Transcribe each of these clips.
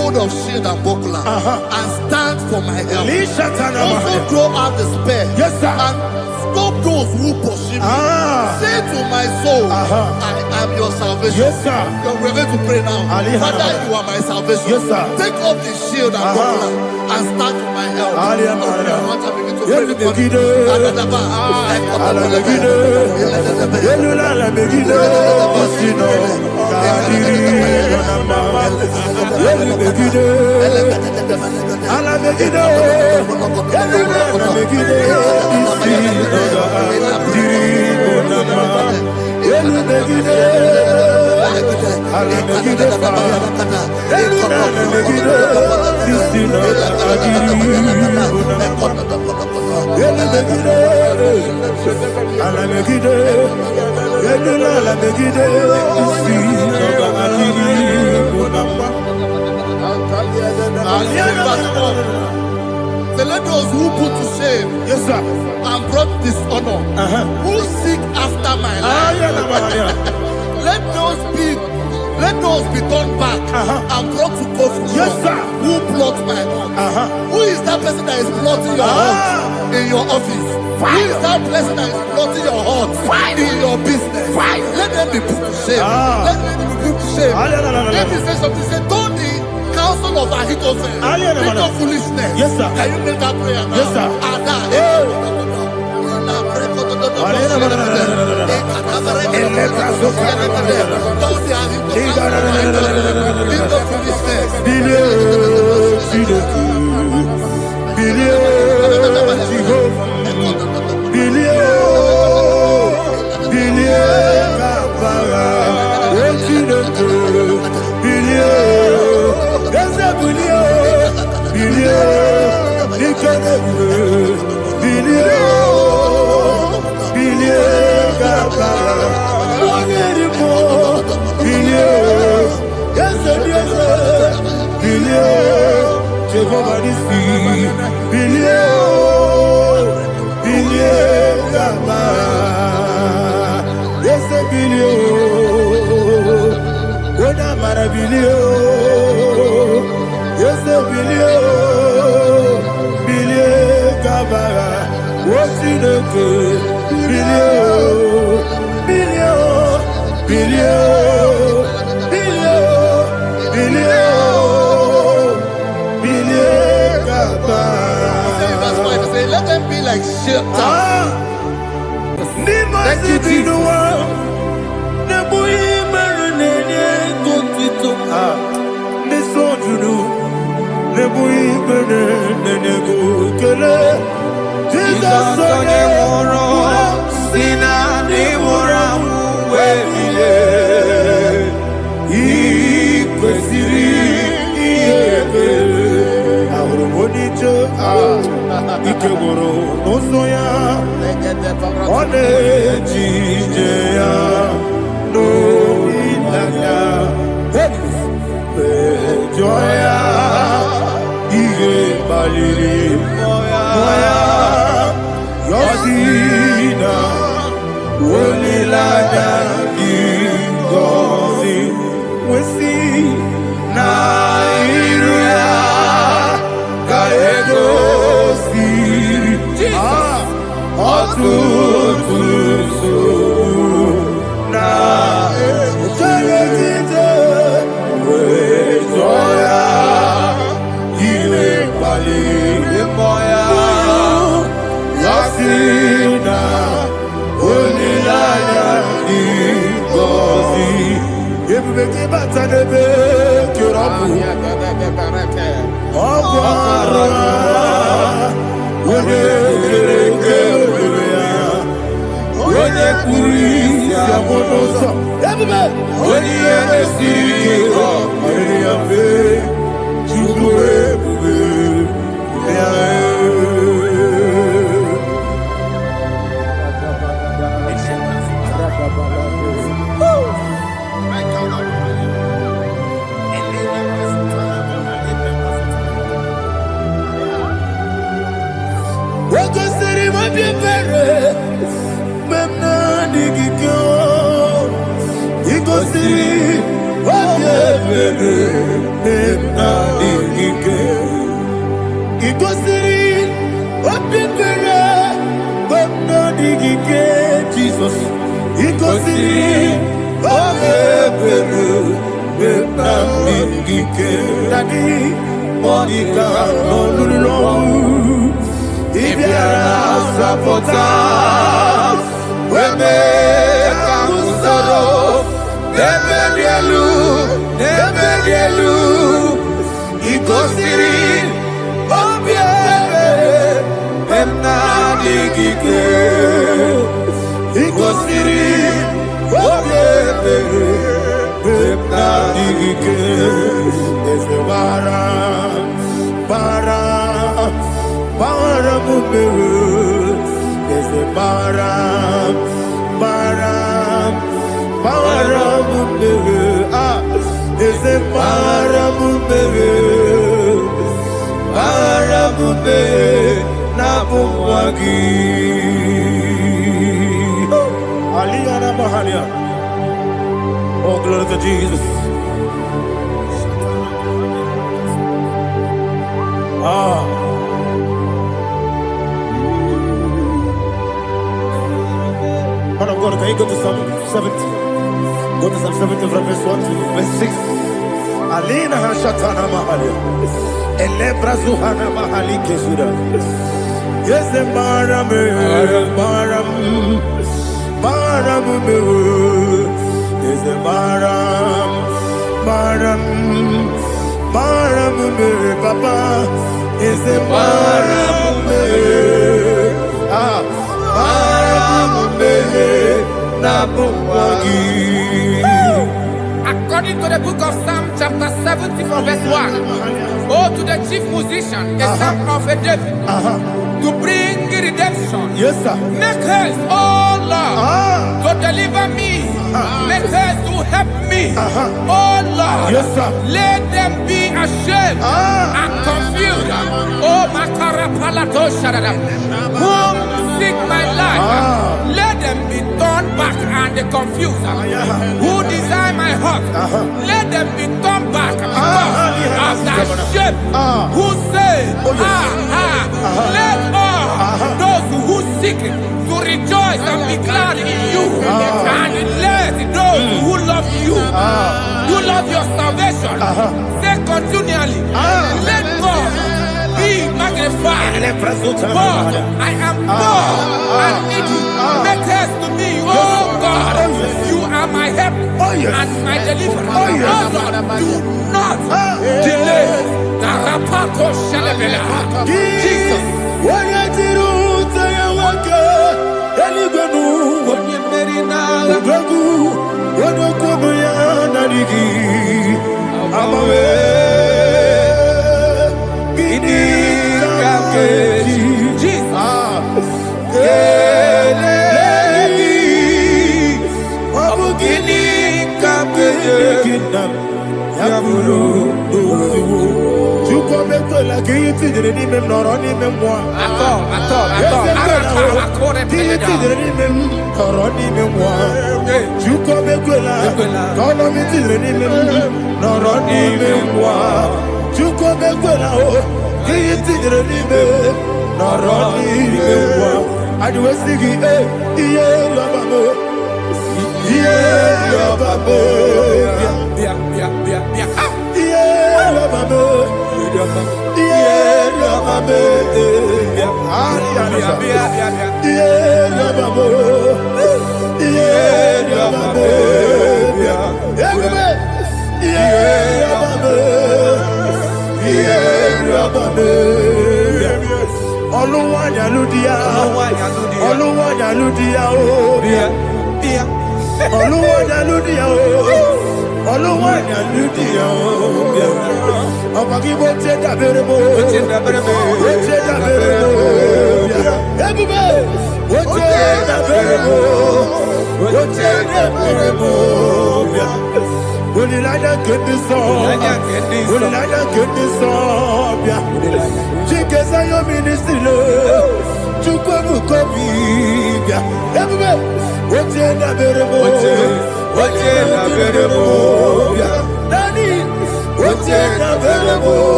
hold of shield and buckler and stand for my help. Also throw out the spear and stop those who pursue me. Say to my soul, I am your salvation. We're going to pray now. Father, you are my salvation. Take off the shield and buckler and stand for my help. So let those who put to shame and brought dishonor, who seek after my life, let those be turned back and brought to confusion. Who plot my heart? Who is that person that is plotting your heart in your office? Who is that person that is plotting your heart in your business? Let them be put to shame. Let them be put to shame. Let me say something. Say, don't the counsel of Ahithophel think of foolishness. Can you make that prayer now? Let them be like shelter. Thank you, Jesus. Iko siri, Jesus. Igosiri obeberu na mingike dadi monika nolulo ibiara sapota weme kamusoro nebedielu igosiri obeberu na mingike igosiri obeberu na mingike ese bara mumeru ese bara mumeru ese bara mumeru na bumwagi Aliyana Mahalia. Oh, glory to Jesus. Man of God, can you go to Psalm 70? Go to Psalm 70 from verse 1 to verse 6. Alina Hashatana Mahalia. Elebra Zuhana Mahali Kesuda. Yes, the Maram. Is the Maram, Papa. Is the Maram, Nabuwagi. According to the book of Psalm chapter 70 from verse 1, oh, to the chief musician, a son of a David, to bring redemption. Yes, sir. Make haste, oh Lord, to deliver me. Make haste to help me. Oh Lord, yes, sir. Let them be ashamed and confused. Oh, Makarapalato Shadada, whom seek my life, let them be turned back and confused. Who desire my heart, let them be turned back because of that shame. Who say, let all those who seek to rejoice and be glad in you, and let those who love you, who love your salvation, say continually, let God be magnified. God, I am poor and needy. Make haste to me, oh God. You are my help and my deliverer. Oh Lord, do not delay. Jesus.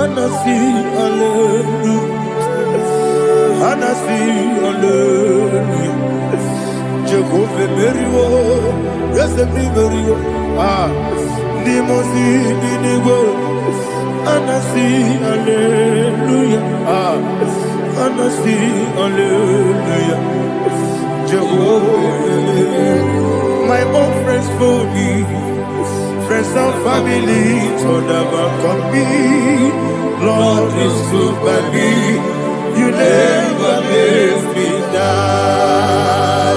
Anasi, hallelujah. Anasi, hallelujah. Jehovah Merio, yes, the Merio. Nimosi, Ninigo. Anasi, hallelujah. Anasi, hallelujah. Jehovah, my own friends for me, friends and family, so never come me. Lord is good by me, you never leave me down.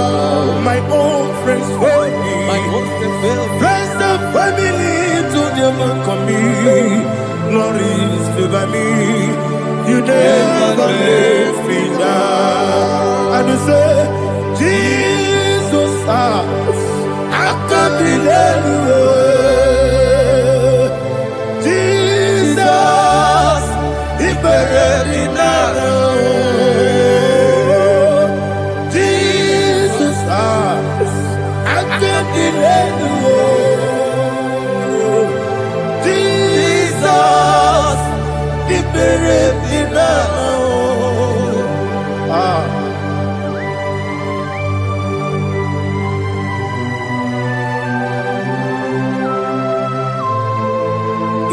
My own friends for me, friends and family, so never come me. Lord is good by me, you never leave me down. And you say, Jesus, I can't believe you. Jesus, He buried me now. Jesus, I can't believe you. Jesus, He buried me now.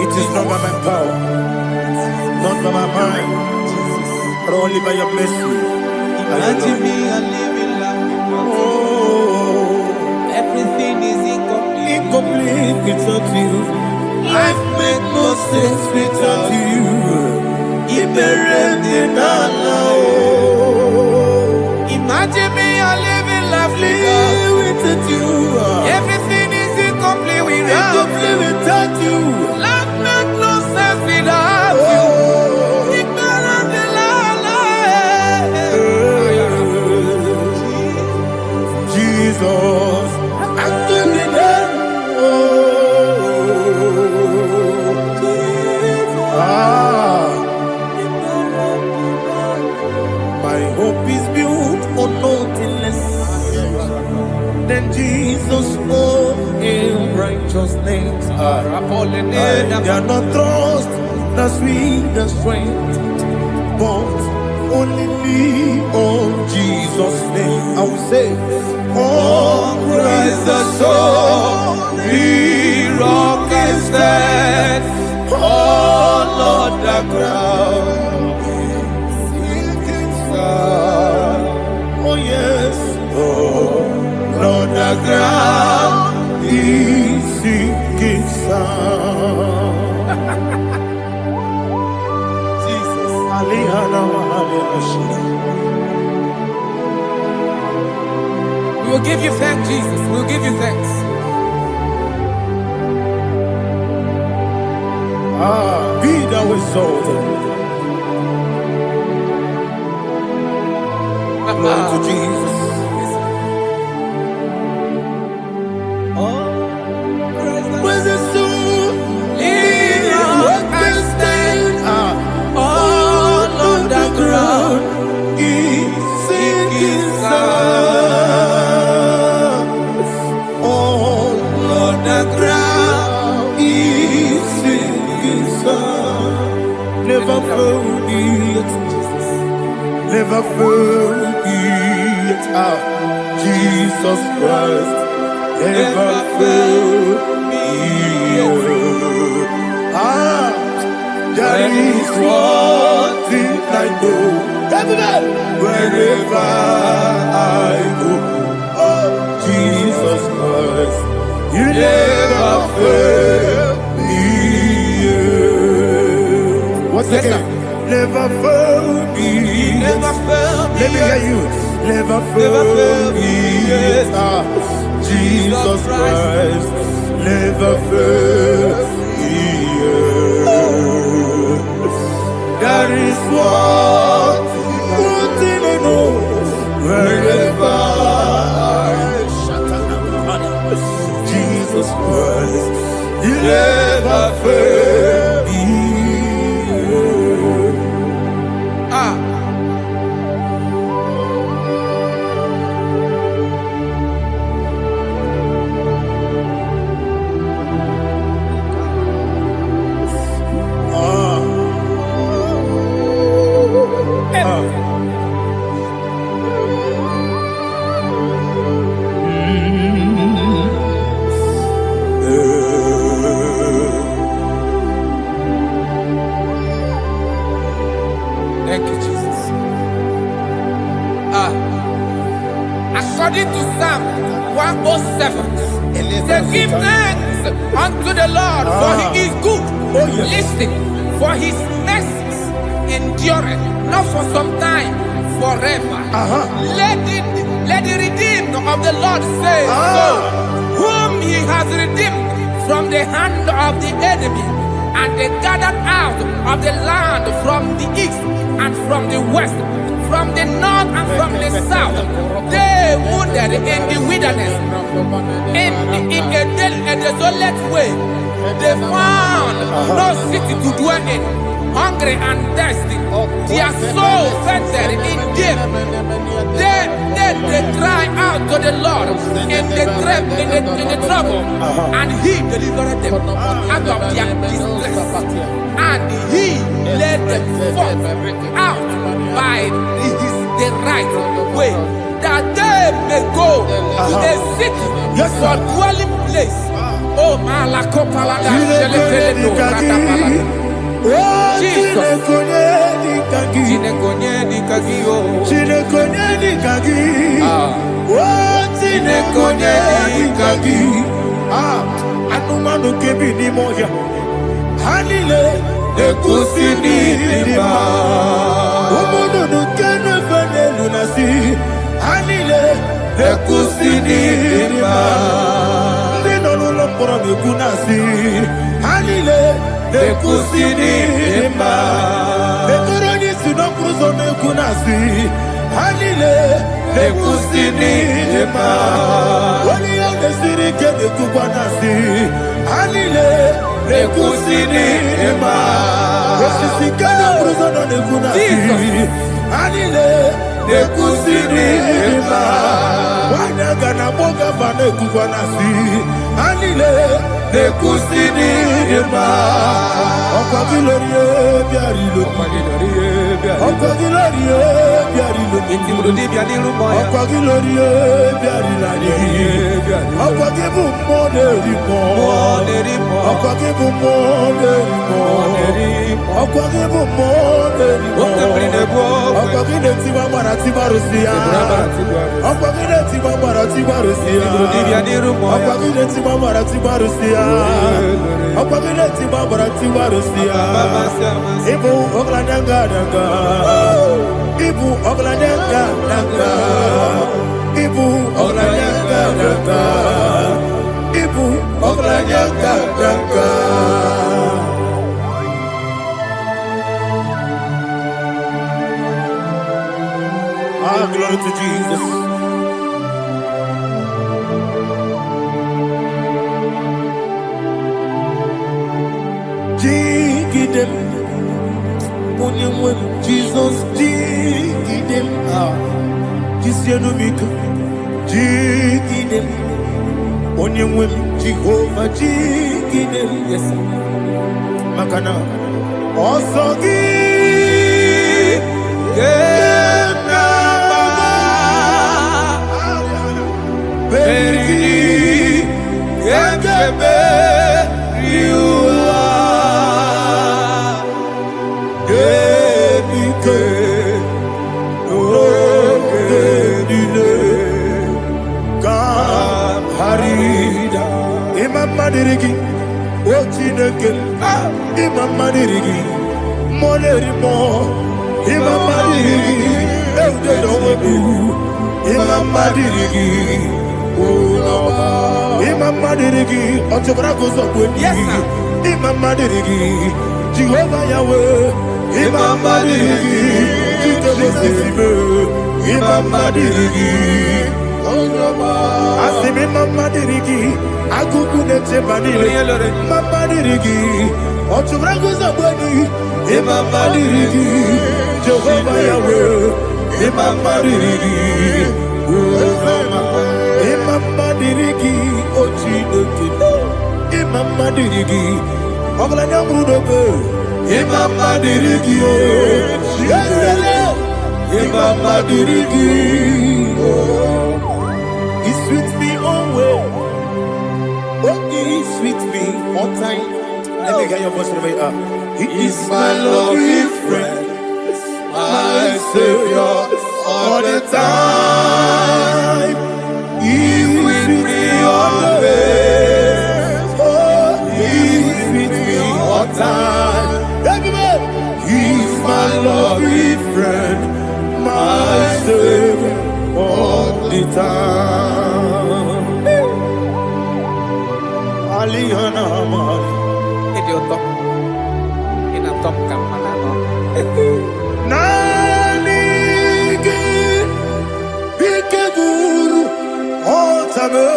It is not by my power, not by my mind, but only by your mercy. Imagine me a living life without you. Oh, Everything is incomplete. incomplete without you. Life makes no sense without you. Imagine me a living life without you. Everything is incomplete without you. Life makes no sense without you. Jesus, I couldn't my hope is built on nothing less than Jesus' own righteousness. I cannot trust the sweetest strength, but only lean on Jesus' name. I will say, oh, Christ the soul, the rock is dead. Oh, Lord, the ground is sinking sun. Oh, yes, oh, Lord, the ground is sinking sun. Jesus, We will give you thanks, Jesus. We will give you thanks. Be thou exalted. Glory to Jesus. Where's the soul? What can stand? All on the ground is sinking sun. All on the ground is sinking sun. Never forget, never forget, Jesus Christ. Never fail me. There is one thing I know. Wherever I go, oh, Jesus Christ, you never fail me. What's Yes, again? Never fail me. Never fail me. Let me hear you. Never fail me. Jesus Christ, never fail me. That is what I know. Wherever Jesus Christ, you never fail me. According to Psalm 107, say, give thanks unto the Lord, for he is good. Oh, yes. Listen, for his mercies endureth, not for some time, forever. Let the redeemed of the Lord say so, whom he has redeemed from the hand of the enemy, and they gathered out of the land from the east and from the west, from the north and from the south. They wandered in the wilderness, in a desolate way. They found no city to dwell in, hungry and thirsty. Their soul fainted in deep. They cry out to the Lord in the trouble, and he delivered them out of their distress, and he led them forth out by the right way, that they may go to a city for dwelling place. Oh, Malakopalada, Jesus. Anumanu kebi ni moja Halile Ekusini lima Umudu nukene fene lunasi Halile Ekusini lima Nino lulambura mikunasi Halile Ekusini lima Ekoroni sinokruzo mikunasi Halile Ekusini lima Wali ya nesiri kene kubanasi Halile Ekusini lima Osisi kene kruzo no nekunasi Halile Ekusini lima Wanyaga na boga vane kubanasi Halile Ekusini lima Okwa gilorie biarilo Okwa gilorie biarilo Okwa gilorie biarilani Okwa gibu monerimo Okwa gibu monerimo Okwa gibu monerimo Okwa gileti wa marati barusia Okwa gileti wa marati barusia Okwa gileti wa marati barusia Okwa gileti wa marati barusia Ibu ogladanga danga Ibu ogladanga danga Ibu ogladanga danga Ibu ogladanga danga Ah, glory to Jesus. Jigidem, Onyemwem, Jesus, Jigidem, Jisyanumika, Jigidem, Onyemwem, Jehovah, Jigidem, yes, Makana, Osogi, Beri, Yakebe, Riua, Gebike, Ogedile, Kamharida, Imam Madirigi, Ochineke, Imam Madirigi, Molerimo, Imam Madirigi, Eudedowebu, Imam Madirigi, Imam Madirigi, Otobrago Zobweni, Imam Madirigi, Jehovah Yahweh, Imam Madirigi, Jitobosime, Imam Madirigi, Asim Imam Madirigi, Akukunete Banile, Imam Madirigi, Otobrago Zobweni, Imam Madirigi, Jehovah Yahweh, Imam Madirigi, Imam Madirigi, Ochineke, Imam Madirigi, Oglanya Mudobe, Imam Madirigi, Imam Madirigi, He's with me always. Oh, He's with me all time. Let me get your voice wherever you are. He is my loving friend, my Savior all the time. Idioto. Inatom kamanano. Nanigi Bikeburu Otame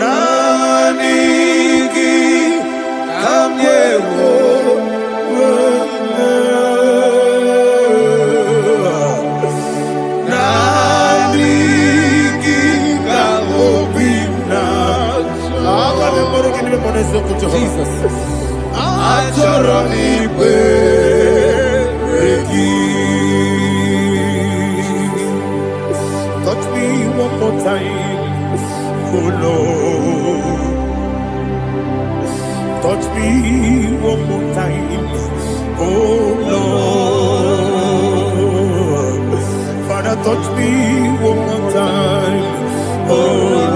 Nanigi Kamyewo Nanigi Kamobina Jesus. Touch me one more time, oh Lord. Touch me one more time, oh Lord. Father, touch me one more time, oh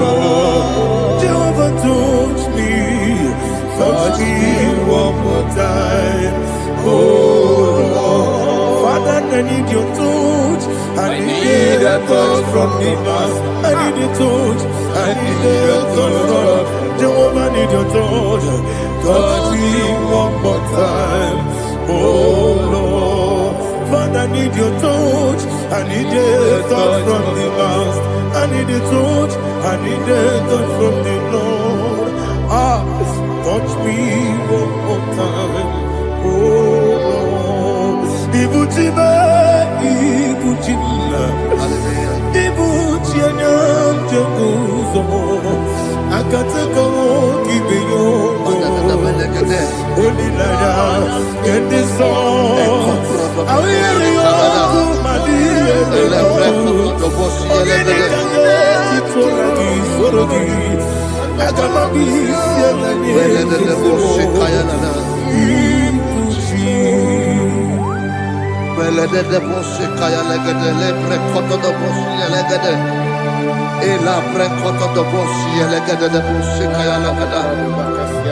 Lord. Jehovah, touch me. Touch me one more time, oh Lord. Father, I need your touch. I need a touch from the Master. I need a touch. I need a touch from Jehovah. I need your touch. Touch me one more time, oh Lord. Father, I need your touch. I need a touch from the Master. I need a touch. I need a touch from the Lord. Touch me one more time, oh Lord. Ibuchima, Ibuchima, Ibuchina, Jeguzo. Akateko kibeyo, Holy Lada, get this song. I hear you, Madia,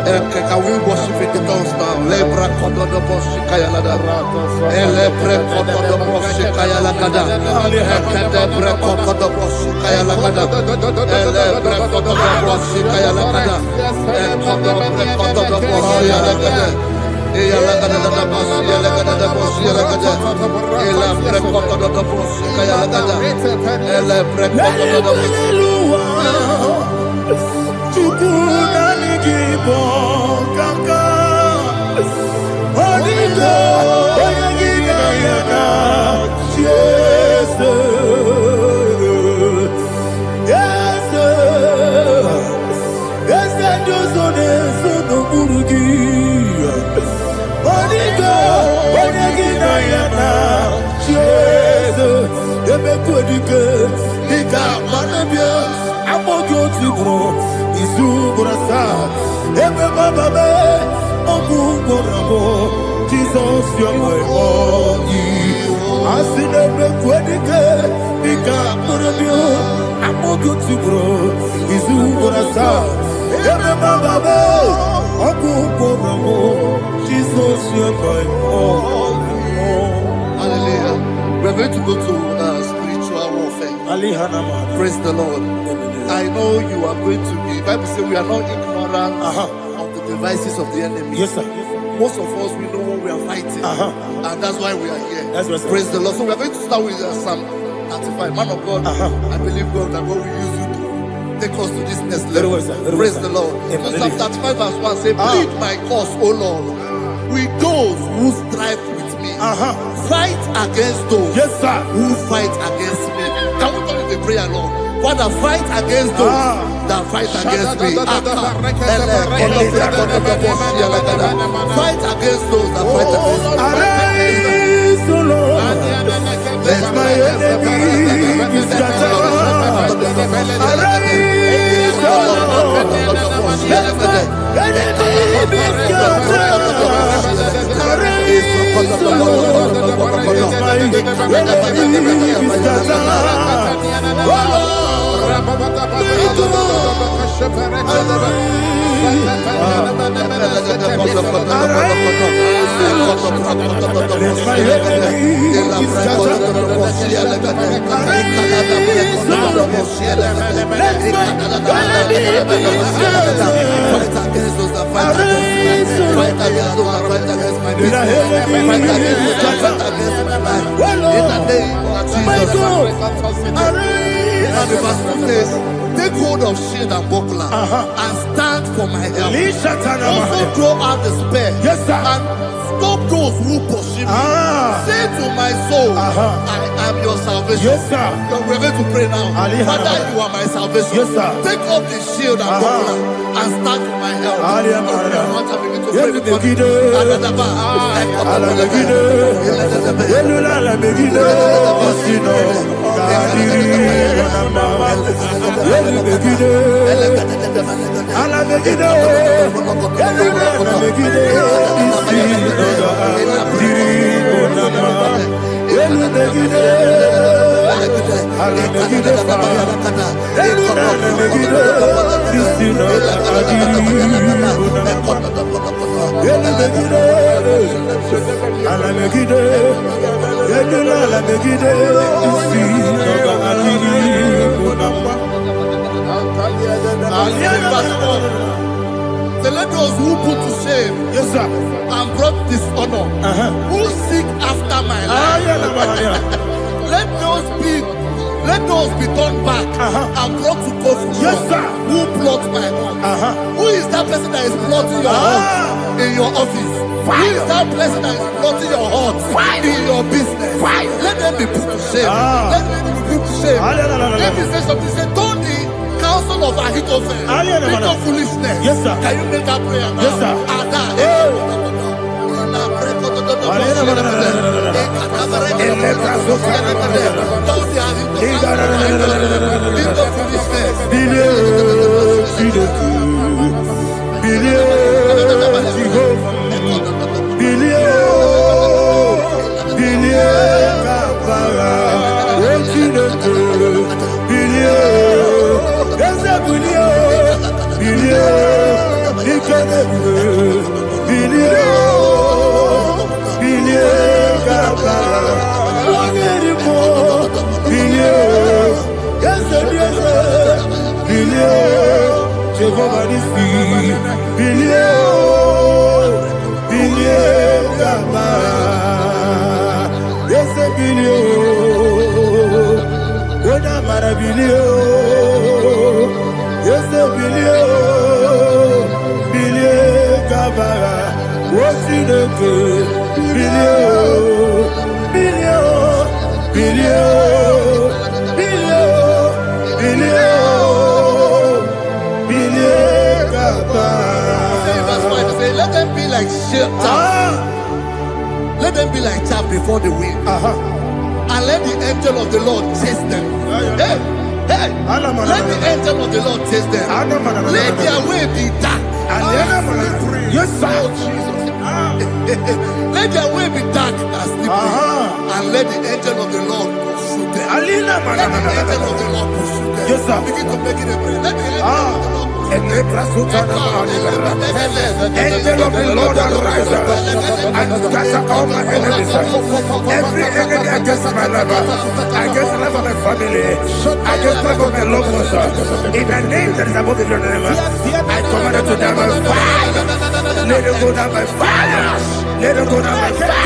Can we worship in the tongues now? Lebra koto do boshi kaya lada. Elebre koto do boshi kaya lada. Elebre koto do boshi kaya lada. Elebre koto do boshi kaya lada. Elebre koto do boshi lada. Eya lada da boshi lada da boshi lada. Elebre koto do boshi kaya lada. Elebre koto do boshi. Chukunanigibo kaka Onigo Oyagina Jesus Yes Yes Josone Sono Burugi Onigo Oyagina Jesus Ebekwedike Nika Manabia Amogo Tibro Izubrasa, Ebe Bababe, Ogu Gorabo, Jesus, you're my only. I see the Quedike, Nika Murabio, Amogu Tibro, Izubrasa, Ebe Bababe, Ogu Gorabo, Jesus, you're my only. Hallelujah. We're going to go to spiritual warfare. Praise the Lord. I know you are going to be. Bible says we are not ignorant of the devices of the enemy. Yes, sir. Most of us, we know what we are fighting, and that's why we are here. That's right, sir. Praise the Lord. So we are going to start with Psalm 35. Man of God, I believe God that God will use you to take us to this next level. Praise the Lord. Psalm 35 verse 1 says, plead my cause, O Lord, with those who strive with me. Fight against those who fight against me. Can we turn in the prayer, Lord? Father, fight against those that fight against me. Fight against those that fight against me. Arise, O Lord. Let my enemy be scattered. Arise, O Lord. Let my enemy be scattered. Arise, O Lord. Let my enemy be scattered. Oh Lord. against those that fight against me. Fight against those that fight against my business. Fight against those that fight against my life. In the name of Jesus. Now the verse 2 says, take hold of shield and buckler and stand for my help. Also throw out the spear and stop those who pursue me. Say to my soul, I am your salvation. We're going to pray now. Father, you are my salvation. Take up the shield and buckler and stand for my help. So let those who put to shame and brought dishonor, who seek after my life, let those be turned back and brought to confusion. Who plot my hurt? Who is that person that is plotting your hurt in your office? Who is that person that is plotting your hurt in your business? Let them be put to shame. Let them be put to shame. Let me say something. Say, don't the counsel of Ahithophel think of foolishness. Can you make that prayer now? Let them be like let them be like chaff before the wind, and let the angel of the Lord chase them. Let the angel of the Lord chase them. Let their way be dark. Let their way be dark and slippery, and let the angel of the Lord pursue them. Let the angel of the Lord pursue them. Begin to make it a prayer. Let the angel of the Lord Angel of the Lord arise and scatter all my enemies. Every enemy against my life, against the life of my family, against the life of my loved ones. In the name that is above your name, I command it to them by fire. Let it go down by fire. Let it go down by fire.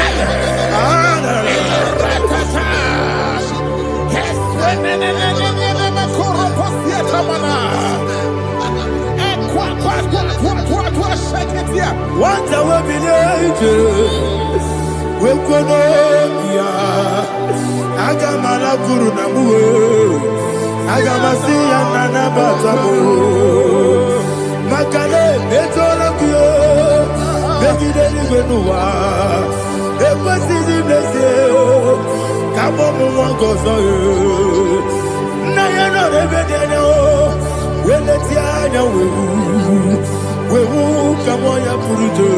What I will be we could Agamala Guru Namu Agamasi and Nabatamu Makale Betolakio Begideli Benua Epasi Blessio Kabomu Gozo Nayana Rebedeno when the Tiana we will come on your Puruto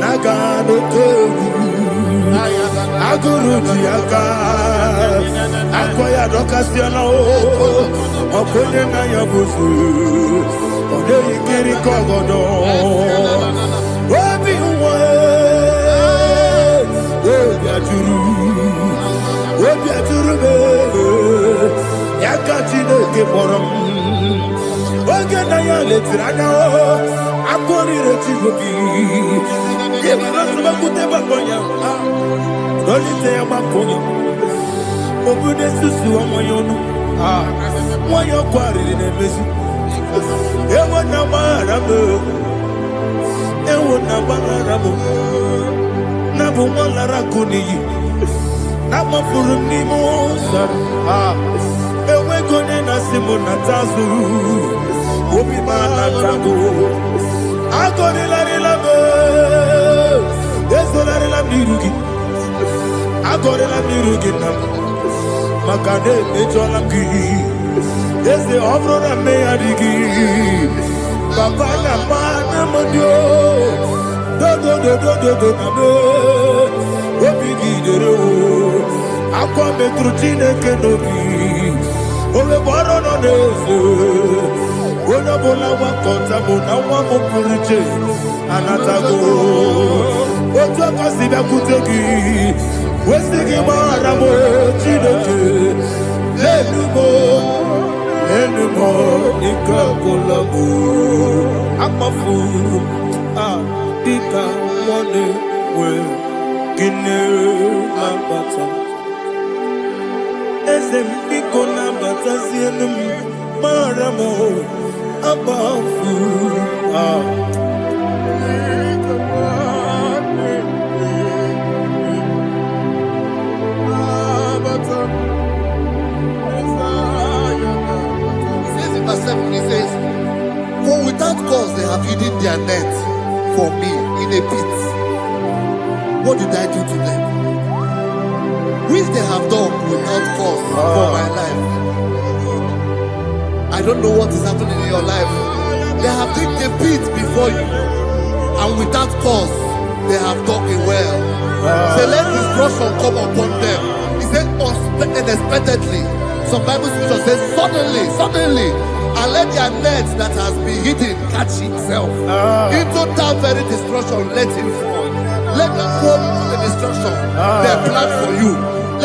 Nagano Aguru Yaka Akoya Docasiano Okoye Nayabusu Ode Kiri Kogodo Obi Obiaturu Yakati de Keporum Oge na ya letiri anya akụrịrị Chigobi ịmara sọgbakute gbakọ ya dọlite ya gbakọ ya obodo susu ọmọ ya ọnụ nwanyị ọkụ arịrị na-emezi ewo na gbaghara m ewo na gbaghara m na bụ nwa lara akụ n'iyi na gbafuru m n'ime ụzọ enweghị onye na-asị m na tazụ obi m anatago agọrịlarịla m ezolarịla m n'iru gị agọrịla m n'iru gị na m maka na emejọla m gị eze ọ bụrụ na mmegharị gị papa na mma na mmadụ dodododododo na m obi gị dere akwa metụrụ Chineke n'obi onye gbọrọ nọ n'eze onye ọbụla gbakọta bụ na nwa m pụrụ iche anatago otu aka si bịakwute gị wesị gị gbaghara m Chineke enumo ike agwụla m akpafuru dịka nwa na-enwe gịnị na-abata eze m biko na-abatazienu m mara m akpafuru He says, for without cause they have hidden their net for me in a pit. What did I do to them? Which they have done without cause for my life. I don't know what is happening in your life. They have digged a pit before you, and without cause they have dug a well. Say, let destruction come upon them. He said, unexpectedly. Some Bible scripture says, suddenly, and let their net that has been hidden catch itself. Into that very destruction, let it fall. Let them fall into the destruction they plan for you.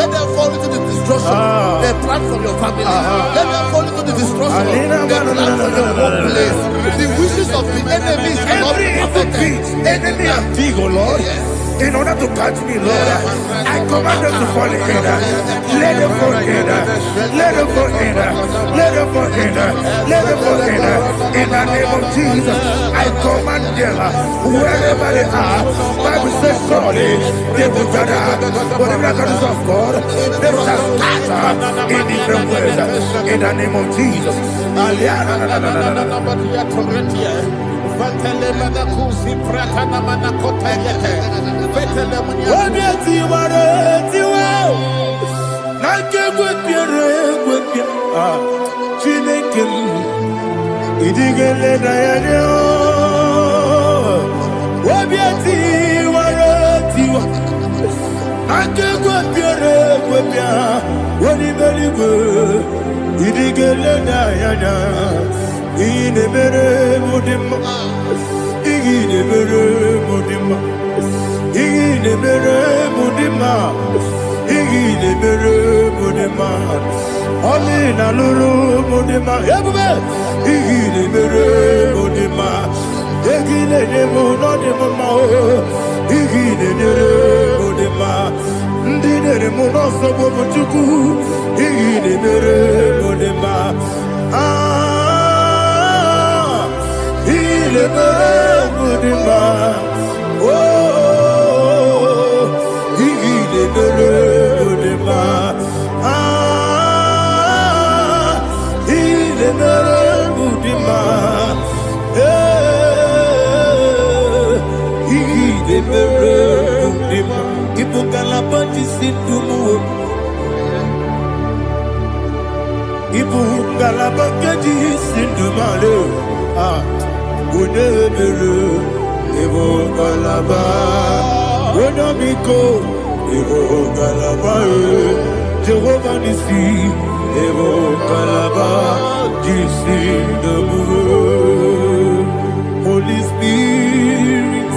Let them fall into the destruction they plan for your family. Let them fall into the destruction they plan for your workplace. The wishes of the enemy shall not be perfected. Enemy and dig, oh Lord. In order to catch me, Lord, I command them to fall in. Let them fall in. Let them fall in. Let them fall in. Let them fall in. In the name of Jesus, I command them wherever they are. Bible says, surely they will gather. But the miracles of God, they will scatter in different ways. In the name of Jesus. Chineke idigele na ya obi tiwara tiwa akegwe piere gwepia woni beligwe idigele na ya ine mere mudima ine mere mudima ine mere mudima ine mere mudima Amina lulu mudima ebube ine mere mudima egile nemo no dema o ine mere mudima ndine mo no so bo chuku ine mere mudima ile mere mudima oh ile mere mudima ile mere mudima ile mere mudima ipokala panji sindumu ipokala panji sindumale Unebere, Evo Galaba, Unamiko, Evo Galaba, Jehovah Nissi, Evo Galaba, Jisi the Holy Spirit,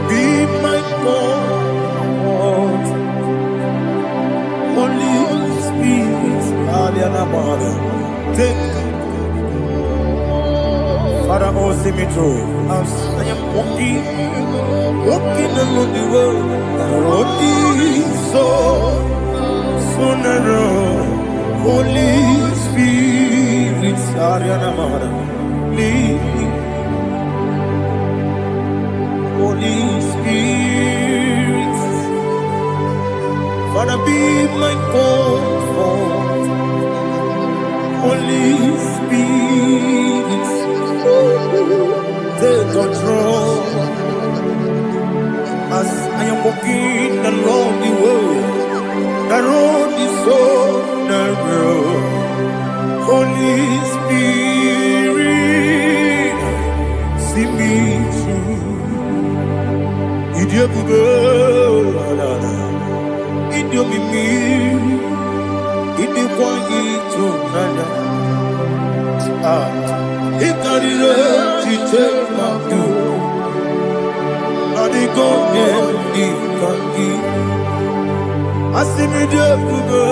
be my God, Holy Spirit, Aliana Mother, take Father, oh, see me through. As I am walking along the road, the road is so narrow. Holy Spirit, Ariana Mara, lead me. Holy Spirit, Father, be my comfort. Holy Spirit, take control. As I am walking along the road is so narrow. Holy Spirit, see me through. Idiobube, Idiomimi, Idikwanyitu nana. Ikarire chiche madu. Adigonye ikangi. Asimidobube.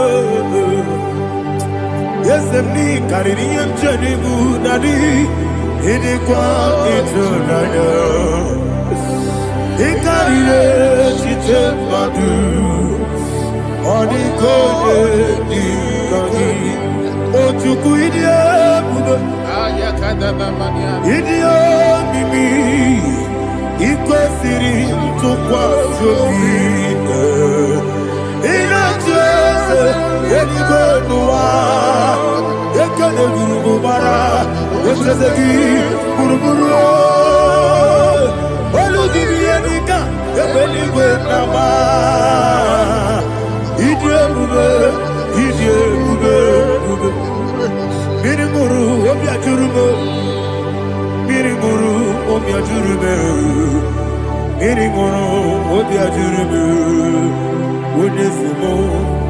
Yes, me kariri mchanibu nadi. Idikwanyitu nana. Ikarire chiche madu. Adigonye ikangi. Ojuku idiobube. Idio mimi ikwesiri ntụkwasị obi ịna-echeze eluigwe n'ụwa ekele gburugburu echeze gị gburugburu olu gị ihe dịka ebe eluigwe na-agba ịdị ebube mmiri ṅụrụ obi ajụrụ m mmiri ṅụrụ obi ajụrụ m mmiri ṅụrụ obi ajụrụ m onye si m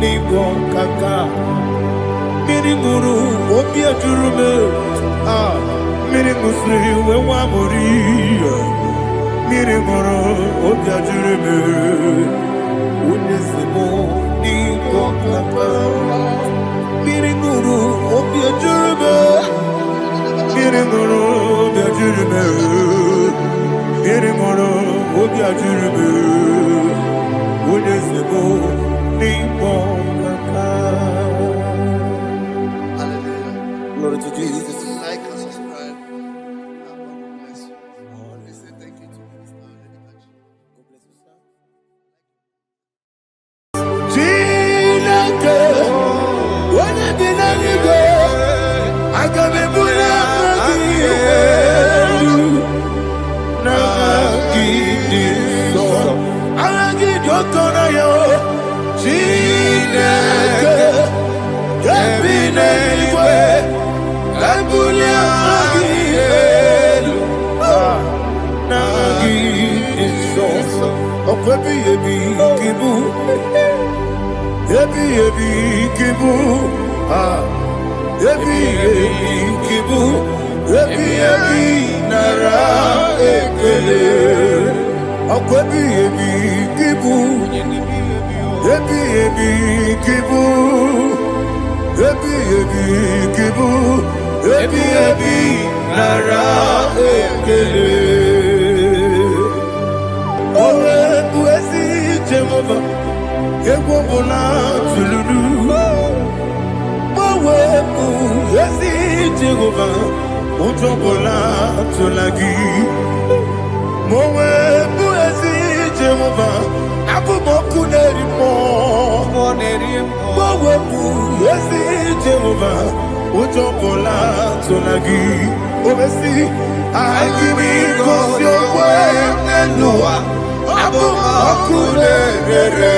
n'ịgwọ nkaka mmiri ṅụrụ obi ajụrụ m mmiri ṅụsịrị wee nwa amụrụ mmiri ṅụrụ obi ajụrụ m onye si m n'ịgwọ nkaka mmiri ṅụrụ obi ajụrụ m mmiri ṅụrụ obi ajụrụ m mmiri ṅụrụ obi ajụrụ m onye si m n'ịkpọ nkaka. Glory to Jesus. Like and subscribe. And God will bless you. We say thank you to Mr. Edekachi. God bless you, sir. Chineke, onye bi n'eluigwe, aga m ebuli aka gị elu, n'aha gị dị nsọ. Aha gị dị oke ọnụahịa, Chineke, nke bi n'eluigwe, ebuli aka gị elu, n'aha gị dị nsọ. Ọkwa ebighị ebi gị bụ Ebi kibu, ebi kibu, ebi nara ekele. Ọkọ ebi kibu, ebi kibu, ebi kibu, ebi nara ekele. Owe buesi Jehova. Egwu ọbụla tụlụrụ gbanwepụ ezi Jehova ụjọ ọbụla tụla gị ma o wepụ ezi Jehova abụ m ọkụ na-eri mmụọ gbanwepụ ezi Jehova ụjọ ọbụla tụla gị obesi anyị gị gosi okwe n'ụwa abụ m ọkụ na-ere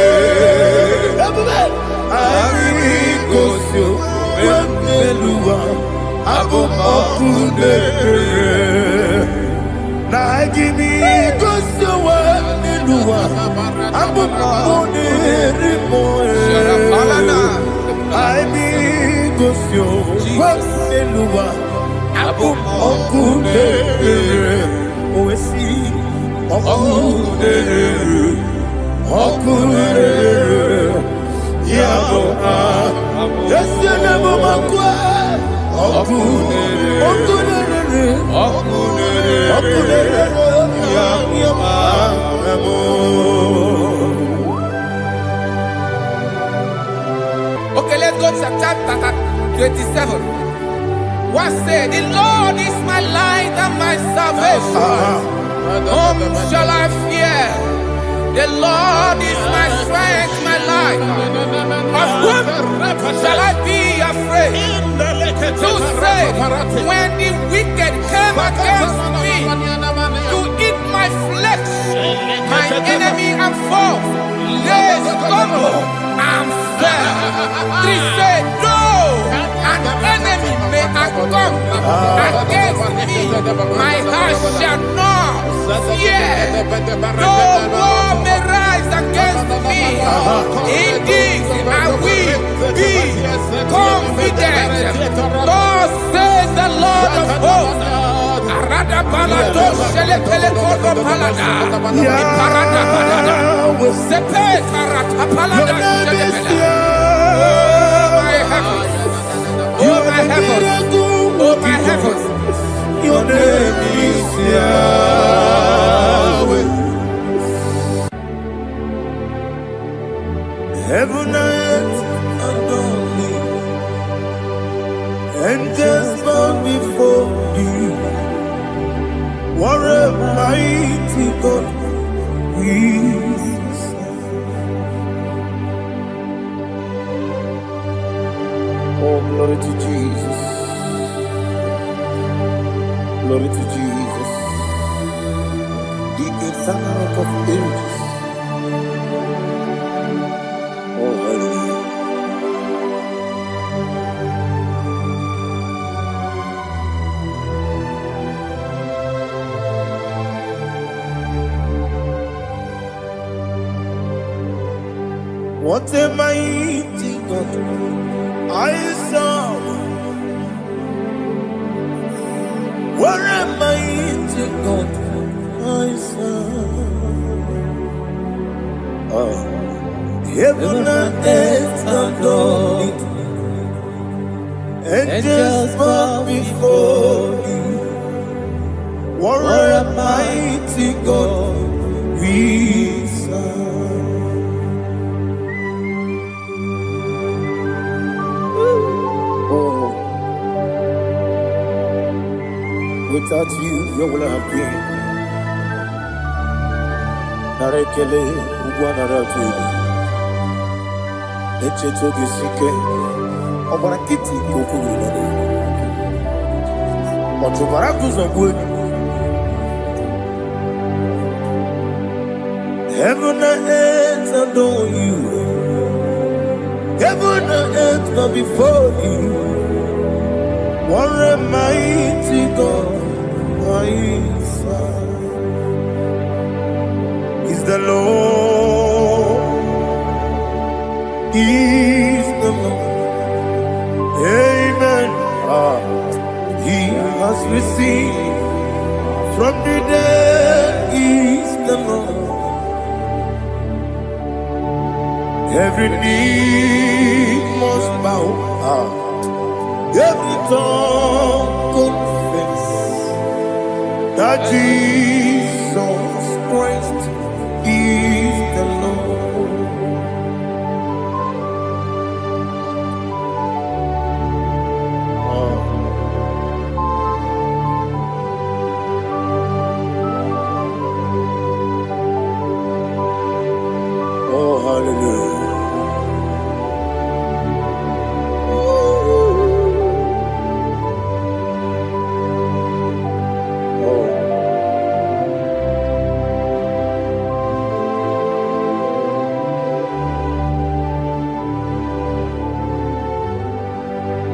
anyị gosi okwe n'ụwa abụ m ọkụ na-ere na anyị gosi okwe n'ụwa abụ m ọkụ na-ere anyị gosi okwe n'ụwa abụ m ọkụ na-ere owesi Okurere, Yabo, Yesianabo Makwa, Okay, let's go to chapter 27. What said? The Lord is my light and my salvation. Whom shall I fear? The Lord is my strength, my life. Of whom shall I be afraid? To say, when the wicked came against me to eat my flesh, my enemy and foe, they stumble and fell. Three said, no, an enemy may have come against me, my heart shall not fear. No war may rise against me. Indeed, I will be confident. Thus says the Lord of hosts. Arada palado shele pele kodo palada. Iparada palada. Sepe karata palada shele pele. Oh my heavens! Oh my heavens! Oh my heavens! Your name is Yahweh. Heaven and earth adore me, angels bow before you. What a mighty God we serve. Oh, glory to Jesus. Glory to Jesus. The eternal rock of ages. Oh, hallelujah. What a mighty God I serve. What a mighty God I serve. Heaven and earth adore it. Angels bow before you. What a mighty God we serve. Without you, where would I have been? Narekele, Uguanaratu. Echetoge Sike, Obarakiti Kokuru. Otobarakus are good. Heaven and earth adore you. Heaven and earth bow before you. What a mighty God I serve. Is the Lord. Is the Lord. Amen. He has received from the dead. Is the Lord. Every knee must bow. Every tongue confess that Jesus Christ is the Lord. Oh, hallelujah.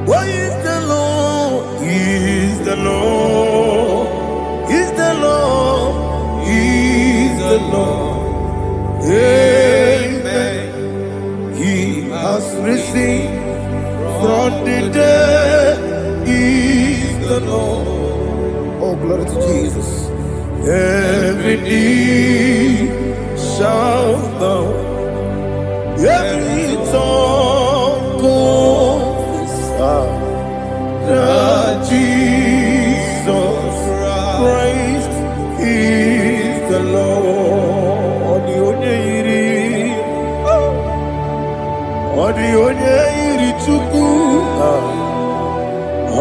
Why is the Lord? He is the Lord. He's the Lord. He's the Lord. Amen. He has risen from the dead. He's the Lord. Oh, glory to Jesus. Every knee shall bow. Every tongue confess.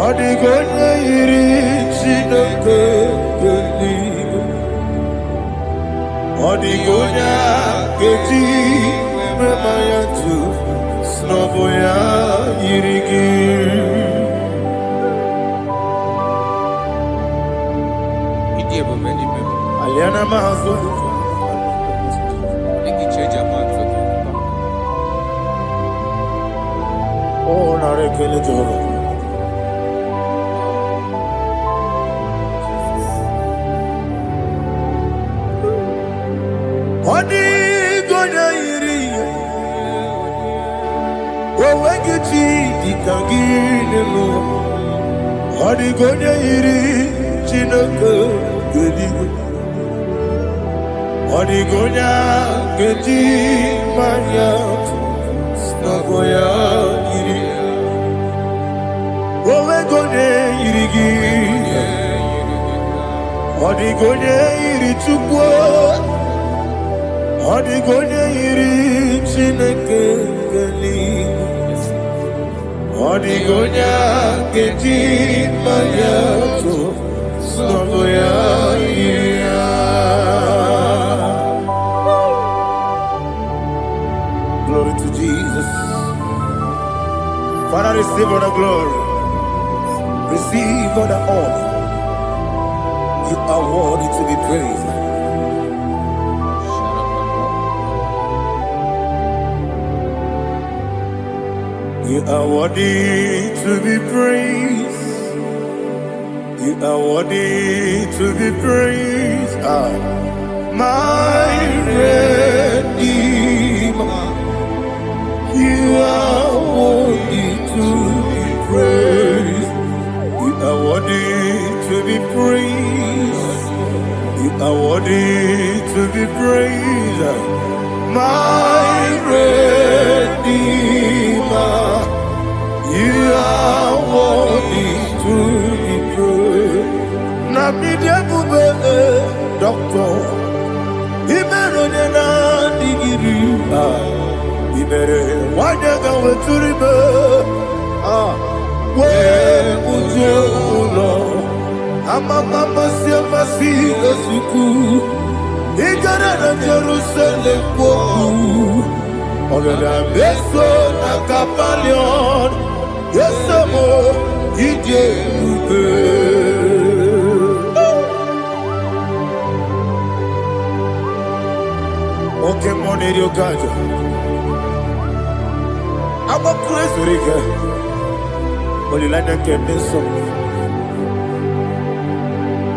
Odigonya iri Chineke geligo. Odigonya keji memaya tu snoboya irigi. Aliana mazo. Oh, narekele joro. Odigonya iri. Owegiti dikagile mo. Odigonya iri Chineke geligo. Odigonya keji maya snagoya iri. Owegonya irigi. Odigonya iri chukwu. Odigonya iri Chineke geligo. Odigonya keji maya snagoya iri. Glory to Jesus. Father, receive all the glory. Receive all the honor. You are worthy to be praised. You are worthy to be praised. You are worthy to be praised. My Redeemer. You are worthy to be praised. You are worthy to be praised. You are worthy to be praised. My Redeemer. You are worthy to be praised. Nabidebube doctor. Imeronena digiri. Ibere wanyaga weturibe we ujo ulo amama siamasi esuku igara na Jerusalem kwoku ogada beso na kapalion yesemo ije ube oke moneri okaja. I'm a crazy rigger. Only like that can be so.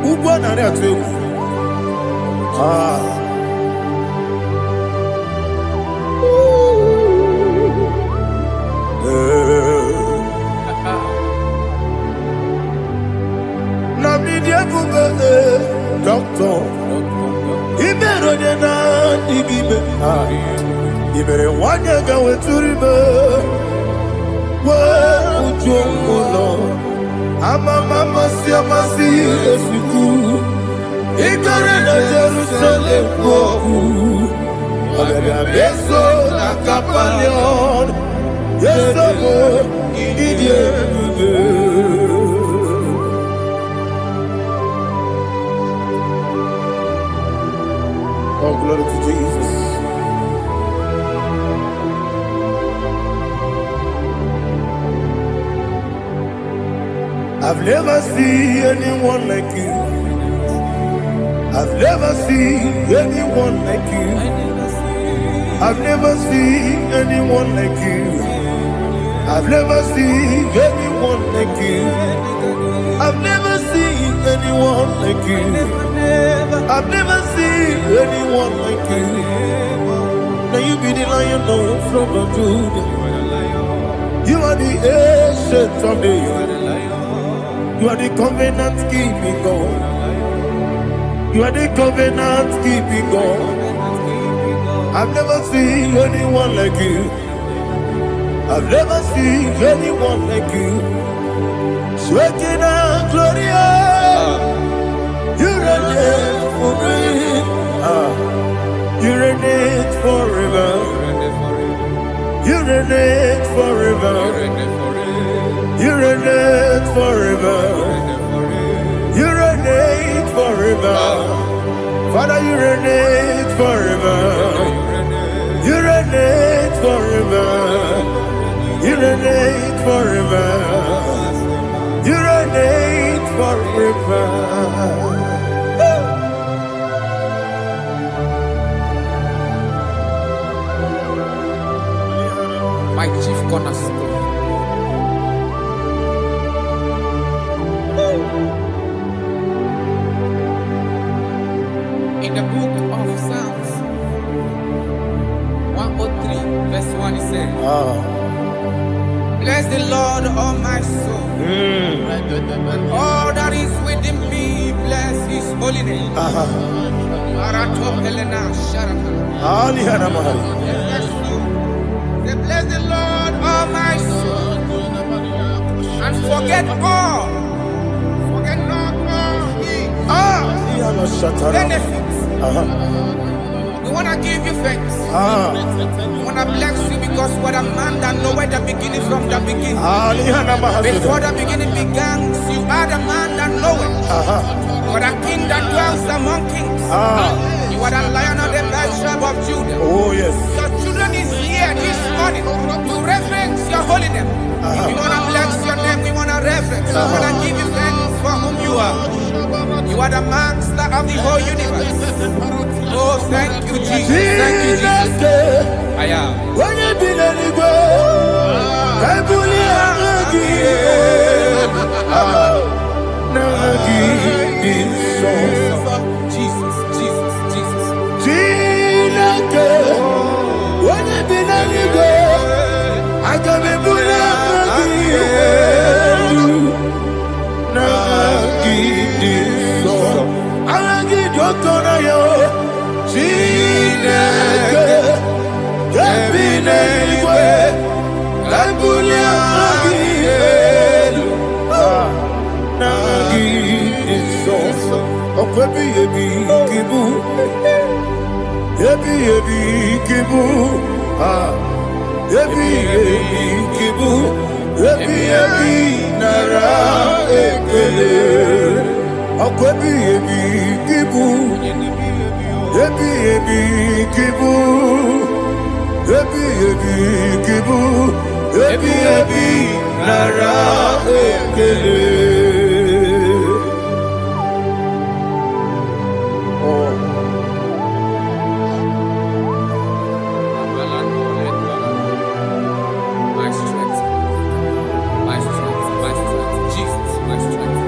Who born on that too? Namidia Buga, doctor. He better than I give it. You better want to go to river. Where would you go? I'm a mama, see a massy, as you do. Ignorant of Jerusalem, go. I'm a beso, a capalion. Yes, I'm a idiot. Oh, glory to Jesus. I've never seen anyone like you. I've never seen anyone like you. I've never seen anyone like you. I've never seen anyone like you. I've never seen anyone like you. I've never seen anyone like you. Now you be the lion from the Judah. You are the ancient of days. You are the covenant keeping God. You are the covenant keeping God. I've never seen anyone like you. I've never seen anyone like you. Shaking and glorious. You reign forever. You reign forever. You reign forever. You reign forever. forever. You reign forever. Father, you reign forever. You reign forever. You reign forever. You reign forever. My chief cornerstone. In the book of Psalms 103, verse 1, it says, bless the Lord, all my soul, and all that is within me, bless his holy name. Bless the Lord, all my soul, and forget not all his benefits. We want to give you thanks. We want to bless you because what a man that know where the beginning from the beginning. Before the beginning began, you are the man that know it. You are the king that dwells among kings. You are the lion of the tribe of Judah. Oh yes. Your children is here this morning to reverence your holy name. We want to bless your name. We want to reverence. We want to give you thanks for whom you are. You are the master of the whole universe. Oh, thank you, Jesus. Thank you, Jesus. I am. When you be letting go, Jesus, Jesus, Jesus. When you be letting go, I can be My strength, my strength, my strength. Jesus, my strength.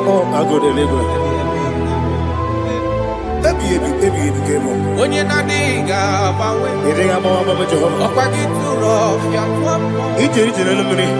Oh, I go to live. When you're not diga, You think I'm a Jehovah? Each is in a minute.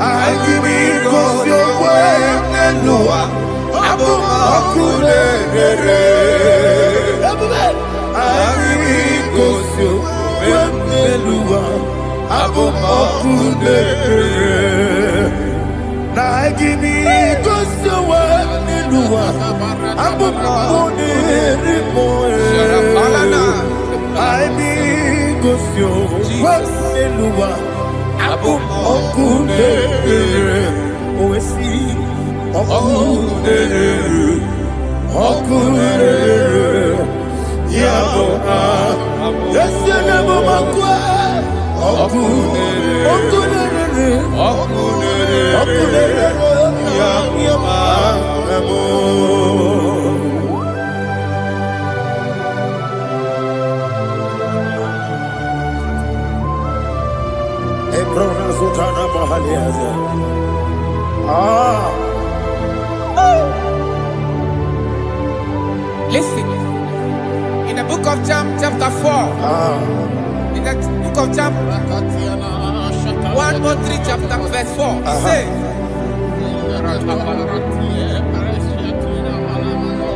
I give me cause your way and Noah. I give me cause your way and Noah. I give me cause your way and Noah. I be cause your way and Noah. Listen, in the book of John, chapter 4, in the book of John 1:3, chapter verse 4, it says,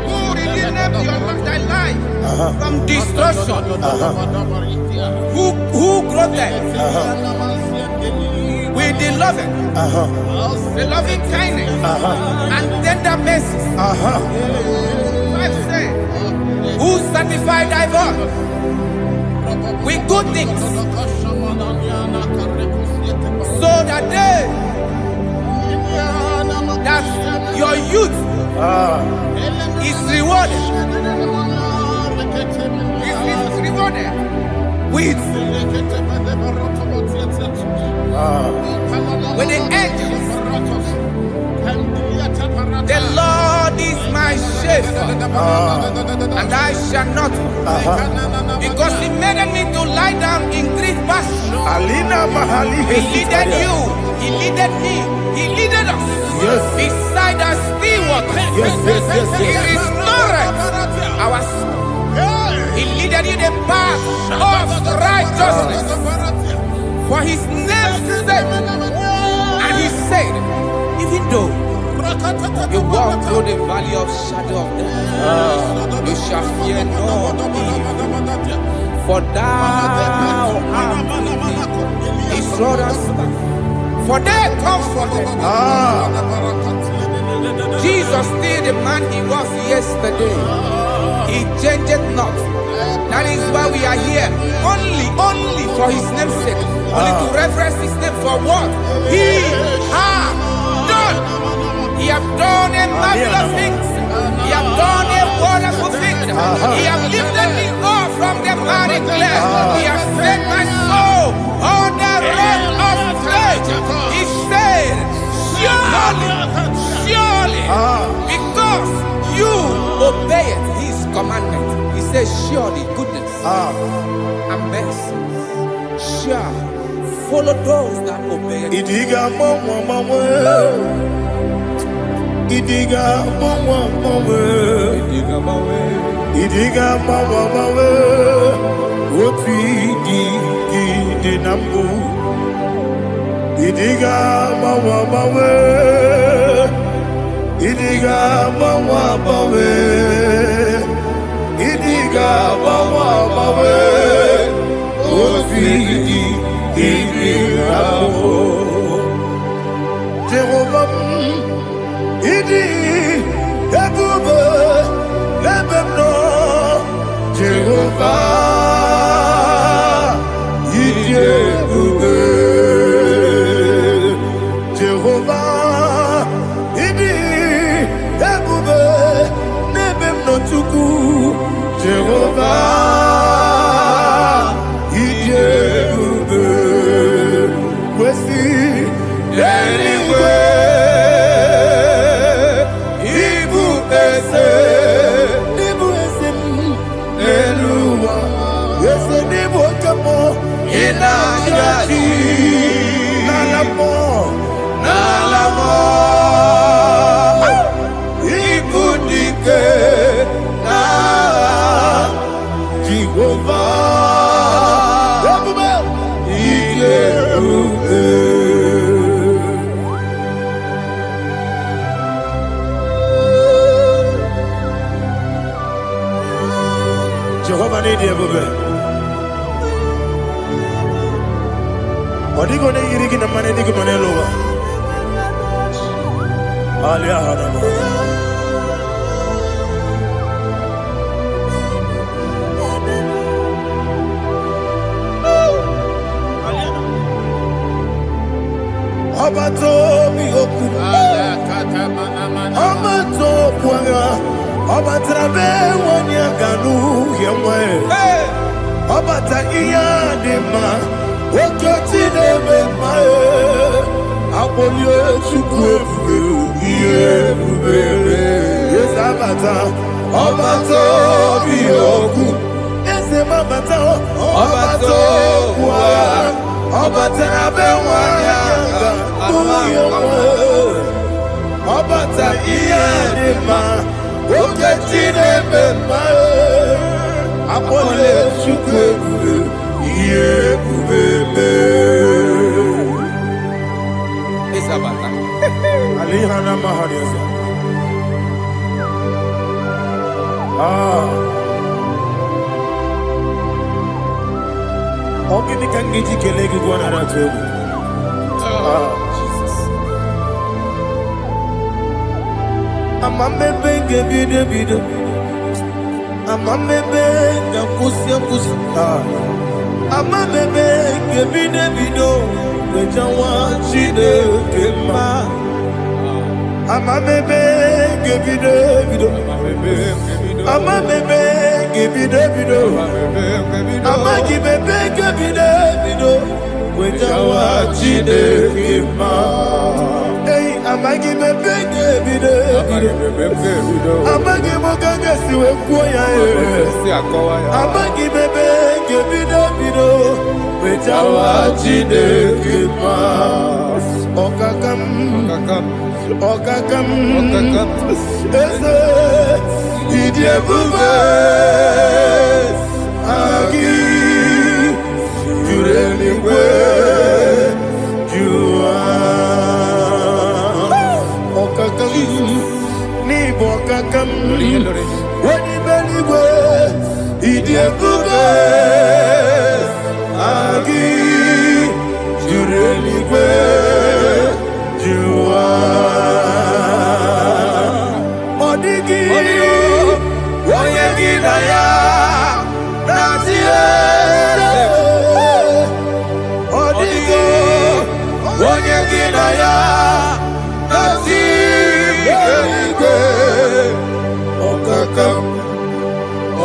who redeemed thy life from destruction? Who clothed with the loving kindness and tender mercies? Who sanctified thy voice with good things, so that your youth is rewarded. Is rewarded with the angels. The Lord is my shepherd, and I shall not want, because He made me to lie down in green pastures. He leaded you, He leaded me, He leaded us beside the still waters. He restored our soul. He leaded you the path of righteousness for His name's sake. And He said, even though you walk through the valley of shadow of death, you shall fear no evil, for thou art with me. His rod and staff, for they comforted. Jesus still the man He was yesterday. He changed not. That is why we are here. Only for His name's sake. Only to reference His name for what He has done. He has done a marvelous things. He has done a wonderful thing. He has lifted me up from the miry clay. He has set my soul on the rock of faith. He said, surely, because you obeyed His commandment. He says, surely goodness and mercy shall follow those that obey. Idiga mawe, woti di nambu. Idiga mawe, idiga mawe, idiga mawe, woti di nambu. Jehovah, idi ebube lebemno. Jehovah, idi ebube. Jehovah, idi ebube lebemno tuku. Jehovah, idi ebube. Wesi anyway. Nalamo, ikudike na Jehovah, Iyeruke. Jehovah ni Iyeruke. Odigo ne yirigi na mane digi mane lowa. Alia hadama. Abato mi oku. Abato kwanga. Abatrabe wanya ganu yemwe. Abata iya dema. Okoti nebe mae, abolye chukwe fuge, iye fugere. bata, ọbata obi okwu. Eze mabata, ọbata okwu agha. Ọbata na be nwanyị agha, onye nwe. Ọbata ihe dị mma, oke Chineke mma. Akpọle Chukwu ebube, ihe ebube mee. Isabata. Alihana Mahariza. Ogini kan giji kelegi gwana ratubu. Jesus. Amambe benge bide. Amambe benge kusi. Amambe benge bide. Wejawa chide kema. Amambe benge bide. Amambe benge bide. Amagi bebe gebide bido, wejawa chide kema. Hey, amagi bebe gebide bido. Amagi mogange siwe kuya e. Amagi bebe gebide bido, wejawa chide kema. Okakam. Eze, idie bube. Agi, Jureligwe, Jua, Okakam, Nibo Kakam, Wadi Beligwe, Idiabube, Agi, Jureligwe, Jua, Odigi, Oyegi Naya.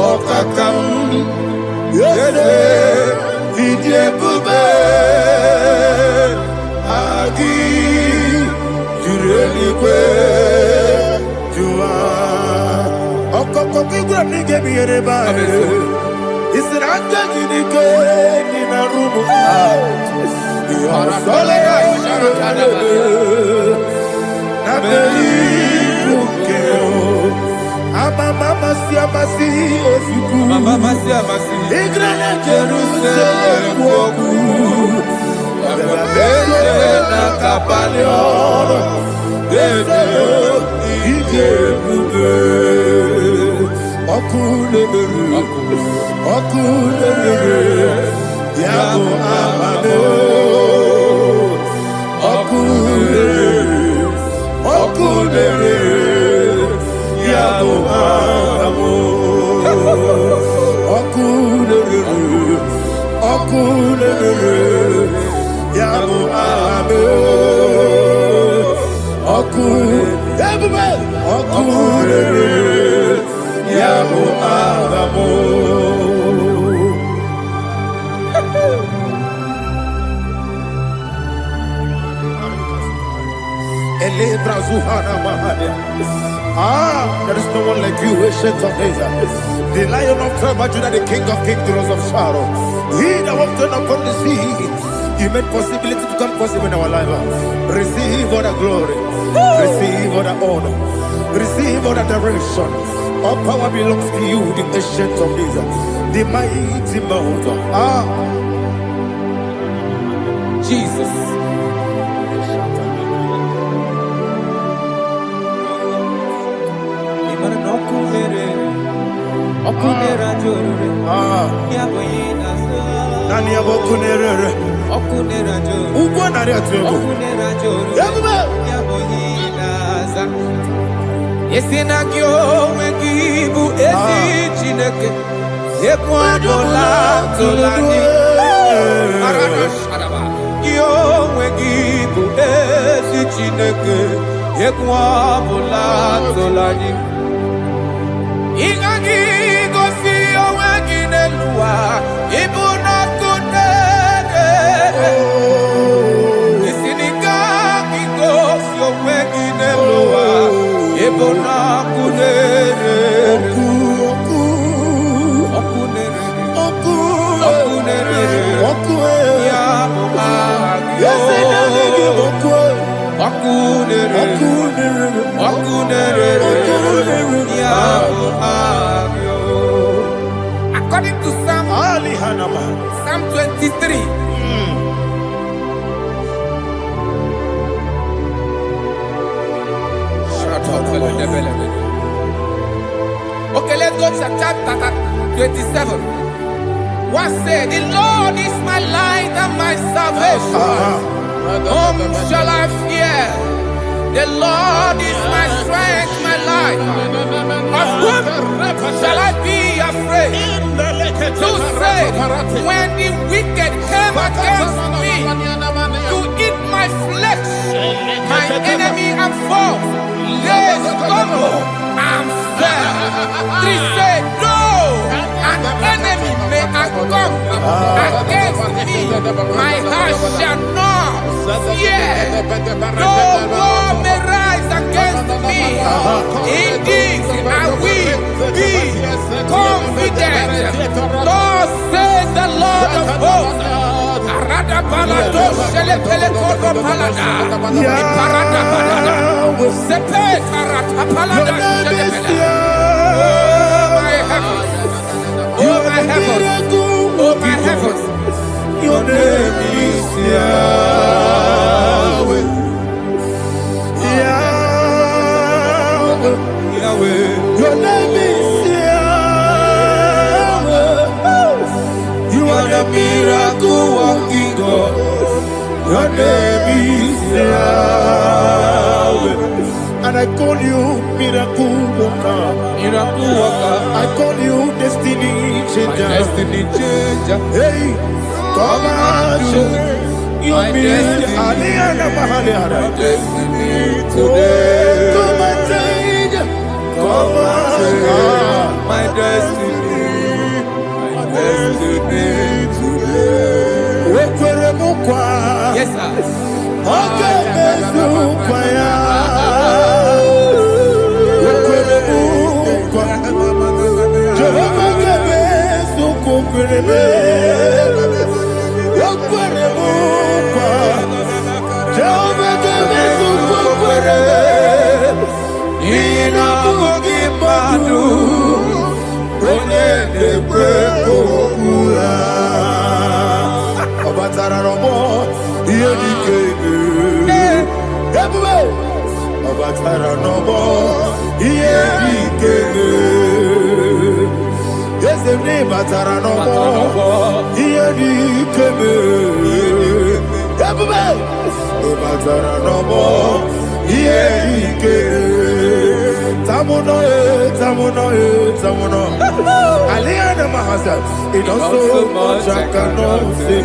Okakam, yede, idie bube, agi, jurelikwe, jua. Okokokigura nige biyere bae. Isiranga gidike nina rumu. Yosole nabeli ukeo. Mama siamasi osuku. Mama siamasi. Igrana Jerusalem woku. Bebe na kapaleon. Eze ije bube. Okulebere. Yabo amado. Okulebere. Yabo amo, okulere, yabo amo, okulere, yabo amo. Elebra zuhana mahane. There is no one like you, ancient of days. The Lion of tribe of Judah, the King of kings, the Rose of Sharon. He that walked upon the sea. You made possibility to come possible in our life. Receive all the glory. Receive all the honor. Receive all the direction. All power belongs to you, the ancient of days. The mighty mountain. Jesus. Okunera jorore. Yaboyina sa. Nani abokunere. Okunera jorore. Ugwa nari atuego. Okunera jorore. Yaboyina sa. Yesina kyo wekibu esi chineke. Yekwadola tolani. Arana sharaba. Kyo wekibu esi chineke. Yekwadola tolani. Ingagi gosi owegi neluwa ibuna kunere. Isinika gosi owegi neluwa ibuna kunere. According to Psalm 23. Okay, let's go to chapter 27. What said? The Lord is my light and my salvation. Whom shall I fear? The Lord is my strength, my life. Of whom shall I be afraid? To say, when the wicked came against me to eat my flesh, my enemy and foe, they stumble and fell. Three say, no, an enemy may have come against me, my heart shall not fear. No war may rise against me. Indeed, I will be confident. Thus says the Lord of hosts. Arada balado shele pele kodo palada. Iparada balada. Sepe karata palada shele pele. Oh my heavens. Oh my heavens. Oh my heavens. Your name is Yahweh. Yahweh. Yahweh. Your name is Yahweh. You are the miracle working God. Your name is Yahweh. And I call you miracle worker. Miracle worker. I call you destiny changer. My destiny changer. Hey, come on, you mean my destiny today. Come and change. Come on, my destiny. My destiny today. Yes, sir. Okay, it does so much I cannot say it.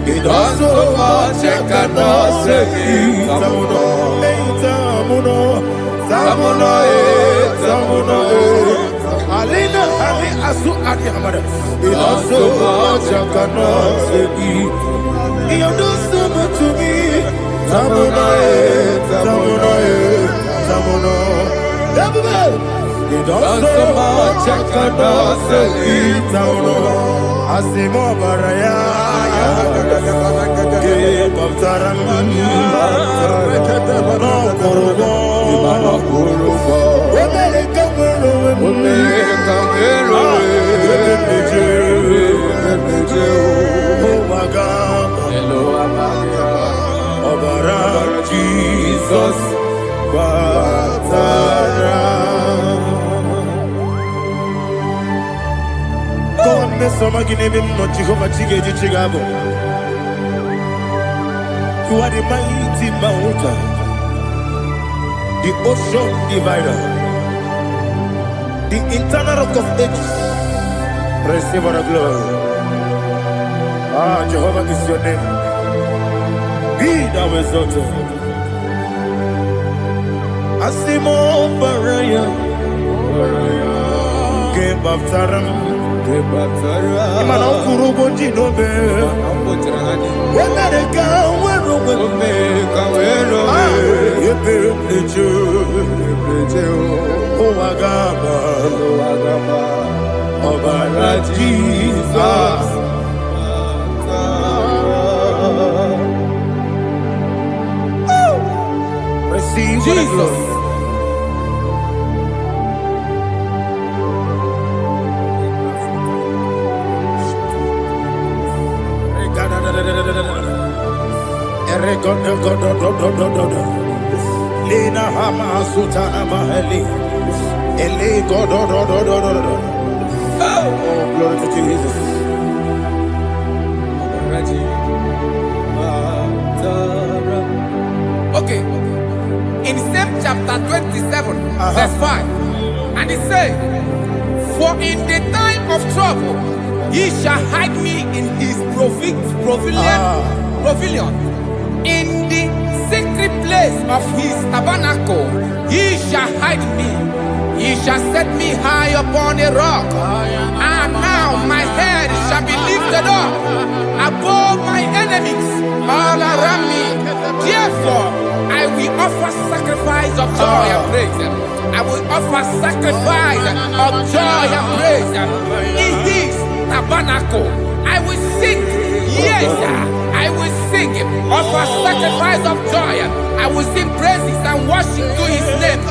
It does so much I cannot say it. Alina Ali Asu Adi Hamada. It does so much I cannot say it. You do so much to me. Tamuno. It does so much I cannot say it. Tamuno. Asimo Baraya. Give up Taramani. No Kurugo. Jesus, God, Mr. Maginevin, not Jehovah Chigage Chigabo. You are the mighty mountain, the ocean divider, the internal rock of ages. Receive our glory. Jehovah is your name. Be thou exalted. Asimo Baraya, Game of Taram, Imano Kurugo Jinobe, when I go, when Ọbara Jesus. Receive the Jesus. glory. Lena hama sutana mahali. Ele go do. Oh, glory to Jesus. Okay. In same chapter 27, verse 5. And it says, for in the time of trouble, he shall hide me in his pavilion. In the secret place of his tabernacle, he shall hide me. He shall set me high upon a rock. And now my head shall be lifted up above my enemies all around me. Therefore, I will offer sacrifice of joy and praise. I will offer sacrifice of joy and praise. In his tabernacle, I will sing. Yes, I will sing. Offer sacrifice of joy. I will sing praises and worship to his name.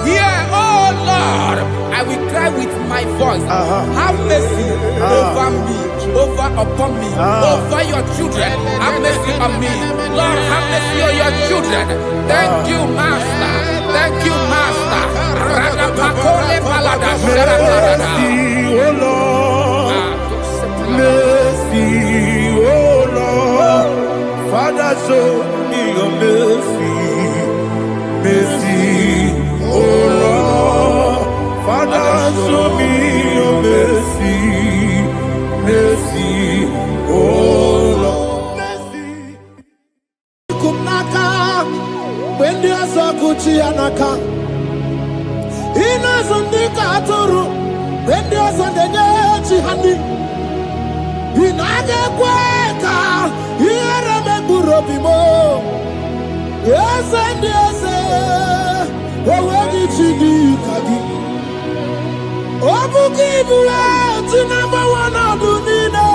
Yeah, oh Lord, I will cry with my voice. Have mercy over me, upon me, over your children. Have mercy on me. Lord, have mercy on your children. Thank you, Master. Thank you, Master. Mercy, oh Lord. Mercy, oh Lord. Father, show me your mercy. Mercy, oh Lord. Father, show me your mercy. Mercy, oh Lord. Mercy. Kumnaka, when you are so Gucci anaka. Ina sundika aturu, when you are so the honey. Inage kweka, ira megurobimo. Yes, and yes, already chidi kadi. Obukibula, tinamba wana dunine.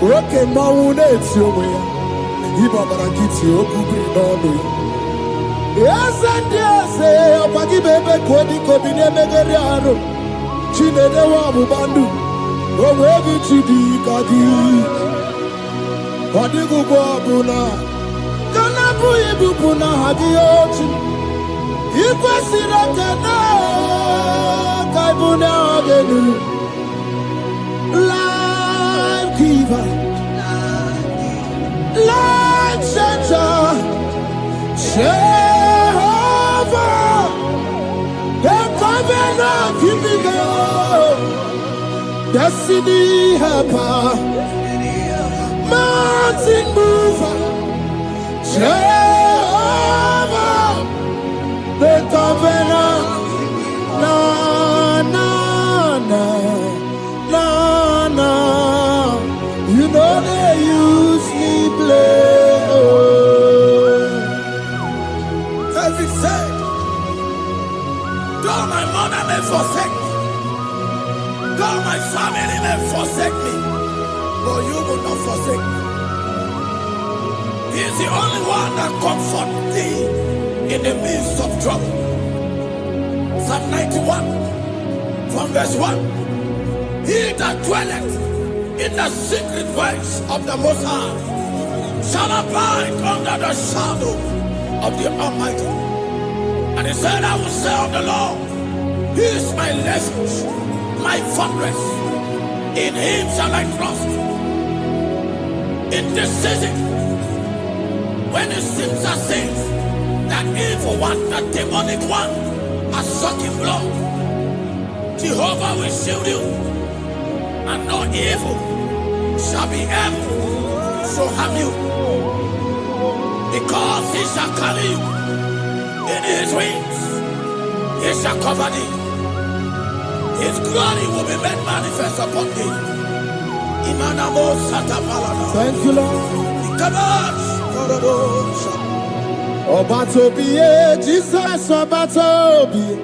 Oke maune tiyowe, ibabarakiti okubri nono. Yes, and yes, opaki bebe kodi kobine megeriaro. Chinede wa mubandu, already chidi kadi. Odigu bobuna. Kana buibu puna hadioti. Ikwesira kana kaibuna agenu. Life giver, life changer, Jehovah, the covenant keeping God, destiny helper, mountain mover. Jehovah, the covenant, na na na na na. You know they use me play. David said, though my mother may forsake me, though my family may forsake me, but you will not forsake me. He is the only one that comforts thee in the midst of trouble. Psalm 91, from verse 1. He that dwelleth in the secret place of the Most High shall abide under the shadow of the Almighty. And he said, I will say of the Lord, He is my refuge, my fortress. In Him shall I trust. In this season, when it seems as if that evil one, the demonic one, has sucking blood, Jehovah will shield you, and no evil shall be able to harm you, because He shall carry you in His wings. He shall cover thee. His glory will be made manifest upon thee. Thank you, Lord. Obatobiye, Jesus Obatobiye.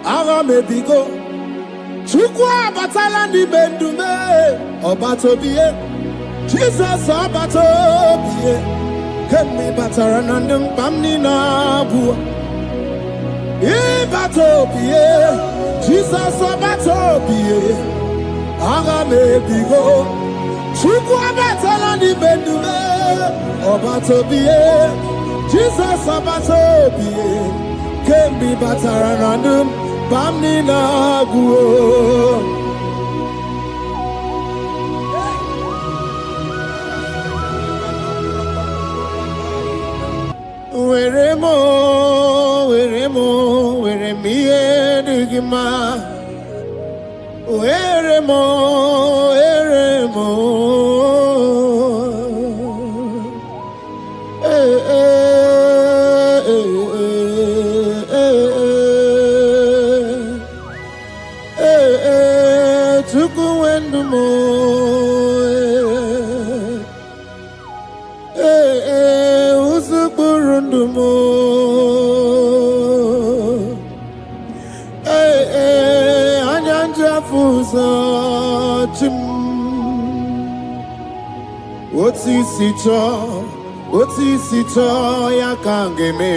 Ara mebigo, Chukwa batala ni bendume obatobie Jesus obatobie kemi batara nandum pamni na bua batobie Jesus obatobie aga me bigo Chukwa batala ni bendume obatobie Jesus obatobie kemi batara nandum pamni na guo were mi edigima were mo tuku wendu mo uzukburundu mo anyanja fuza chim otisi cho ya kangeme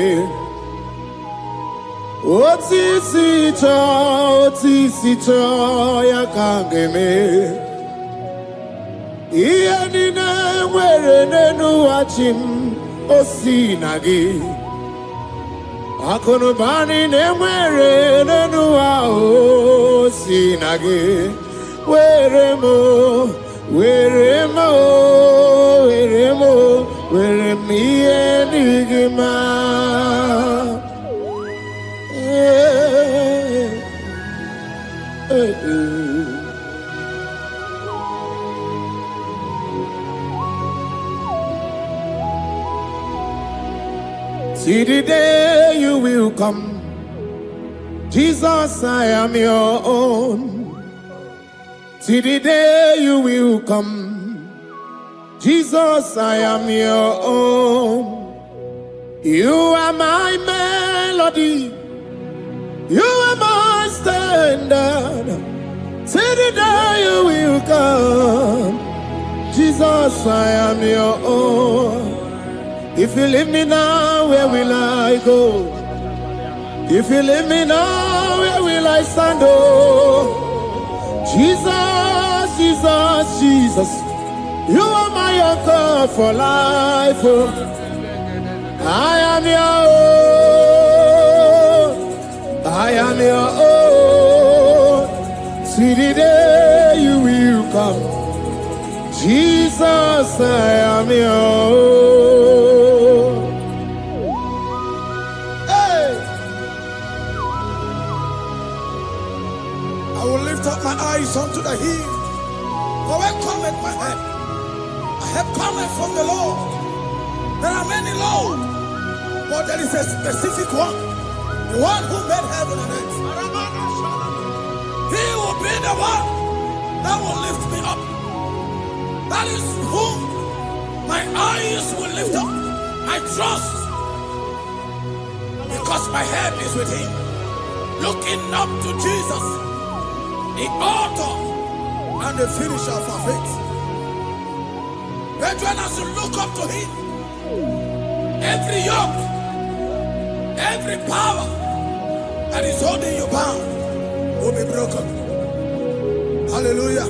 otisi cho ya kangeme iye nine nwere nenu achim osinagi akonubani ne nwere nenu osinagi were mi enigma See the day you will come, Jesus, I am your own. See the day you will come, Jesus, I am your own. You are my melody, you are my standard. See the day you will come, Jesus, I am your own. If you leave me now, where will I go? If you leave me now, where will I stand? Oh, Jesus, you are my anchor for life. Oh, I am your own. See the day you will come, Jesus, I am your own. I will lift up my eyes unto the hill. For where cometh my help? My help cometh from the Lord. There are many Lord, but there is a specific one. The one who made heaven and earth. He will be the one that will lift me up. That is whom my eyes will lift up. I trust. Because my help is with him. Looking up to Jesus, the author and the finisher of our faith. Brethren, as you look up to him, every yoke, every power that is holding you bound will be broken. Hallelujah.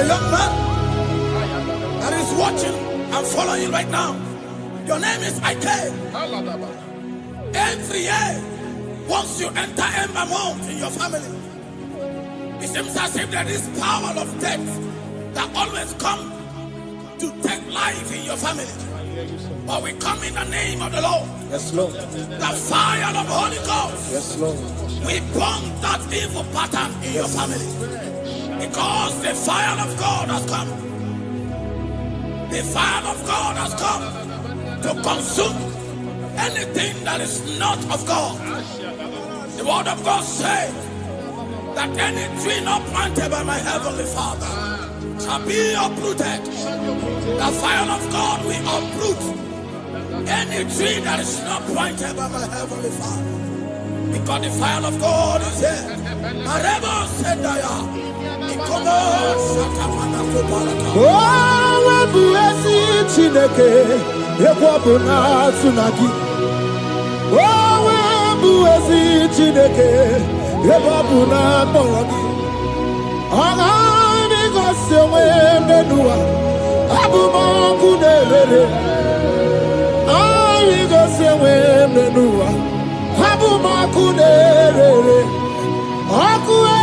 a young man that is watching and following right now. Your name is Ike. Every year, once you enter Ember Mount in your family, it seems as if there is power of death that always come to take life in your family. But we come in the name of the Lord. Yes, Lord. The fire of the Holy Ghost. Yes, Lord. We burn that evil pattern in your family. Because the fire of God has come. The fire of God has come to consume anything that is not of God. The word of God says that any tree not planted by my heavenly Father shall be uprooted. The fire of God will uproot any tree that is not planted by my heavenly Father. Because the fire of God is here. Marebo Sendaya. Oh, buesi Chineke, ekwobu na tsunagi. Oh, buesi Chineke, ekwobu na kporogi. Oga mi gosi onwe menua, abumoku nerere. Ami gosi onwe menua, abumoku nerere. Okuwe.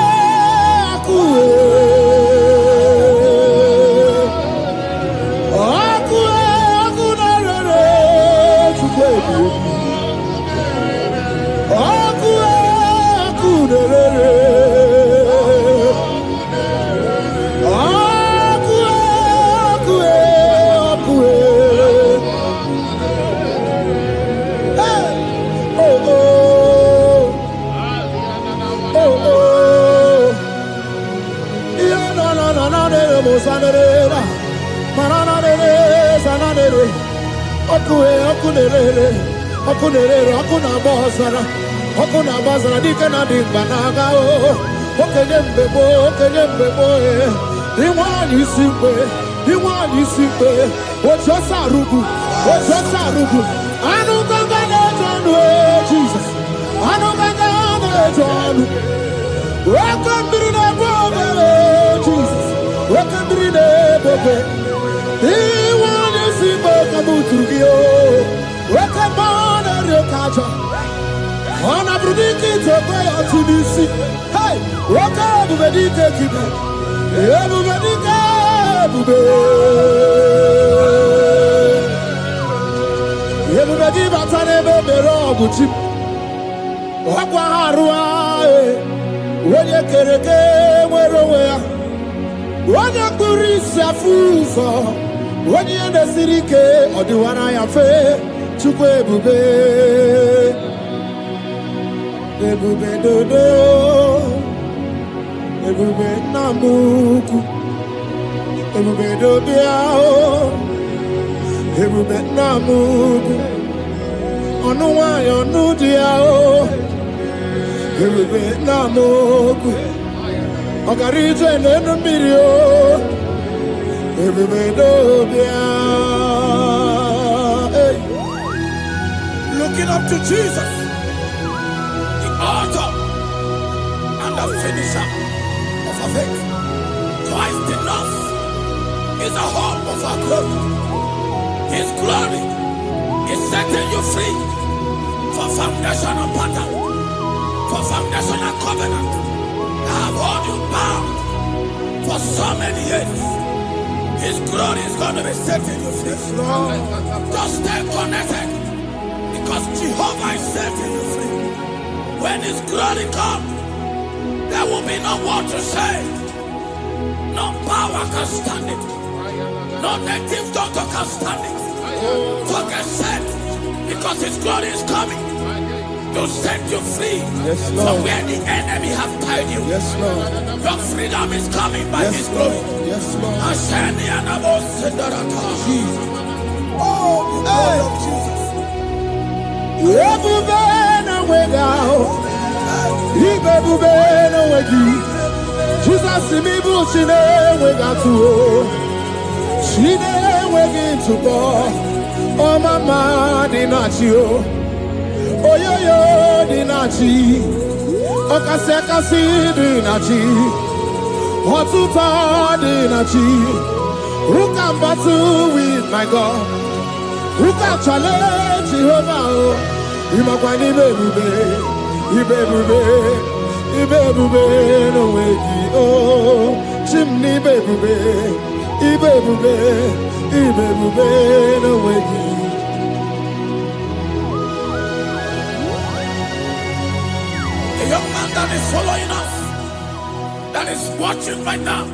Okuna bazara dikena dimbanaga o okenye mbebo iwani simbe ojosa rugu anu ganga na jonu Jesus anu ganga na jonu welcome to the bobe Jesus welcome to the bobe iwani simbe kabutugio welcome on the kaja. On a predicted to pray to this. Hey, what up, Bedika? Everybody, everybody, but I never be wrong with you. Wakwaharua, when you kereke, where when you kurisa fuso, when you in the city, or the one I have faith to Bube. Ebube dodo, ebube namuku, ebube dobiao, ebube namuku, onuwa yonudiao, ebube namuku, ogarije nenumirio, ebube dobiao. Looking up to Jesus, author and the finisher of our faith. Christ in us is the hope of our glory. His glory is setting you free for foundational pattern, for foundational covenant that have held you bound for so many years. His glory is going to be setting you free. Just stay connected because Jehovah is setting you free. When His glory comes, there will be no word to say. No power can stand it. No native doctor can stand it. So get set, because His glory is coming to set you free from where the enemy have tied you. Yes, Lord. Your freedom is coming by His glory. Yes, Lord. Jesus. Oh, the glory of Jesus. Jesus mi bu chine we gatu chine we gitu bo o mama dinachi o oyoyo dinachi o kase dinachi Who can battle with my God? Who can challenge Jehovah? Imakwani Ibebube, no way, oh, chimney Ibebube, no way. A young man that is following us, that is watching right now.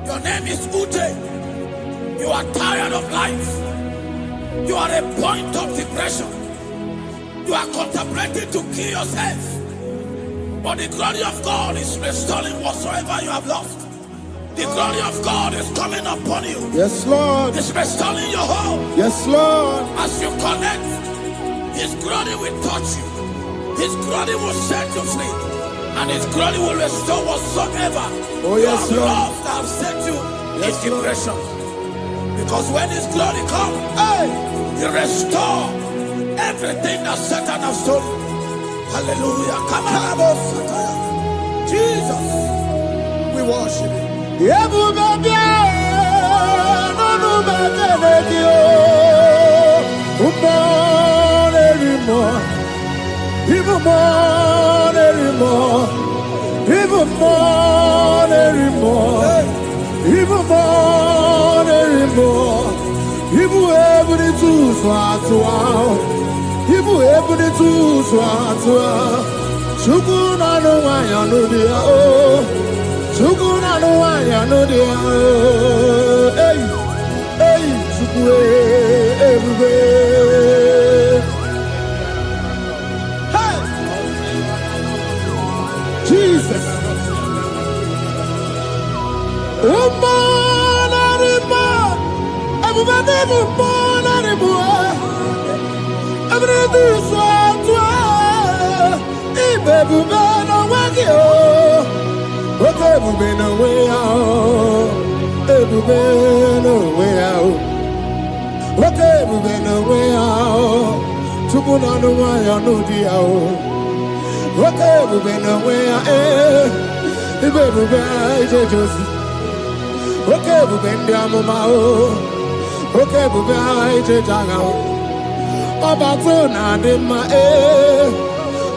Your name is Ute. You are tired of life. You are a point of depression. You are contemplating to kill yourself. But the glory of God is restoring whatsoever you have lost. The glory of God is coming upon you. Yes, Lord. It's restoring your home. Yes, Lord. As you connect, His glory will touch you. His glory will set you free. And His glory will restore whatsoever you have lost that have set you in depression. Because when His glory comes, He restores everything that Satan has stolen. Hallelujah. Come on, Jesus, we worship you. Even more, even more, even more, even more, even more, even more. Even every two swats out. Even every two swats out. Chukuna no one ya no dia oh. Chukuna no one ya no dia oh. Hey, hey, chukwe everywhere. Jesus. Okay, we've been away, okay, we've been down okay, we've been down. About to not in my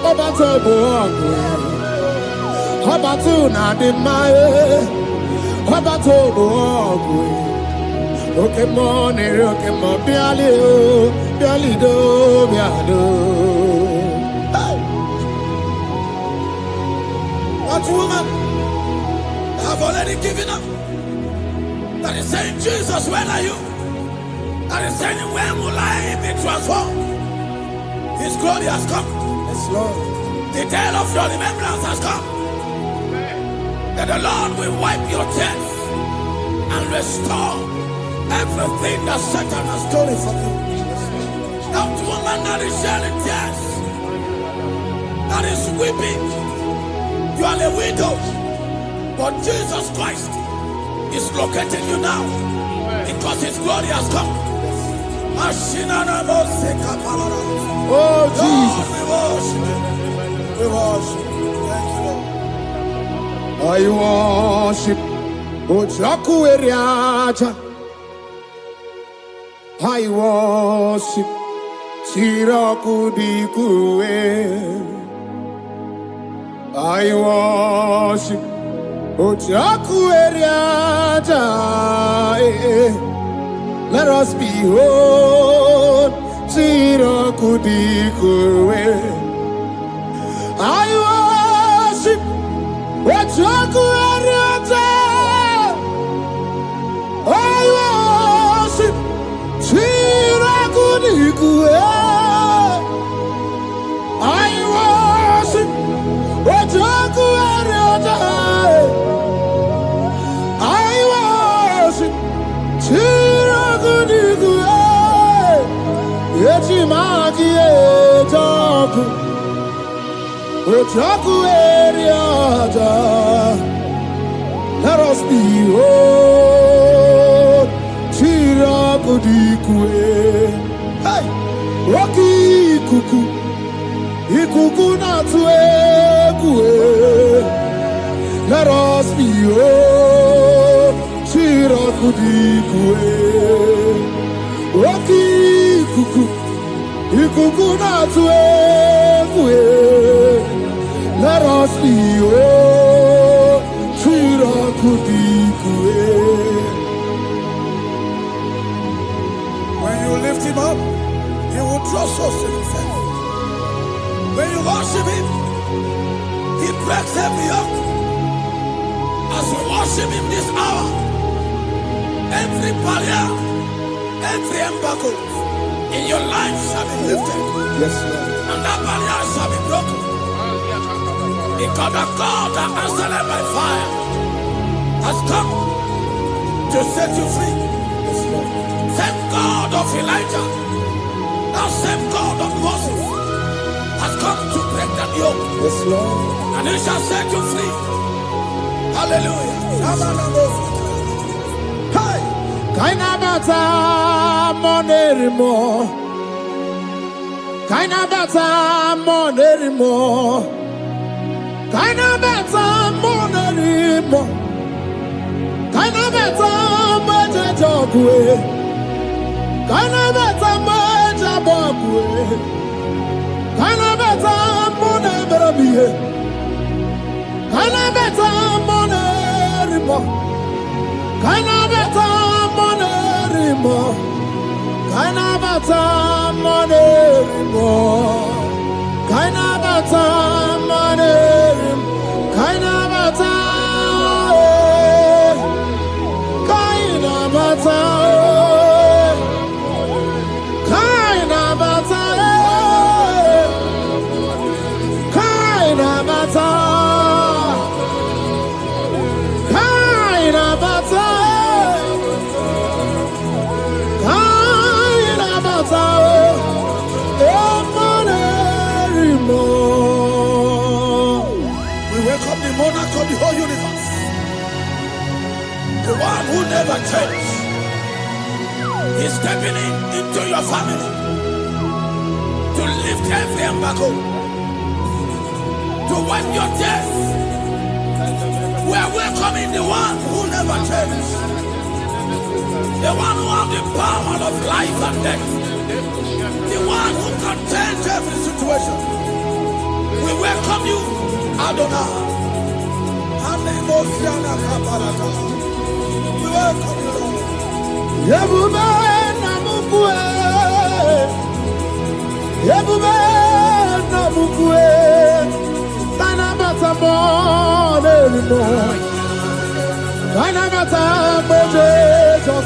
about to walk, about to not in my about to walk. Okay, morning, okay, more barely do. What woman have already given up? That is saying, Jesus, where are you? That is saying, when will I be transformed? His glory has come. Yes, Lord. The day of your remembrance has come. That the Lord will wipe your tears and restore everything that Satan has stolen from you. That woman that is shedding tears, that is weeping. You are a widow, but Jesus Christ is locating you now because His glory has come. Oh, Jesus. We worship. Thank you, Lord. I worship. Ojaku eriaja. I worship. Siraku dikue. I worship Ojaku eriaja. Let us behold Siraku dikue. I worship Ojaku eriaja. I worship Siraku dikue. I worship Ojaku eriaja. I worship Siraku dikue. Eti magi ejaku Ojaku eriaja. Let us behold Siraku dikue. Hey, Rocky kuku. Ikuku na tuekue. let us be oh, Shirakudikue, Oki Kuku, Ikuku Natue, let us be oh, Shirakudikue. When you lift him up, he will draw souls to himself. When you worship him, he breaks every yoke. As we worship him this hour, every barrier, every embargo in your life shall be lifted. Yes, Lord. And that barrier shall be broken. Because the God that answered by fire has come to set you free. Yes, Lord. Same God of Elijah, that same God of Moses, has come to break that yoke. Yes, Lord. And he shall set you free. Hallelujah. Hey! Kainabata monerimo. Kainabata monerimo. Kainabata monerimo. Kainabata majajogwe. Kainabata majabogwe. Kainabata monemerabie. Kainabata monerimo. Kainabata monerimo. Kainabata monerimo. Kainabata monerimo. Kainabata. Kainabata. Kainabata. Kainabata. Kainabata. Kainabata. Emonerimo. We welcome the monarch of the whole universe, the one who never changes. He's stepping into your family to lift every embargo, to wipe your tears. We are welcoming the one who never changes, the one who has the power of life and death, the one who can change every situation. We welcome you, Adonai. We welcome you, Lord. Yebube namukwe. Yebube namukwe. Kainabata monerimo. Kainabata monerimo.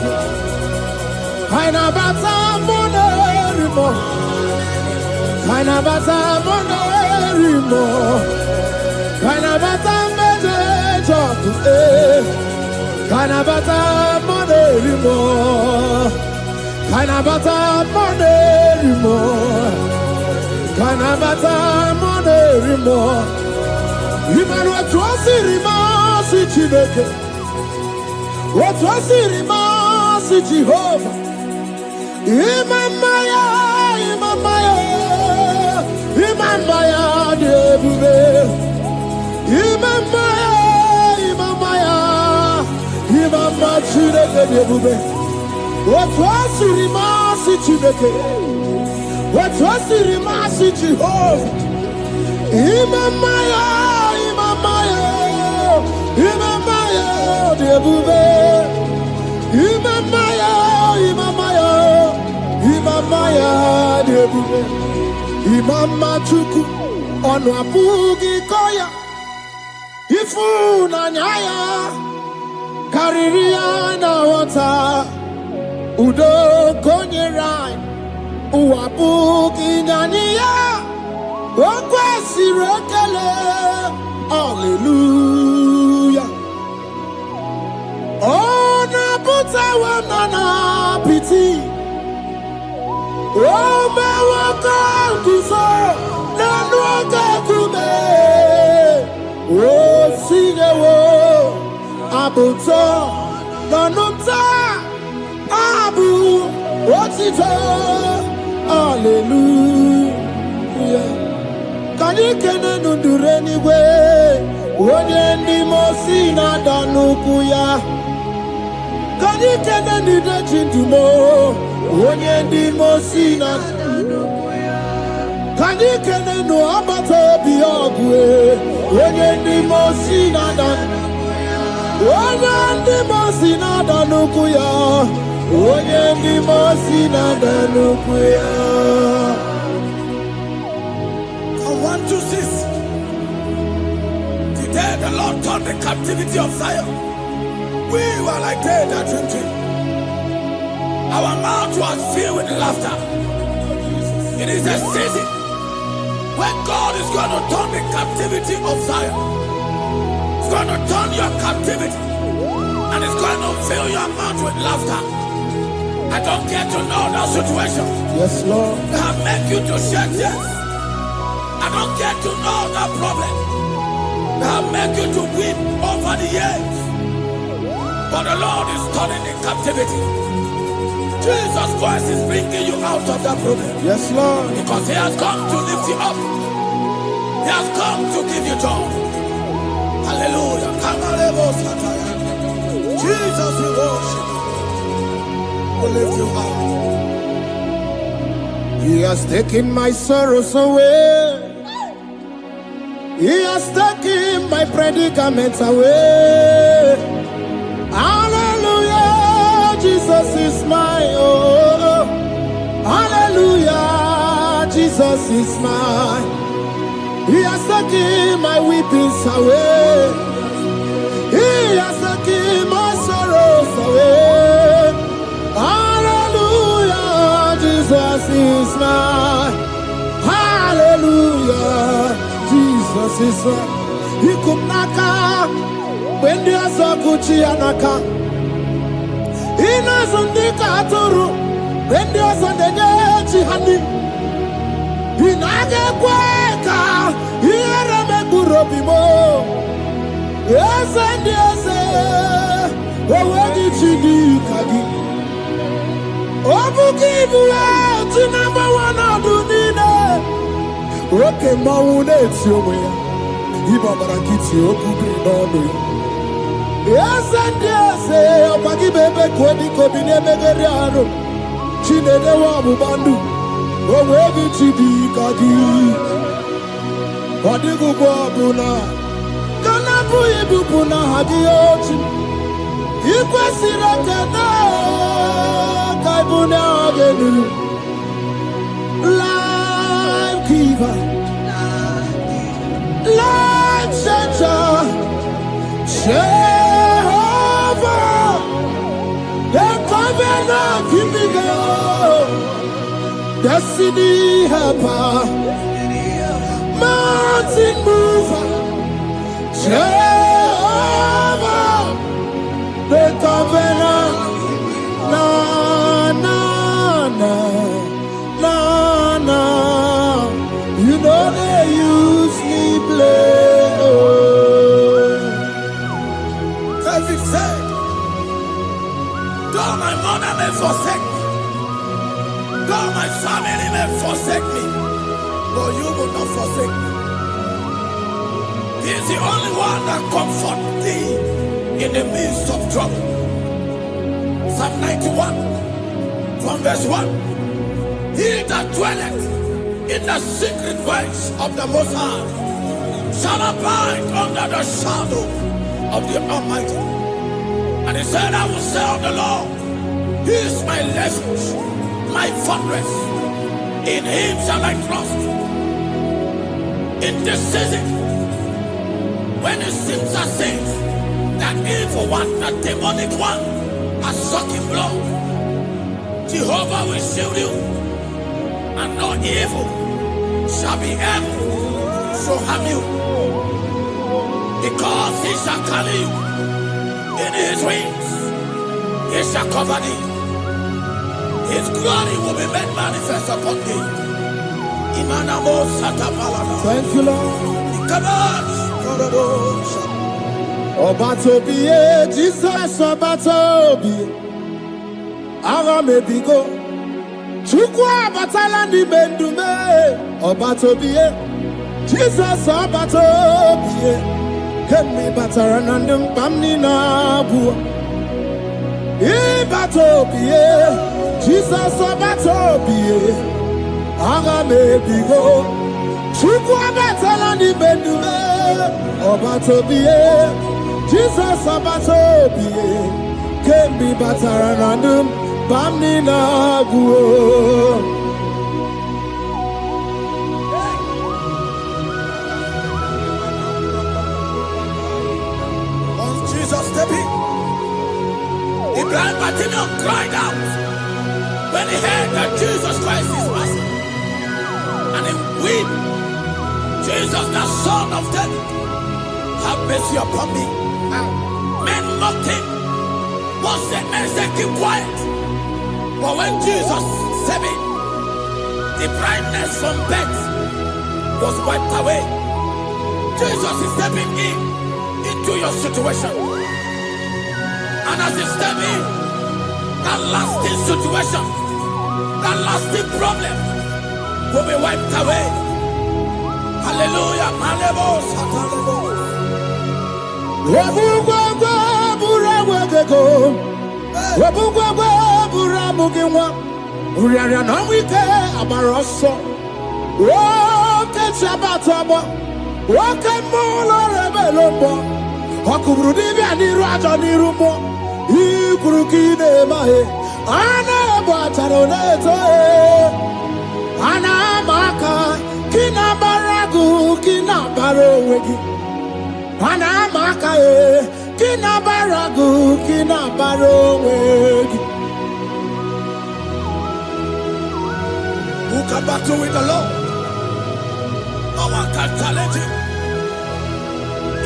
Kainabata monerimo. Kainabata monerimo. Kainabata monerimo. Kainabata monerimo. Kainabata monerimo. Kainabata monerimo. Imanu atwasirima si Chineke. Atwasirima si Jehovah. Imamaya, imamaya, imamaya debube. Imamaya, imamaya, imamaya Chineke debube. Atwasirima si Chineke. Atwasirima si Jehovah. Imamaya, imamaya, imamaya debube. Imamaya, imamaya, imamaya debube. Imama chuku onu abugi koya. Ifu na nyaya kariria na wata. Udo konyerai uwabugi nyaniya. Okwesirokele, hallelujah. Ona puta wanana piti. Ome waka kuso, nanu waka kume. O sige wo, abuto, nanumta, abu, otito, hallelujah. Kani kene nundure niwe, onye ndi mosi na danuku ya. Kani kene nide chindumo, onye ndi mosi na danuku ya. Kani kene no abato biyogwe, onye ndi mosi na danuku ya. Onye ndi mosi na danuku ya, onye ndi mosi na danuku ya. 1, 2, 6. Today the Lord turned the captivity of Zion. We were like they that dream. Our mouth was filled with laughter. It is a season when God is going to turn the captivity of Zion. It's going to turn your captivity, and it's going to fill your mouth with laughter. I don't get to know that situation. Yes, Lord. That make you to shed tears. I don't get to know that problem that make you to weep over the years. But the Lord is turning the captivity. Jesus Christ is bringing you out of that problem. Yes, Lord. Because He has come to lift you up. He has come to give you joy. Hallelujah. Jesus, we worship you. We lift you up. He has taken my sorrows away. He has taken my predicaments away. Hallelujah, Jesus is mine. Oh, hallelujah, Jesus is mine. He has taken my weepings away. He has taken my sorrows away. Hallelujah, Jesus is mine. Hallelujah. Jesus is Ikumnaka when there's a Gucci anaka. Inazundika turu when there's a Neji honey. Inage Quaka, Yerame Burobimo. Yes, and yes, already Chidi Kagi. Obukibu to number 1 of Dunina. Oke maune tiomwe ibabara kiti okubi nono yesendese opagi bebe kodi kobine megeri aro chinede wa bubandu owebi chidi kadi odigu bobuna kana bu ibubuna hadiyochi ikwesira kana kaibuna agenu life changer, Jehovah, the covenant keeping God, destiny helper, mountain mover, Jehovah, the covenant, na na na. You know they use me play. David said, though my mother may forsake me, though my family may forsake me, but you will not forsake me. He is the only one that comforts thee in the midst of trouble. Psalm 91 from verse 1. He that dwelleth in the secret place of the Most High shall abide under the shadow of the Almighty. And he said, I will say of the Lord, He is my refuge, my fortress. In Him shall I trust. In this season, when it seems as if that evil one, the demonic one, are sucking blood, Jehovah will shield you. And no evil shall be able to harm you, because He shall carry you in His wings. He shall cover thee. His glory will be made manifest upon thee. Thank you, Lord. Obatobi, Jesus, Obatobi. Aramebigo. Chukwa batala ni bendume Obatobi Jesus Abatobie, Kemi Bataranandum Bamnina Bua. Ibatobie, Jesus Abatobie, Agame Bigo, Chukwa Batalani Bendume, Abatobie, Jesus Abatobie, Kemi Bataranandum Bamnina Bua. The blind Bartimaeus cried out when he heard that Jesus Christ is passing. And he wept, Jesus, the Son of David, have mercy upon me. Men mocked him. Once the men said, keep quiet. But when Jesus said it, the blindness from birth was wiped away. Jesus is stepping into your situation. And as you step in, that lasting situation, that lasting problem will be wiped away. Hallelujah. Ana bataroneto ana maka kina baragu kina barowegi ana maka kina baragu kina barowegi. Who can battle with the Lord? No one can challenge him.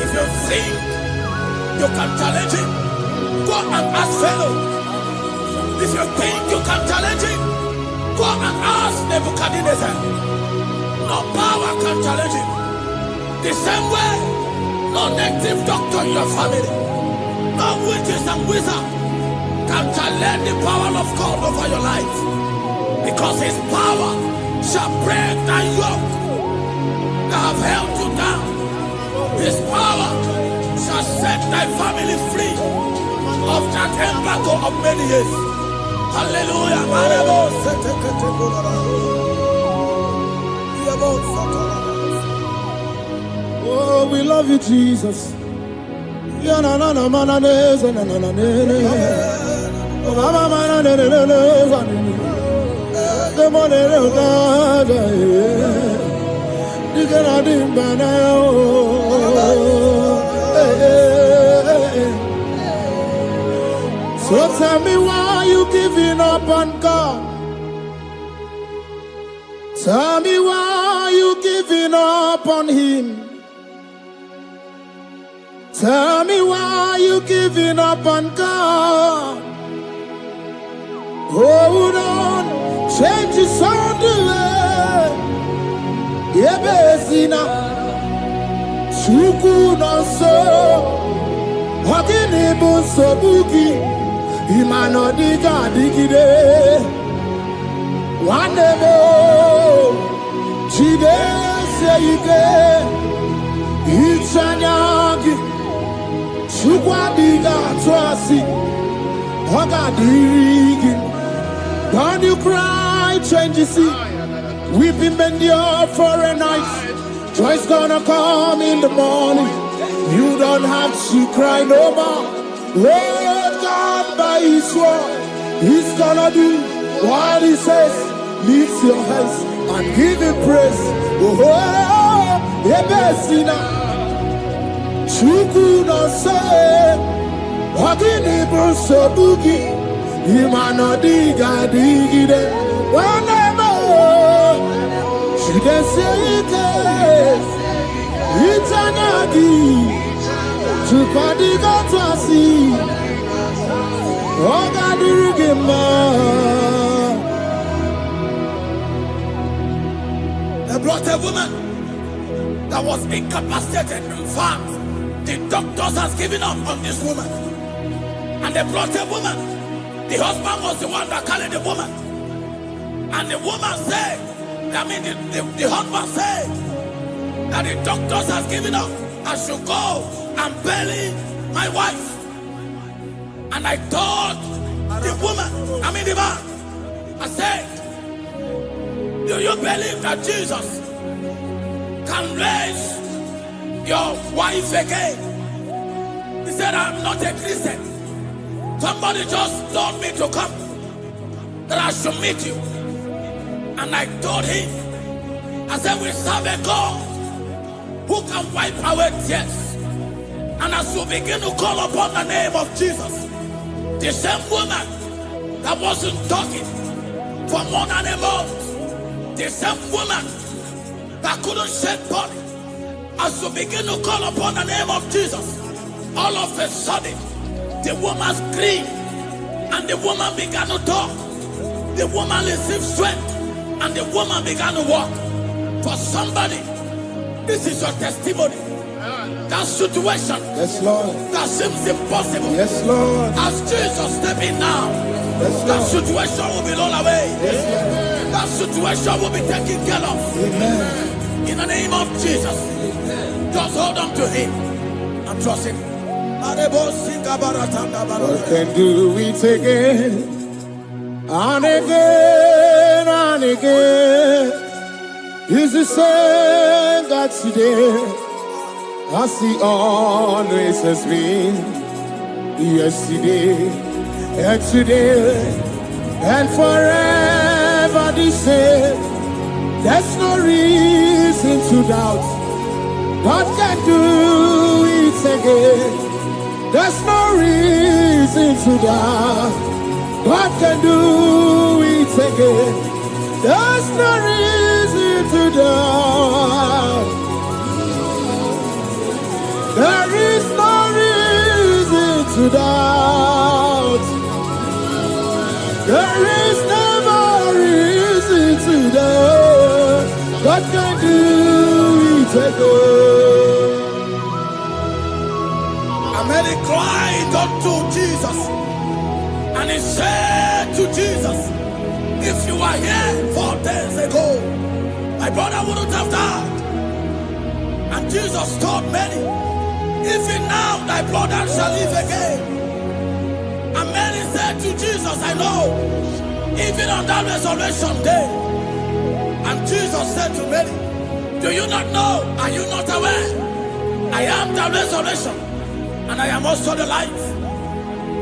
If you think you can challenge him, go and ask fellow. If you think you can challenge him, go and ask Nebuchadnezzar. No power can challenge him. The same way, no native doctor in your family, no witches and wizards can challenge the power of God over your life. Because his power shall break that yoke that have held you down. His power shall set thy family free of that embargo of many years. Hallelujah. Oh, we love you, Jesus. So tell me why you giving up on God. Tell me why you giving up on Him. Tell me why you giving up on God. Hold on, change your sound delay. Yebezina, Chuku no so. Hakini bunso bugi. Imano diga digide. Wanebo. Chide seyike. Ichanyagi. Chukwa diga twasi. Hoga digi. Don't you cry, change your seat. Weeping endure for a night. Joy's gonna come in the morning. You don't have to cry no more. Lord God by His word, He's gonna do what He says. Lift your hands and give Him praise. Oh, Ebesina, Chuku no say, Wakini Bruso Bugi. Imano diga digide wanemo she can say it itanagi chupadiga twasi oga dirigema. They brought a woman that was incapacitated. In fact, the doctors has given up on this woman, and they brought a woman. The husband was the one that carried the woman. And the woman said, the husband said, that the doctors has given up. I should go and bury my wife. And I told the man, I said, do you believe that Jesus can raise your wife again? He said, I'm not a Christian. Somebody just told me to come, that I should meet you. And I told him, I said, we serve a God who can wipe away tears. And as we begin to call upon the name of Jesus, the same woman that wasn't talking for more than a month, the same woman that couldn't shed blood, as we begin to call upon the name of Jesus, all of a sudden, the woman screamed and the woman began to talk. The woman received strength and the woman began to walk. For somebody, this is your testimony. That situation, Yes, Lord. that seems impossible, Yes, Lord. as Jesus step in now, Yes, that Lord. situation will be rolled away. Yes, That situation will be taken care of. Lord. Amen. In the name of Jesus, just hold on to him and trust him. God can do it again and again and again. He's the same God today as he always has been. Yesterday and today and forever the same. There's no reason to doubt. God can do it again. There's no reason to doubt. God can do it again. There's no reason to doubt. There is no reason to doubt. There is never reason to doubt. God can do it again. And Mary cried unto Jesus, and he said to Jesus, if you were here 4 days ago, my brother wouldn't have died. And Jesus told Mary, even now thy brother shall live again. And Mary said to Jesus, I know, even on that resurrection day. And Jesus said to Mary, do you not know? Are you not aware? I am the resurrection, and I am also the life.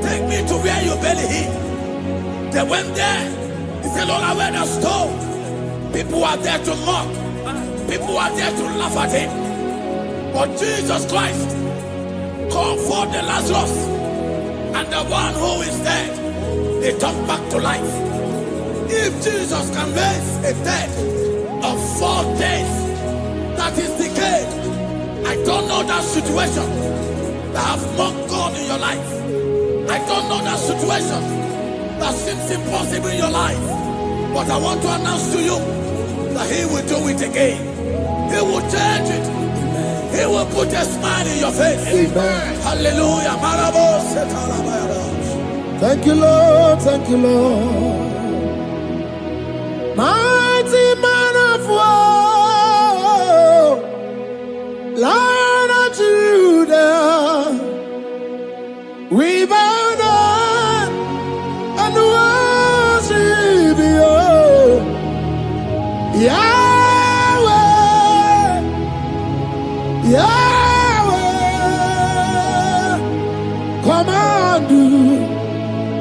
Take me to where you bury him. They went there. He said, Lord, I wear the stone. People are there to mock. People are there to laugh at him. But Jesus Christ called forth the Lazarus, and the one who is dead, they come back to life. If Jesus can raise a dead of 4 days that is decayed, I don't know that situation that have mocked God in your life. I don't know that situation that seems impossible in your life. But I want to announce to you that he will do it again. He will change it. He will put a smile in your face. Amen. Hallelujah. Thank you, Lord. Thank you, Lord. Mighty man of war, Lion of Judah, we bow down and worship you, Yahweh, Yahweh. Come and do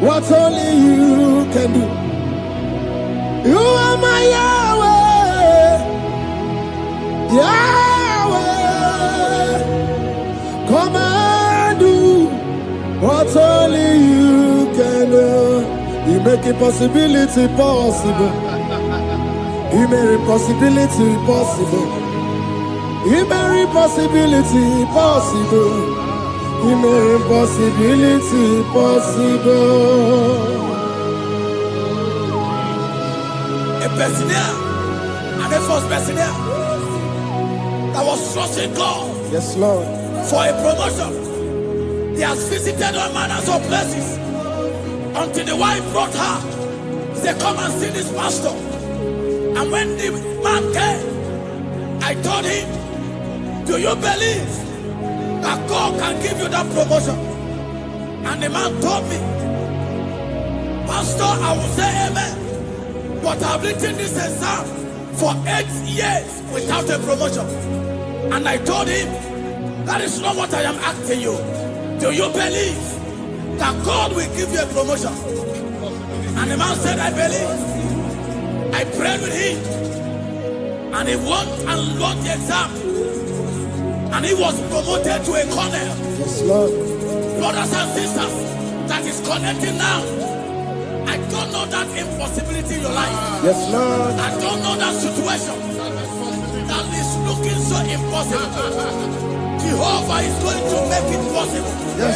what only you can do. You are my Yahweh, Yahweh. Come and do what only you can do. You make impossibility possible. You make impossibility possible. You make impossibility possible. You make impossibility possible. A personal and a first personal that was trusting God Yes, Lord. for a promotion. He has visited all manners of places until the wife brought her. He said, come and see this pastor. And when the man came, I told him Do you believe that God can give you that promotion? And the man told me, Pastor, I will say amen, but I've written this exam for 8 years without a promotion. And I told him, that is not what I am asking you. Do you believe that God will give you a promotion? And the man said, I believe. I prayed with him, and he won and won the exam, and he was promoted to a colonel. Yes, Lord. Brothers and sisters, that is connecting now. I don't know that impossibility in your life. Yes, Lord. I don't know that situation that is looking so impossible. Jehovah is going to make it possible. Yes.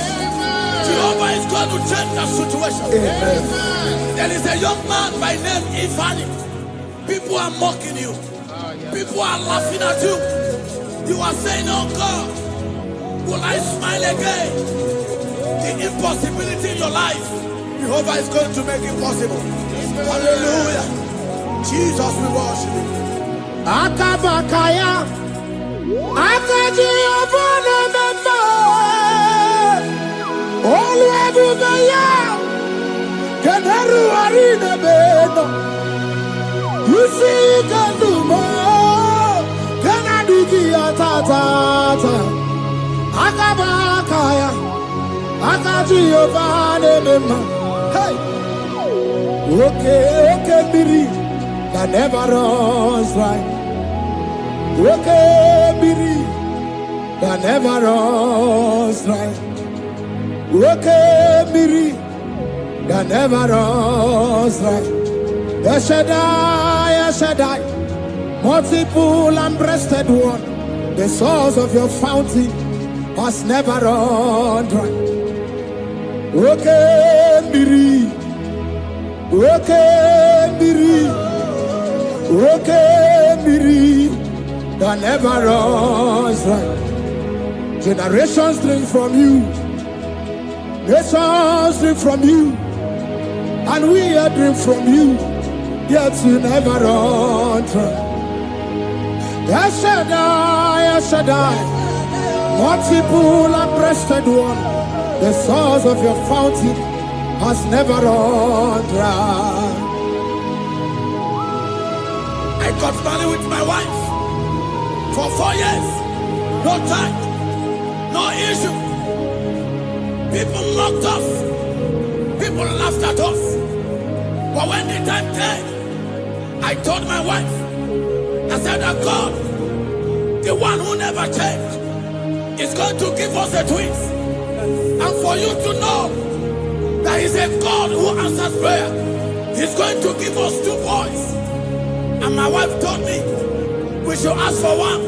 Jehovah is going to change that situation. Amen. There is a young man by name Ifani. People are mocking you. People are laughing at you. You are saying, oh God, will I smile again? The impossibility in your life, Jehovah is going to make it possible. Hallelujah. Jesus, we worship you. Akabakaya, Akaji Obana Mama, Oluwabubaya, Kanaru Arina Beno, you see Kandumo, Kanaduki Atata, Akabakaya, Akaji Obana Mama, hey, okay, Biri, that never runs right. Okay, Biri, that never runs right. Okay, Biri, that never runs right. Shaddai, multiple and breasted one, the source of your fountain has never run dry. Okay, Biri, okay, Biri, okay, Biri, that never runs right. Generations drink from you, nations drink from you, and we are drink from you, yet you never run dry. Shaddai, multiple and breasted one, the source of your fountain has never run dry. I got married with my wife for 4 years. No time, no issue. People mocked us. People laughed at us. But when the time came, I told my wife, I said that God, the one who never changed, is going to give us a twins. And for you to know that He's a God who answers prayer, He's going to give us 2 boys. And my wife told me we should ask for one,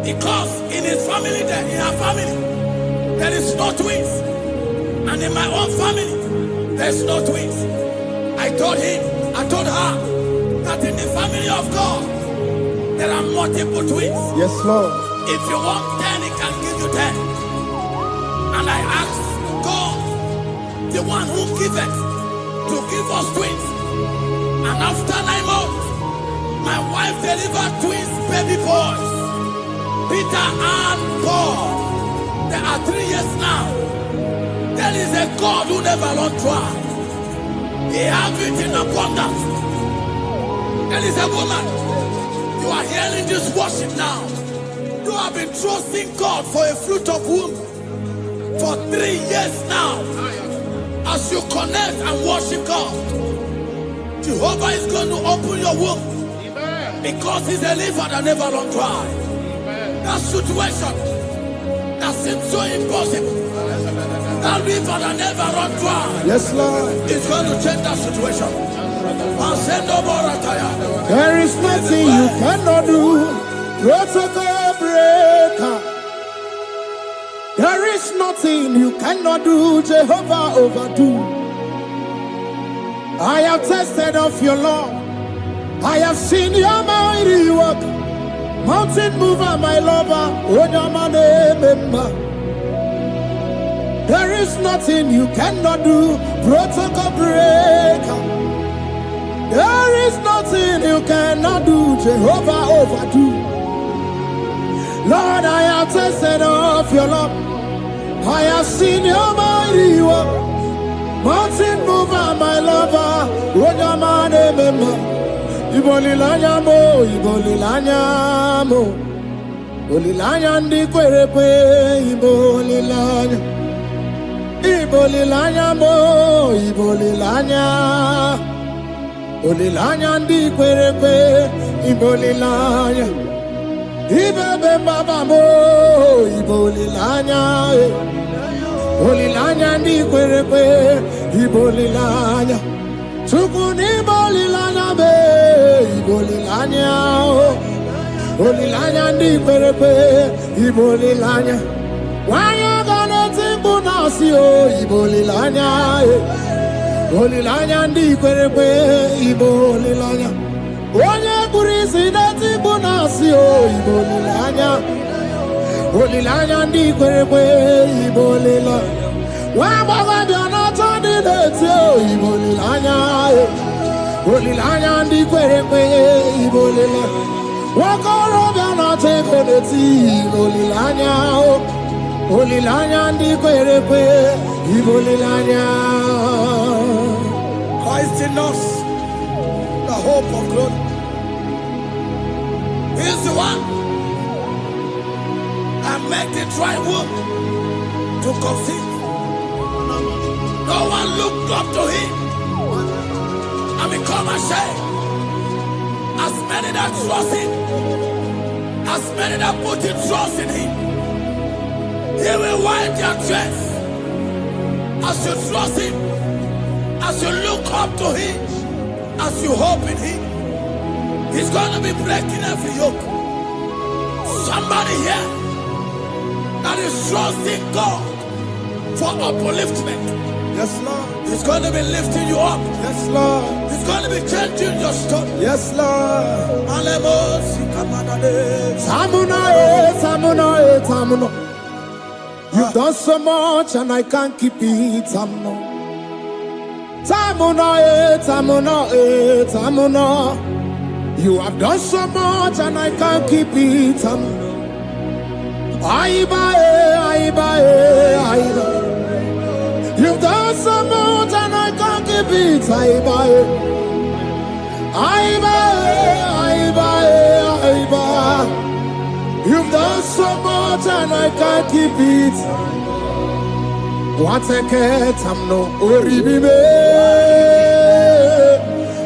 because in his family, in her family, there is no twins, and in my own family, there's no twins. I told her that in the family of God, there are multiple twins. Yes, Lord. If you want 10, He can give you 10. And I asked God, the one who giveth, to give us twins. And after 9 months, my wife delivered twins, baby boys, Peter and Paul. There are 3 years now. There is a God who never runs dry. He has it in abundance. There is a woman. You are hearing this worship now. You have been trusting God for a fruit of womb for 3 years now. As you connect and worship God, Jehovah is going to open your womb, because He's a river that never runs dry. That situation that seems so impossible, that river that never runs dry, Yes, Lord. is going to change that situation. And send over a tire. There is nothing you cannot do. Protocol breaker. There is nothing you cannot do. Jehovah overdo. I have tested of your love. I have seen your mighty work. Mountain mover, my lover. Remember. There is nothing you cannot do. Protocol breaker. There is nothing you cannot do. Jehovah overdo. Lord, I have tasted of your love. I have seen your mighty work. Mountain mover, my lover. Wonyamane mema. Ibolilanya mo, ibolilanya mo. Ibolilanya ndi kwerepe, ibolilanya. Ibolilanya mo, ibolilanya. Ibolilanya ndi kwerepe, ibolilanya. Ibebe baba mo, ibolilanya. Ibolilanya ndi kwerepe, ibolilanya. Tukuni ibolilanya be, ibolilanya. Ibolilanya ndi kwerepe, ibolilanya. Wanya gane timbu nasi o, ibolilanya. Ibolilanya ndi kwerepe, ibolilanya. Onye kurisi na timbu nasi o, ibolilanya. Ibolilanya ndi kwerepe, ibolilanya. Wamba biana tandi neti o, ibolilanya. Ibolilanya ndi kwerepe, ibolilanya. Wakoro biana teko neti, ibolilanya. Ibolilanya ndi kwerepe, ibolilanya. Christ in us, the hope of glory. He is the one that made the dry womb to conceive. No one looked up to him and become ashamed. As many that trust him, as many that put in trust in him, he will wipe their tears. As you trust him, as you look up to him, as you hope in him, he's going to be breaking every yoke. Somebody here that is trusting God for upliftment. Yes, Lord. He's going to be lifting you up. Yes, Lord. He's going to be changing your story. Yes, Lord. Alemos, Tamuna, Tamuna, Tamuna. You've done so much and I can't keep it, Tamuna. Tamuna, Tamuna, Tamuna. You have done so much and I can't keep it, Tamuna. Aiba, Aiba, Aiba. You've done so much and I can't keep it, Aiba. Aiba, Aiba, Aiba. You've done so much and I can't keep it. What a cat, I'm no oribibe.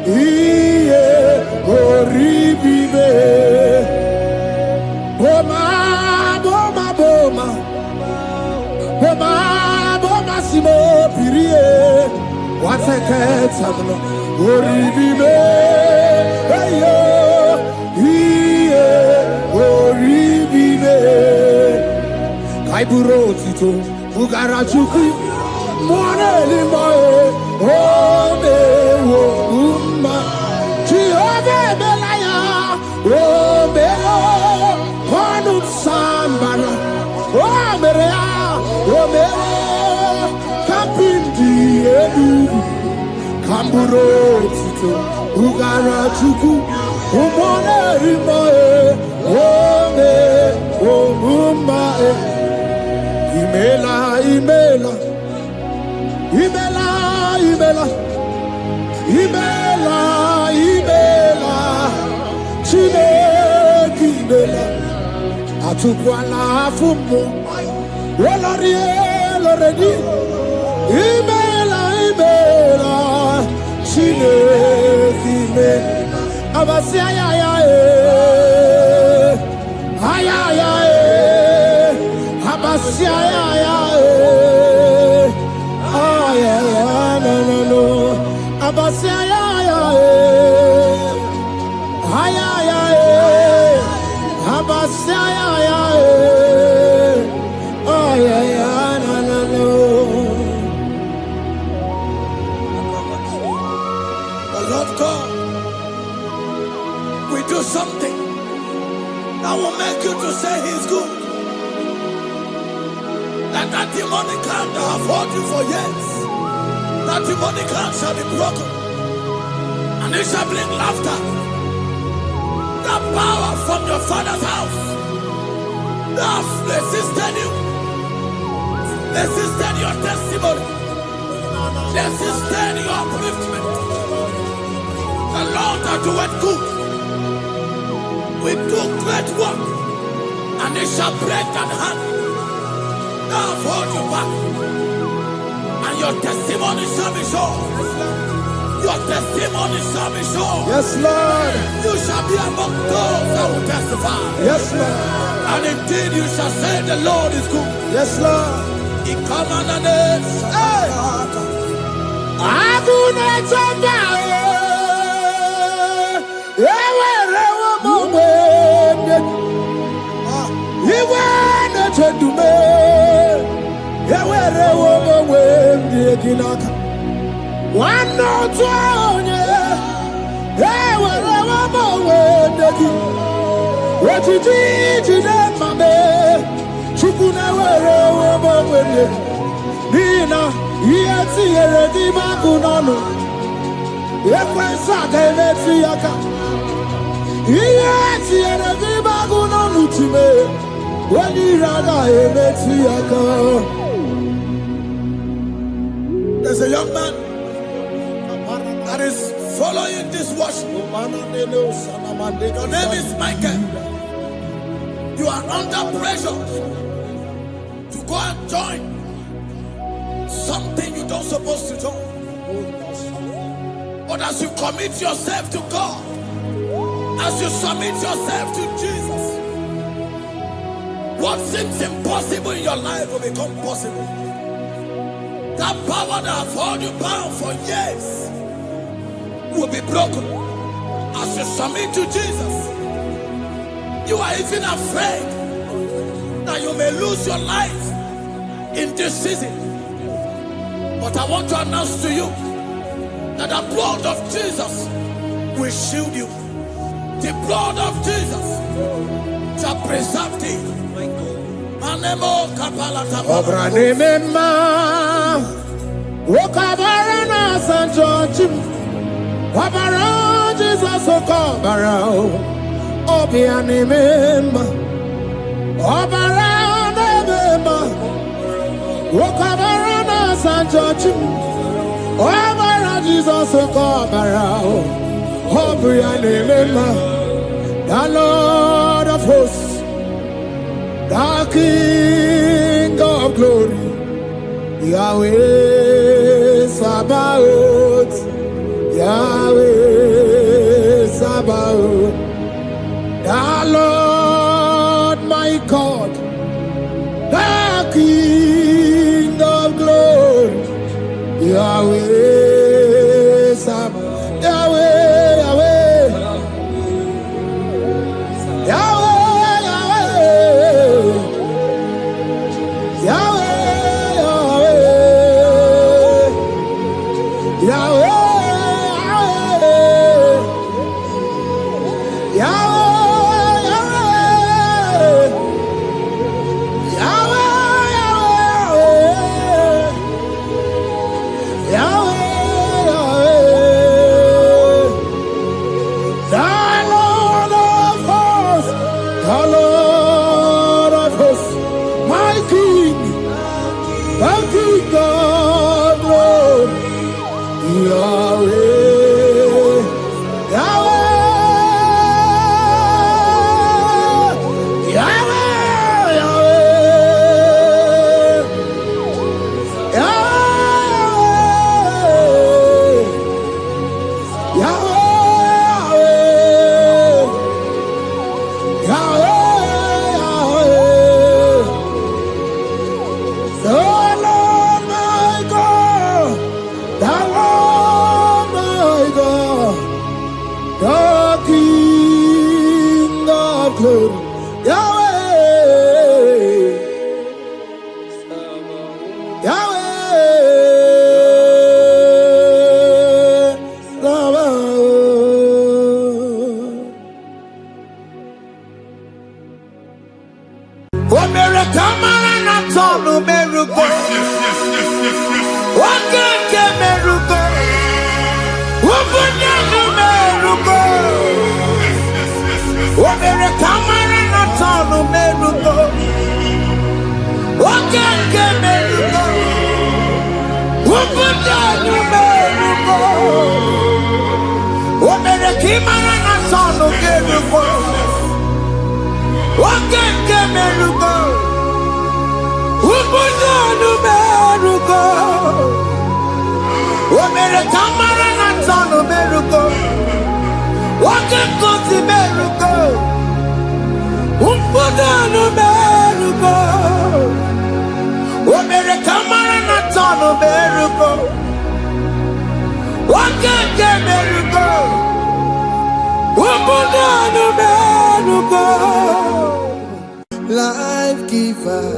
Iye, oribibe. Boma, boma, boma. Boma, boma, simo, pirie. What a cat, I'm no oribibe. Kaiburo tito, ugara chuku, mwane limae, ome wo umma, chiove belaya, ome o, konu sambana, ome rea, ome o, kapindi edu, kamburo tito, ugara chuku, mwane limae, ome wo umma. Imela, Imela, Imela, Imela, Imela, Imela, Chile, Imela, Atukwala Fumo, Olori, Oloredi, Imela, Imela, Chile, Imela, Abasia, Ayaya, Abasia, Abasia, Lord God, we do something that will make you to say he's good. That demonic hand that have held you for years, that demonic hand shall be broken, and it shall bring laughter. That power from your father's house Now resisted you. Resisted your testimony. Resisted your upliftment. The Lord that doeth good. We do great work, and it shall break that hand. Now hold you back, and your testimony shall be sure. Your testimony shall be sure. Yes, Lord. You shall be among those that will testify. Yes, Lord. And indeed you shall say the Lord is good. Yes, Lord. He come on the name. Hey. Nina, yeti eredi makunano. Ekwensa kemeti yaka. Yeti eredi makunano time. Wani rada emeti yaka. There's a young man that is following this worship. Your name is Michael. You are under pressure to go and join something you don't supposed to join. But as you commit yourself to God, as you submit yourself to Jesus, what seems impossible in your life will become possible. That power that has held you bound for years will be broken as you submit to Jesus. You are even afraid that you may lose your life in this season. But I want to announce to you that the blood of Jesus will shield you. The blood of Jesus shall preserve thee. Manemo kapalata. Obranimema, Wokabarana San George, Wabara Jesus Okobara, Obianimema, Obara Nemema, Wokabarana San George, Obara Jesus Okobara, Obianimema, the Lord of hosts, the King of glory, Yahweh Sabaoth, Yahweh Sabaoth, the Lord my God, the King of glory, Yahweh Sabaoth, Yahweh, Yahweh, Yahweh. Camera not on the Imana na sono kerugo. Wake kemerugo. Ubudo numerugo. Omere kamara na sono merugo. Wake kosi merugo. Ubudo numerugo. Omere kamara na sono merugo. Wake kemerugo. Life giver,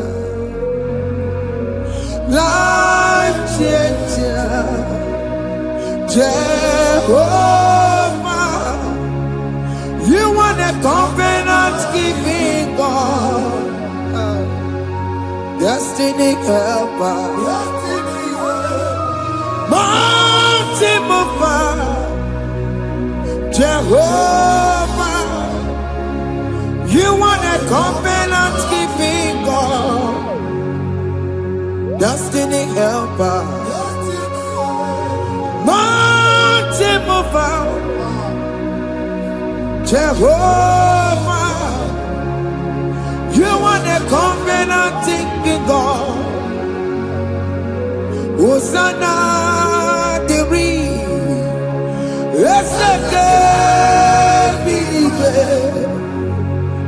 life changer, Jehovah, you want a covenant keeping God, destiny helper, mountain mover, Jehovah, you want a covenant keeping God, destiny helper, mountain mover, Jehovah, you want a covenant keeping God, Hosanna the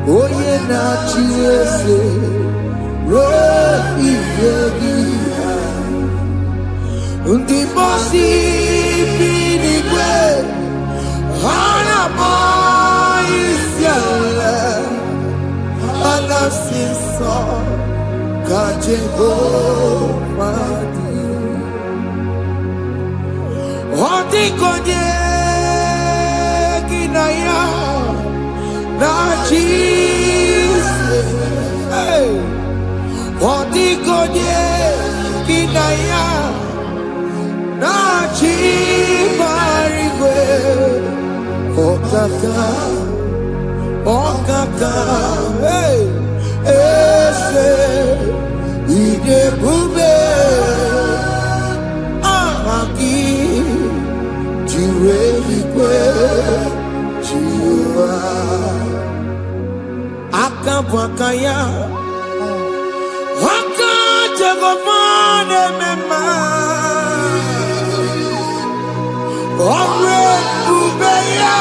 Oye na chiese, rohi yegia. Undi mosi binigwe, hana moisiala, alasinso kajego madi. Odi konye kinaya. Na Jesus, hey, Odigonye kinaya, na chibarigwe, okaka, hey, ese, idebube, ahaki, jireligwe, jiwa. Akabwakaya Akajagomane mema Omre ubeya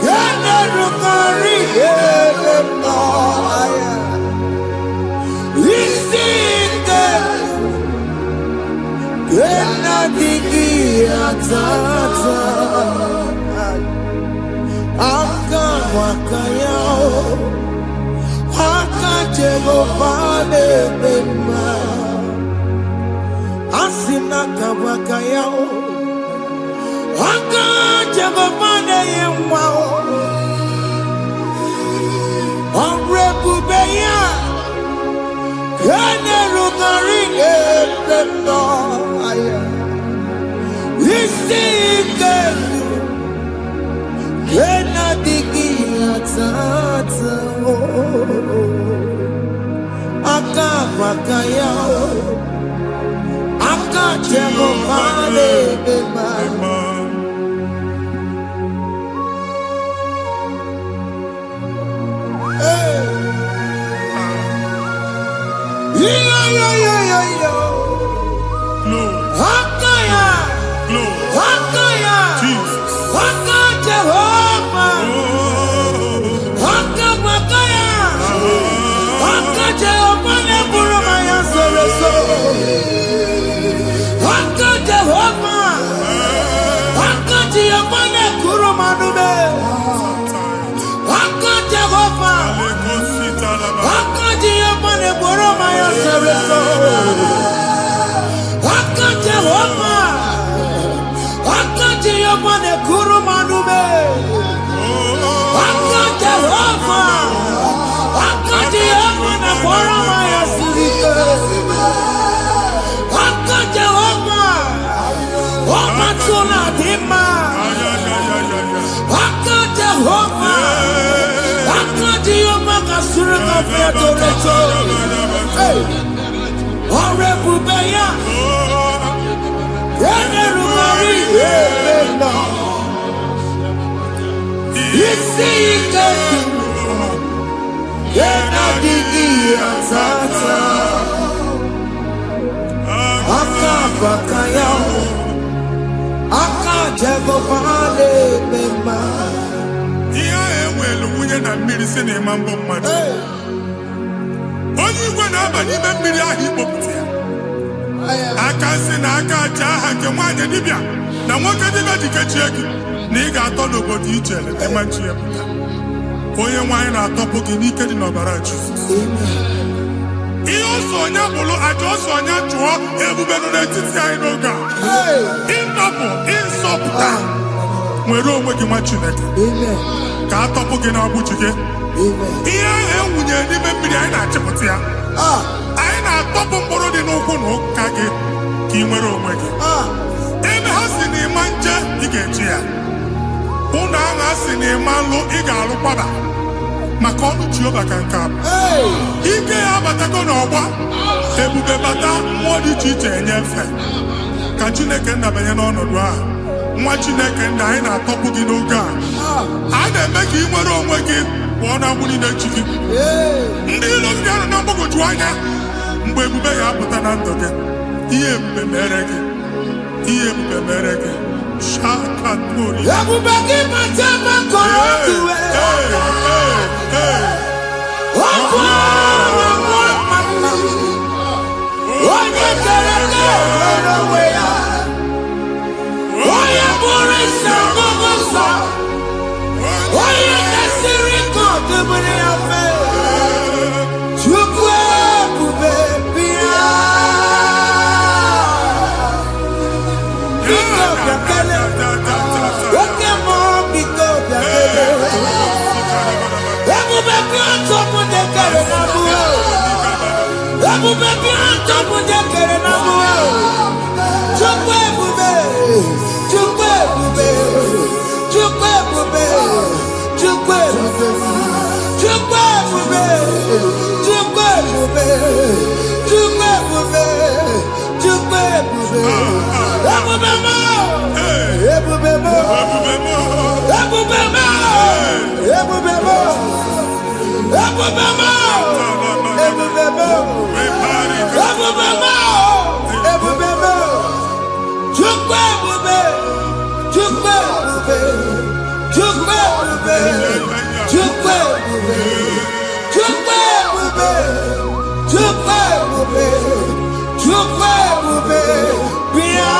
Gene rukari Elema Isike Gena digi atata Akabwakaya Akajagomane mema Asina kabwakaya Akajagomane yemwa Omrebubeya Kene rugari Elema Isike Kena digi atata Akabwakaya Akajagomane mema Hakaya Hakaya Jesus Jehovah Hakabwakaya Jehovah Neburumaya Sereso Jehovah Jehovah Nekurumanume Jehovah Jehovah Neburumaya Sereso Jehovah Jehovah Nekurumanume Jehovah Jehovah Neburumaya Sereso Jehovah Omatula Dima Jehovah Jehovah Kasurika Fedoreto Orebubeya Yenerumari Elena isi ike na-adịghị atata aka baka ya aka Jehova na-eme mma. Ihe ahụ enwelu nwunye na mmiri si na ịma mbọ mmadụ. Onye igwe na-aba n'ime mmiri ahụ ikpopụta ya. Aka si na aka aja aha nke nwaanyị dibịa na nwoke dibịa ji kechie gị na ị ga-atọ n'obodo ijele ịma chi ya pụta. Onye nwaanyị na-atọpụ gị n'ike dị n'ọbara Jizọs. Ihe ọsọ onye bụrụ aja ọsọ onye chụọ ebube nọ n'etiti anyị n'oge a. Ịtọpụ ịsọpụta nwere onwe gị nwa Chineke ka atọpụ gị n'agbụchi gị. Ihe ahụ ewunye n'ime mmiri anyị na-achịpụta ya. Anyị na-atọpụ mkpụrụ dị n'ụkwụ na ụka gị ka ị nwere onwe gị. Ebe ha si na ịma nje ị ga-eji ya. Ụlọ ahụ ha si na ịma nlụ ị ga-alụkwaba maka ọnụ Jehova ka nke a bụ. Ike ya abatago n'ọgba ebube bata mmụọ dị iche iche enyefe ka Chineke ndabanye n'ọnọdụ ahụ. Nwa Chineke nna anyị na-atọpụ gị n'oge a. A na-eme ka ị nwere onwe gị pụọ na mgbụ niile chi gị. Ndị ilo gị ga-anọ na mgbagwoju anya mgbe ebube ya apụta na ndụ gị. Ihe ebube mere gị. Ihe ebube mere gị. Shakatori. Ebube gị mata maka ọdụwe. Ọkụ onye kere nwere onwe ya. Onye bụrụ isi ọgụgụ nsọ. Onye kesịrị ka ọdụbụrụ ya fe. Chukwu ebube bịa. Biko bịakele. Oke mmụọ biko bịakele. Ebube bịa ntọpụ dekere na mbuo. Ebube bịa ntọpụ dekere na mbuo. Chukwu ebube. Chukwu ebube. Chukwu ebube. Chukwu ebube. Chukwu ebube. Chukwu ebube. Chukwu ebube. Chukwu ebube. Ebube mo. Ebube mo. Ebube mo. Ebube mo. Ebube mo. Ebube mo. Ebube mo. Ebube mo. Chukwu ebube. Chukwu ebube. Chukwu ebube. Chukwu ebube. Chukwu ebube. Chukwu ebube. Chukwu ebube. Bịa.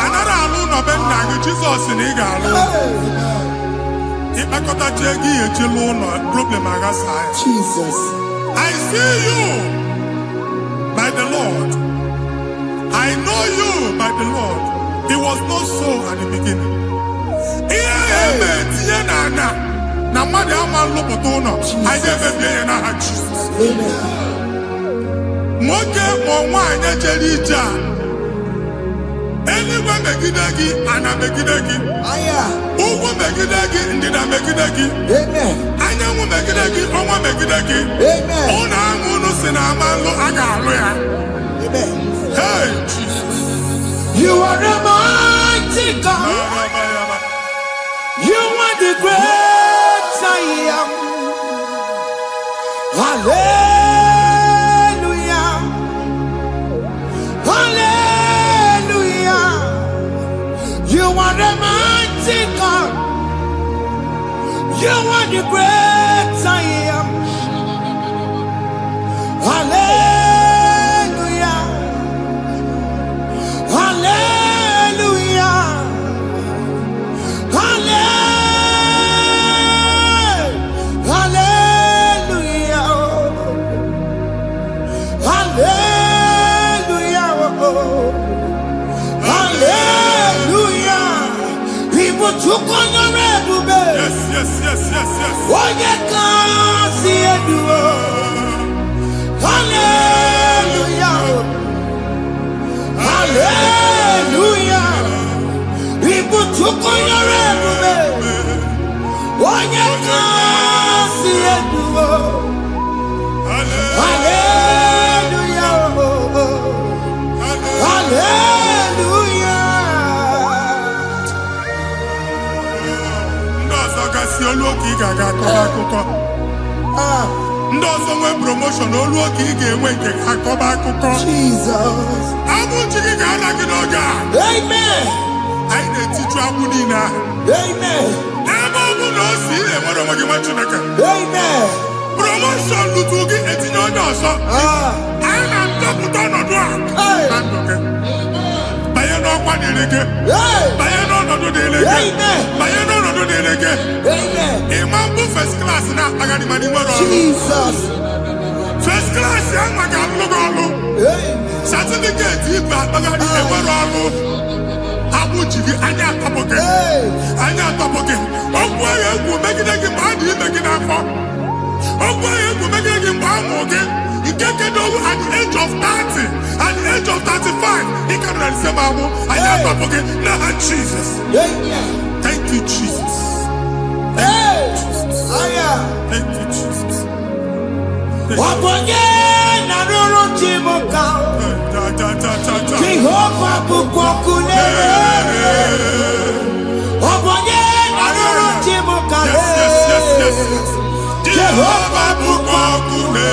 Anara alụ n'ọbe nna gị Jizọs na ị ga-alụ. Ịkpakọtacha ego ihe echelu ụlọ problem aghasa ya. Jesus. I see you by the Lord. I know you by the Lord. It was not so at the beginning. Ihe eme tinye n'anya na mmadụ ama nlụpụta ụlọ anyị ga-emebie ya n'aha Jizọs. Nwoke ma nwaanyị jere ije a eluigwe megide gị ana megide gị. Ugwu megide gị ndịda megide gị. Anyanwụ megide gị ọnwa megide gị. Ụlọ ahụ unu si na ama nlụ a ga-alụ ya. Hey, Jesus. You are the mighty God. You are the great I am. Hallelujah. Hallelujah. You are the mighty God. You are the great I am. Hallelujah. Hallelujah. Hallelujah. Hallelujah. Hallelujah. People took on the red. Yes, yes, yes, yes, yes. Oh, you can't see it. Hallelujah. Hallelujah. People took on your enemy. Oh, you can't see it. Hallelujah. Hallelujah. olu oke ị ga-aga akọba akụkọ. Ndị ọzọ nwee promotion olu oke ị ga-enwe nke akọba akụkọ. Jesus. Abụ chi gị ga-ala gị n'oge a. Amen. Anyị na-etiju agbụ niile ahụ. Amen. Ebe ọ bụ na o si enwere onwe gị nwa Chineke. Amen. Promotion lutu gị etinye onye ọzọ. Anyị na-adọpụta ọnọdụ a na ndụ gị. Banye n'ọkwa dịrị gị. Banye n'ọnọdụ dịrị gị. Banye n'ọnọdụ dịrị gị. Ịma mbụ first class na-akpagharị ma n'ime ọrụ. Jesus. First class ya nwa ga-alụ gị ọrụ. Certificate ibe akpagharị enwere ọrụ. Abụ ji gị anya atọpụ gị. Anya atọpụ gị. Ọgwụ agha egwu megide gị mgbe a dị ime gị n'afọ. Ọgwụ agha egwu megide gị mgbe a mụ gị. Nke kedu at the age of 30, at the age of 35, he can receive abu. I am forget. Now Jesus. Thank you, Jesus. Thank you, Jesus. Thank you, Jesus. Jehovah bukokune. Yes. Jehovah bukokune.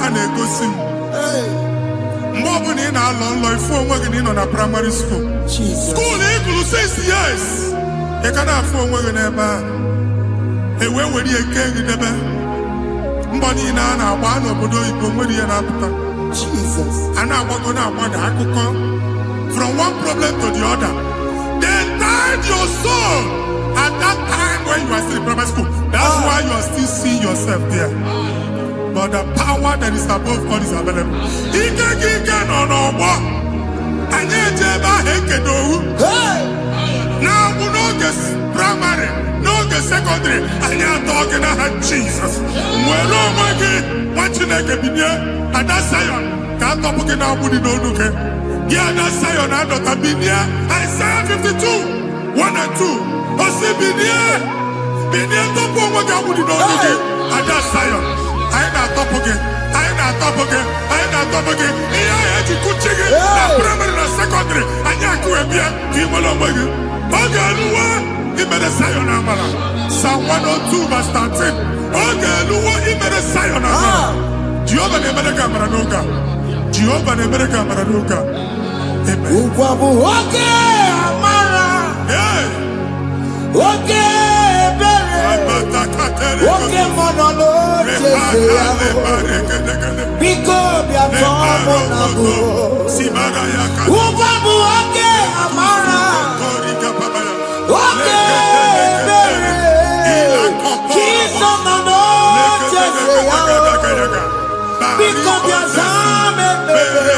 A na-egosi mgbe ọ bụla ị na-alọ nlọ ifu onwe gị na ị nọ na primary school school ị gụrụ 6 years ị ka na-afụ onwe gị n'ebe ahụ ewee were ihe kee gị debe mbọ niile a na-agba n'obodo oyibo nwere ihe na-apụta a na-agbago na-agbada akụkọ from one problem to the other. They tied your soul at that time when you are still in primary school. That's why you are still seeing yourself there. But the power that is above God is available. Ike no more. Anye jeba hekedo. Now we no get primary, no get secondary. Anye talking about Jesus. Mwelo mwagi wachineke binye. Ada Zion kanto puke na mudi no nuke. Ada Zion ando tabinye. Isaiah 52, 1 and 2. Osi binye topo mwagi mudi no nuke. Ada Zion. I na-atọpụ gị. Ihe ahụ eji kuchi gị na primary na secondary anyị akụwe bịa ka ị nwere onwe gị. Ọ ga-eluwe imere Zion amara. Psalm 102 verse 13. Ọ ga-eluwe imere Zion amara. Jehova na-emere gị amara n'oge a. Jehova na-emere gị amara n'oge a. Ụgwọ bụ oge amara. Oge oke mmanụ n'oche ya biko bịa tọọ mụ na bụ ụgwọ bụ oke amara oke ebere Jizọs nọ n'oche ya biko bịa zaa m ekpere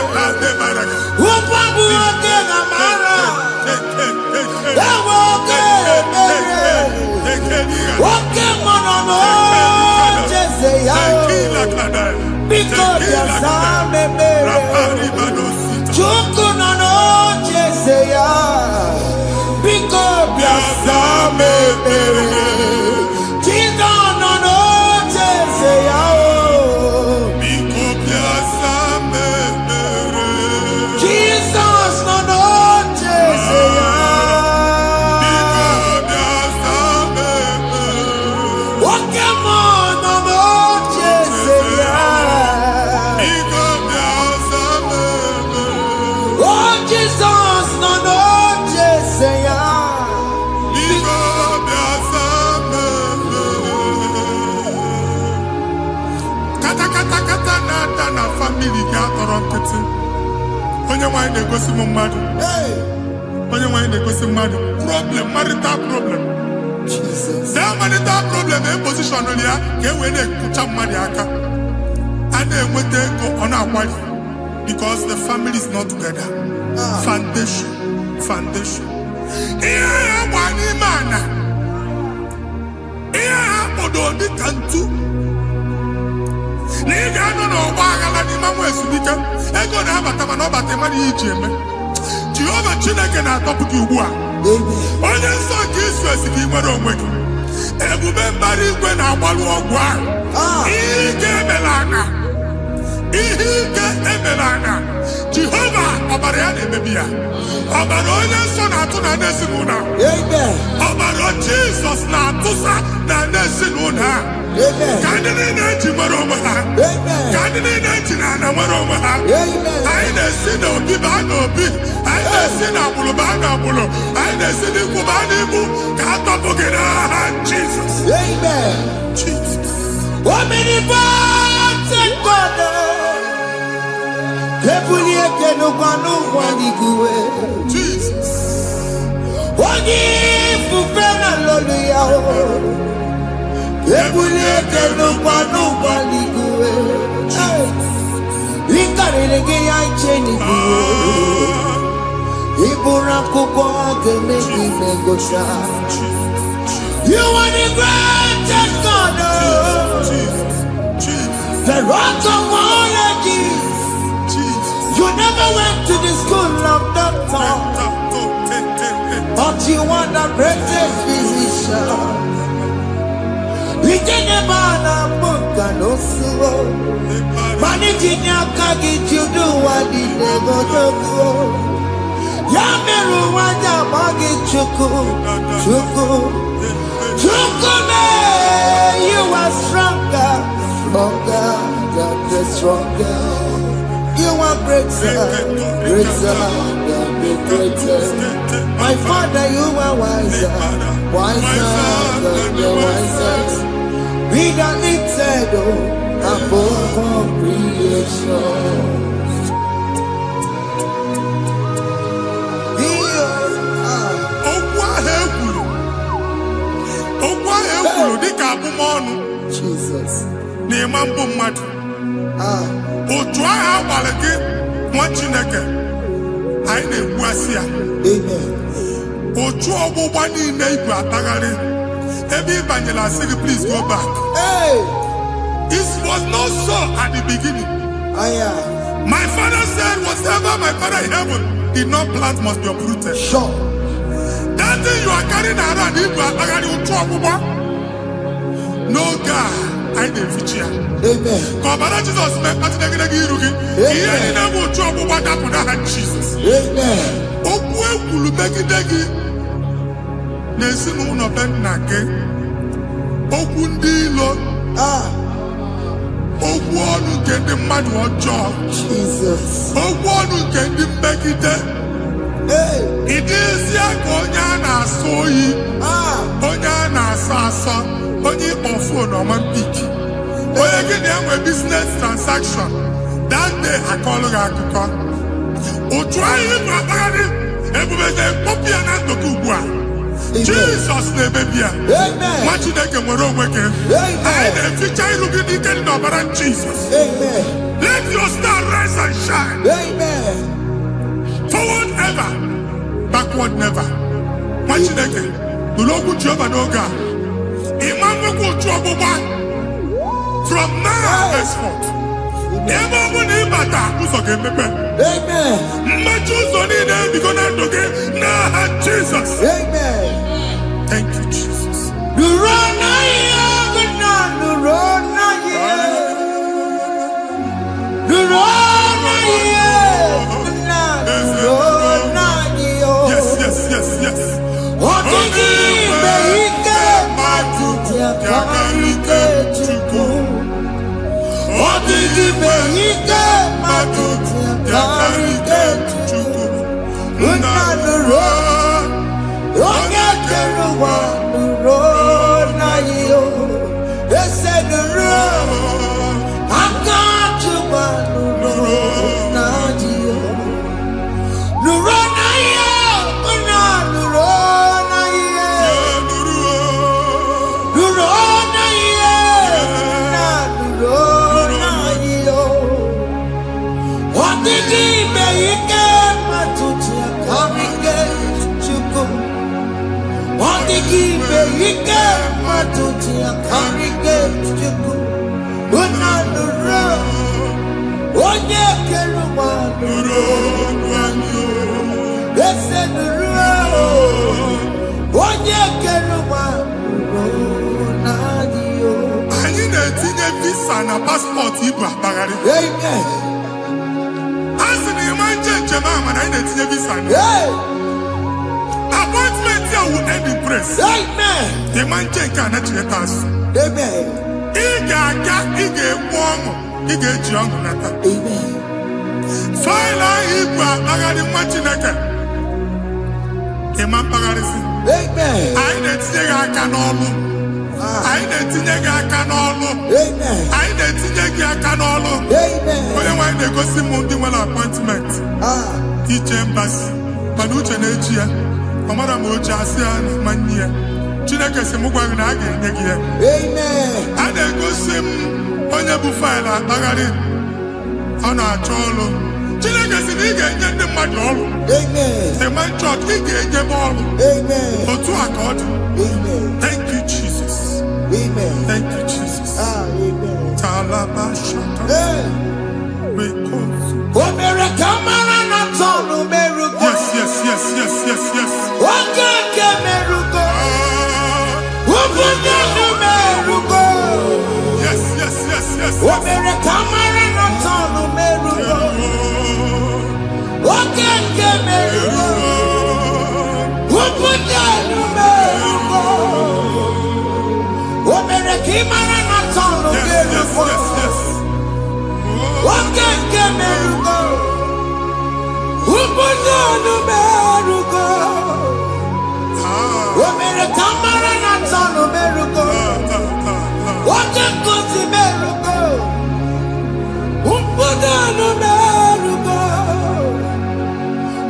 ụgwọ bụ oke amara ewe oke ebere oke mmanụ n'oche ya biko bịa zaa m ekpere Chukwu nọ n'oche ya biko bịa zaa m ekpere Jizọs nọ n'oche ya biko bịa zaa m nkịtị. Onye nwanyị na-egosi m mmadụ. Onye nwanyị na-egosi mmadụ. Problem, marital problem. That marital problem in position on ya ka e wee na-ekụcha mmadụ aka. A na-enweta ego ọ na-akwali because the family is not together. Foundation. Ihe ha gba n'ime ana. Ihe ha kpọdo dị ka ntu. Na ị ga-anọ n'ọgba aghara n'ime nwa ezumike. Ego na-abata mana ọ bata mmadụ ihe iji eme. Jehova Chineke na-atọpụ gị ugbu a. Onye nsọ nke isu esi gị nwere onwe gị. Ebube mbara igwe na-agbalụ ọgwụ ahụ. Ihe ike emela aka. Jehova ọbara ya na-emebi ya. Ọbara onye nsọ na-atụ na ndị ezinụlọ. Ọbara Jizọs na-atụsa na ndị ezinụlọ ha. Ka ndị niile eji nwere onwe ha. Ka ndị niile eji na ana nwere onwe ha. Anyị na-esi n'obi baa n'obi. Anyị na-esi n'agbụrụ baa n'agbụrụ. Anyị na-esi n'ikwu baa n'ikwu. Ka a tọpụ gị n'aha Jizọs. Omnipotent God, Kebulie kenukanu waniguwe. Jesus. Ogi fufena loluya o. Kebulie kenukanu waniguwe. Ikarelege ya cheni guwe. Ibura kuko agemeki megosha. You are the greatest God. The rock of all ages. You never went to the school of doctor, but you are the greatest physician. We didn't ban a book and also managing your kagi to do what he never do. Yamiru wanja magi chuku. You are stronger than the stronger. You are greater than the greatest. My Father, you are wiser than the wisest. Be the lifted above all creation. Jesus. Otu ahụ agbalị gị nwa Chineke anyị na-egbu asị ya. Otu ọgbụgba niile ibu atagharị ebe ị banyere asị gị please go back. It was not so at the beginning. My father said whatever my father in heaven did not plant must be uprooted. Sure. That thing you are carrying around ibu atagharị otu ọgbụgba. No God. Amen. Ọbara Jizọs mekpatụ gị iru gị. Ihe niile bụ otu ọgbụgba dapụ n'aha Jizọs. Okwu ekwuru megide gị n'ezinụlọ be nna gị. Okwu ndị ilo. Okwu ọnụ nke ndị mmadụ ọjọọ. Okwu ọnụ nke ndị mmegide. Ịdịzie ka onye a na-asọ oyi. Onye a na-asọ asọ. Onye ịkpọ fon ọma mpiki. Onye gị na-enwe business transaction. That day akọlụ gị akụkọ. Otu anyị bụ akpagharị ebube na-ekpọpụ ya na ndụkọ ugbu a. Jizọs na-emebi ya. Nwa Chineke nwere onwe gị. Anyị na-eficha ilu gị n'ike dị n'ọbara Jizọs. Let your star rise and shine. Forward ever, backward never. Nwa Chineke nụrụ okwu Jehova n'oge a. Ịma nwekwa otu ọgbụgba. From now henceforth, ebe ọ bụ na ịbata ụzọ ga-emepe. Mmachi ụzọ niile ebigo na ndụ gị n'aha Jizọs. Thank you, Jesus. Yes. tutia karigate jiku. Unanuro. Onye keruwa nuro. Ese nuro. Onye keruwa nuro. Nadio. Anyị na-etinye visa na passport Igbo akpagharị. Amen. Asị na ịma njem ahụ na anyị na-etinye visa na. Appointment here will end in praise. Amen. Ịma nke a na-echeta asụ. Amen. Ị ga-aga, ị ga-ekwu ọṅụ, ị ga-eji ọṅụ nata. Amen. Faịlụ ahụ Igbo akpagharị nwa Chineke. Ịma mkpagharịsị. Amen. Anyị na-etinye gị aka n'ọlụ. Anyị na-etinye gị aka n'ọlụ. Amen. Anyị na-etinye gị aka n'ọlụ. Amen. Onye nwaanyị na-egosi m ndị nwere appointment ije mbasi mana uche na-eji ya ọ mara ma oche asị ya na manye ya. Chineke sị m gwa gị na a ga-enye gị ya. Amen. A na-egosi m onye bụ faịlụ akpagharị ọ na-achọ ọrụ. Chineke sị na ị ga-enye ndị mmadụ ọrụ. Amen. Ịma chọọchị ị ga-enye m ọrụ. Amen. Otu a ka ọ dị. Amen. Thank you Jesus. Amen. Thank you Jesus. Amen. Talabashata. Hey. Rekosu. Omere kamara na tonu merugo. Yes, yes, yes, yes, yes, yes. Okeke merugo. Ogunye merugo. Yes, yes, yes, yes. Omere kamara na tonu merugo. Okeke merugo. Ogunye merugo. Omere kamara na tonu merugo. Okeke merugo. Ogunye merugo. Omere kamara na tonu merugo. Okeke merugo. Ogunye merugo.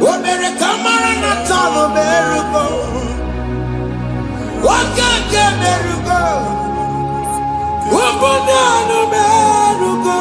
Omere kamara na tonu merugo. Okeke merugo. Ogunye merugo.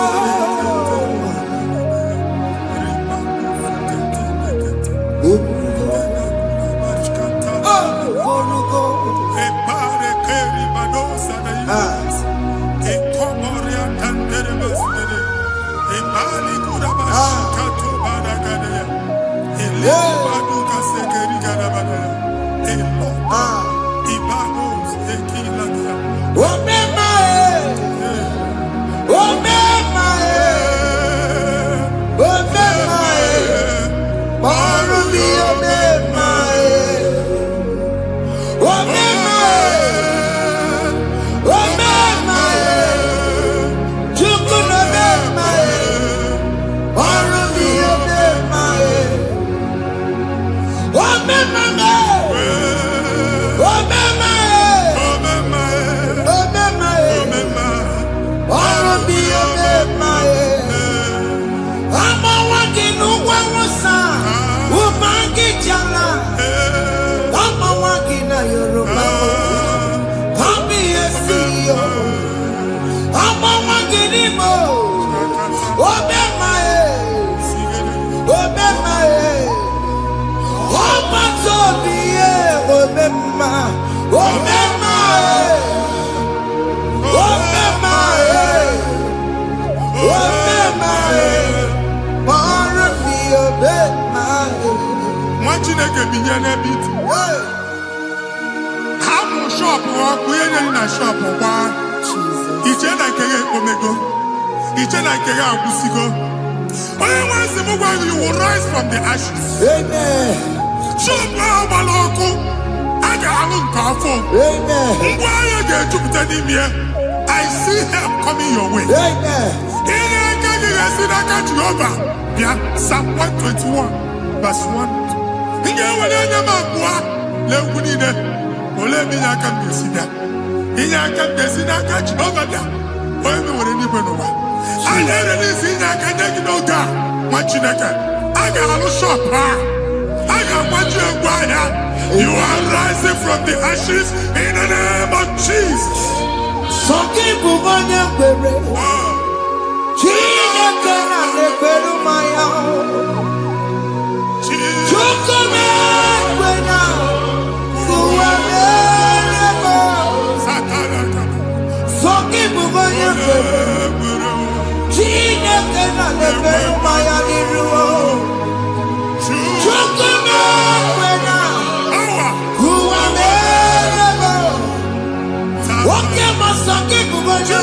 Chineke binye n'ebe iti. Ha mụ shọpụ ọkụ ihe nyere na shọpụ gbaa. Iche na nke ya ekpomego. Iche na nke ya agwụsigo. Onye nwe nsị m gwa you will rise from the ashes. Amen. Shọpụ ahụ gbara ọkụ. A ga-alụ nke afọ. Amen. Ngwa ahịa ga-ejupụta n'ime ya. I see help coming your way. Amen. Ihe aka gị ga-esi n'aka Jehova bịa Psalm 121 verse 1. Ị ga-ewere anya m abụọ n'egwu niile. Olee ebe inye aka m ga-esi bịa? Inye aka m ga-esi n'aka Jehova bịa. Onye mewere n'igwe n'ụwa. A na-ere n'isi inye aka nye gị n'oge a nwa Chineke. A ga-alụ shọpụ a. A ga-agbaji egwu ahịa. You are rising from the ashes in the name of Jesus. Sọkị bụ onye kwere. Chineke na na-ekwere mmanya. Chukwu na-ekwe na ụwa na-ere m.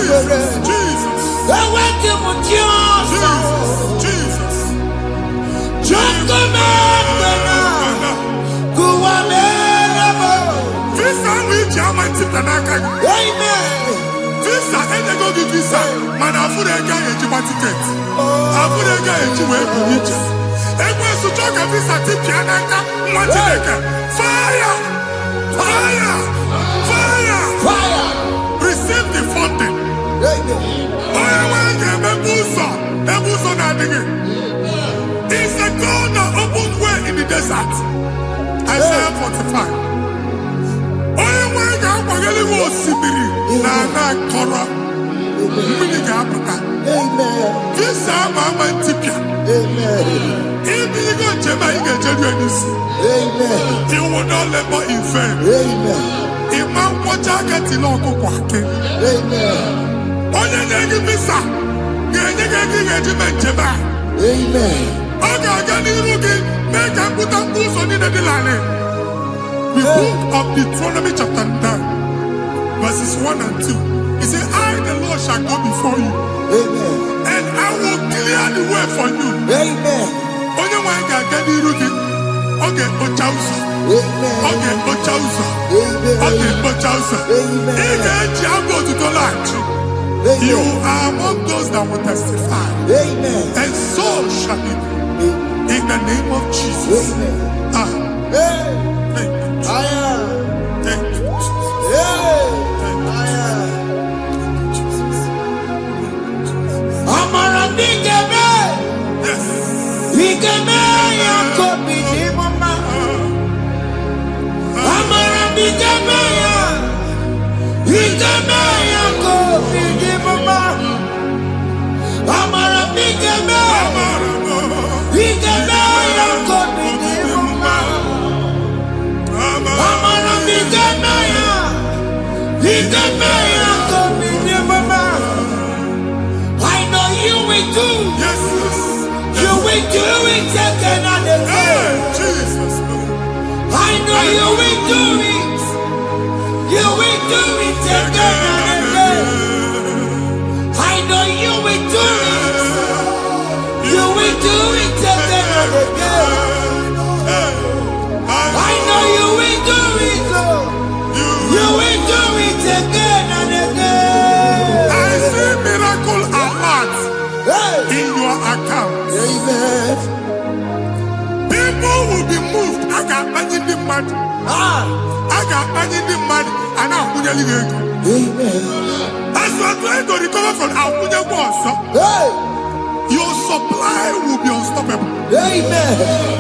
Jesus. Jesus. Visa which German Titanaka. Visa and they go to visa. Man, I put a guy at your ticket. I put a guy at your way. And when you talk of visa Titanaka, fire! Fire! Fire! Fire! Receive the funding. It's the God that opens way in the desert. Isaiah 45. You will not labor in vain. Imam Wajagati Loko Kwake. Onye na-egi visa ga-enye gị ego ga-eji mee njem a. Ọ ga-aga n'iru gị mee ka mpụta mkpụ ụzọ niile dị larịị. The book of Deuteronomy chapter 9 verses 1 and 2. He said, I the Lord shall go before you. And I will clear the way for you. Onye nwe anyị ga-aga n'iru gị. Ọ ga-ekpocha ụzọ. Ọ ga-ekpocha ụzọ. Ọ ga-ekpocha ụzọ. Ị ga-eji abụ otuto laghachi. You are among those that will testify. And so shall it be. In the name of Jesus. Thank you. Thank you, Jesus. Amara bigeme. Yes. Bigeme ya kobi ni mama. Amara bigeme ya. Bigeme ya kobi ni mama. Amara bigeme. Bigeme ya kobi ni mama. Amara bigeme ya. Bigeme ya kobi ni mama. I know you will do. Yes. You will do it again and again. Jesus. I know you will do it. You will do it again and again. I know you will do it. You will do it again and again. I know you will do it, Lord. You will do it again and again. I see miracle alert in your account. Amen. People will be moved. I got money the mad. I got money the mad. And I'm going to go. Amen. As you are trying to recover from Abuja Boss, your supply will be unstoppable. Amen.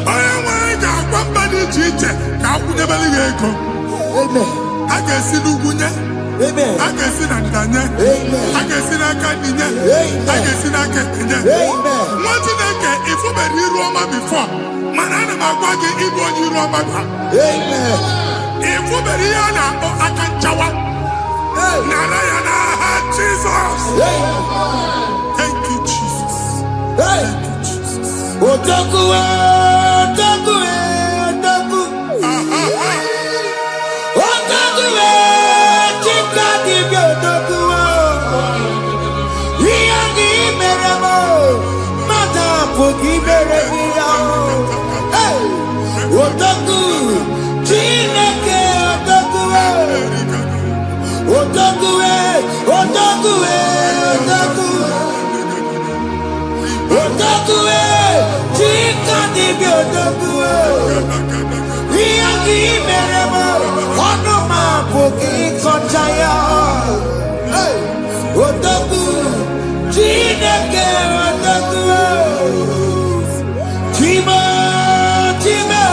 I am one body teacher. Abuja Baligo. Amen. I can see Lugunya. Amen. I can see Nandanya. Amen. I can see Nakaninya. Amen. I can see Nakaninya. Amen. One thing I can, if you were in Roma before, Manana Magwagi, Igbo, you Roma. Amen. If you were here, I can chawa. Narayana, Jesus. Thank you, Jesus. Thank you, Jesus. Otakuwe, otakuwe, otaku. Otakuwe, chika dibi otakuwe. Iyangi meremo, mata poki meremiya. Otaku, chineke otakuwe. Otakuwe, otakuwe, otaku. Otakuwe, chika dibi otakuwe. Iyangi meremo, onuma poki konjaya. Otaku, chineke otakuwe. Chima, chima,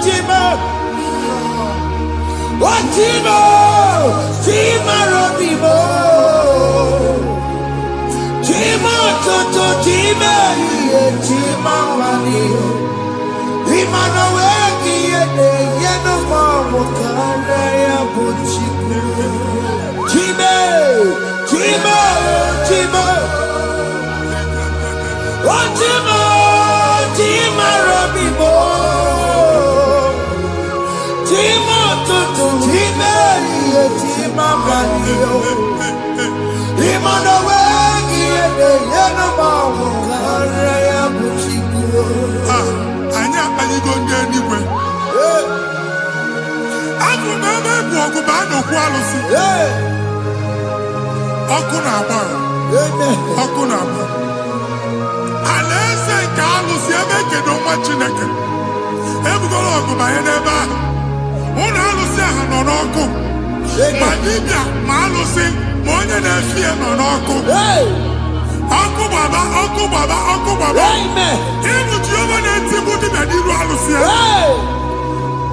chima. Chima, chima robimo. Chima toto chima iye chima wani. Imano weki yede yeno mamo kanda ya buchiku. Chime, chima, chima. Chima, chima robimo. Chima toto chima iye chima wani. Imano wegi ene yeno mawu kare ya buchikuo. Anya akpaligo ndị eluigwe. Abụ m ebe bụ ọgụ ma a na-okwu alụsị. Ọkụ na-agba. Ọkụ na-agba. Alaeze nke alụsị ebe ekedo nwa Chineke. Ebugoro ọgụ banye n'ebe ahụ. Ụlọ alụsị ahụ nọ n'ọkụ. Ma dibịa ma alụsị ma onye na-efi ya nọ n'ọkụ. Ọkụ gbaba, ọkụ gbaba, ọkụ gbaba. Ịbụ Jehova na-etigbu dibịa n'iru alụsị ya.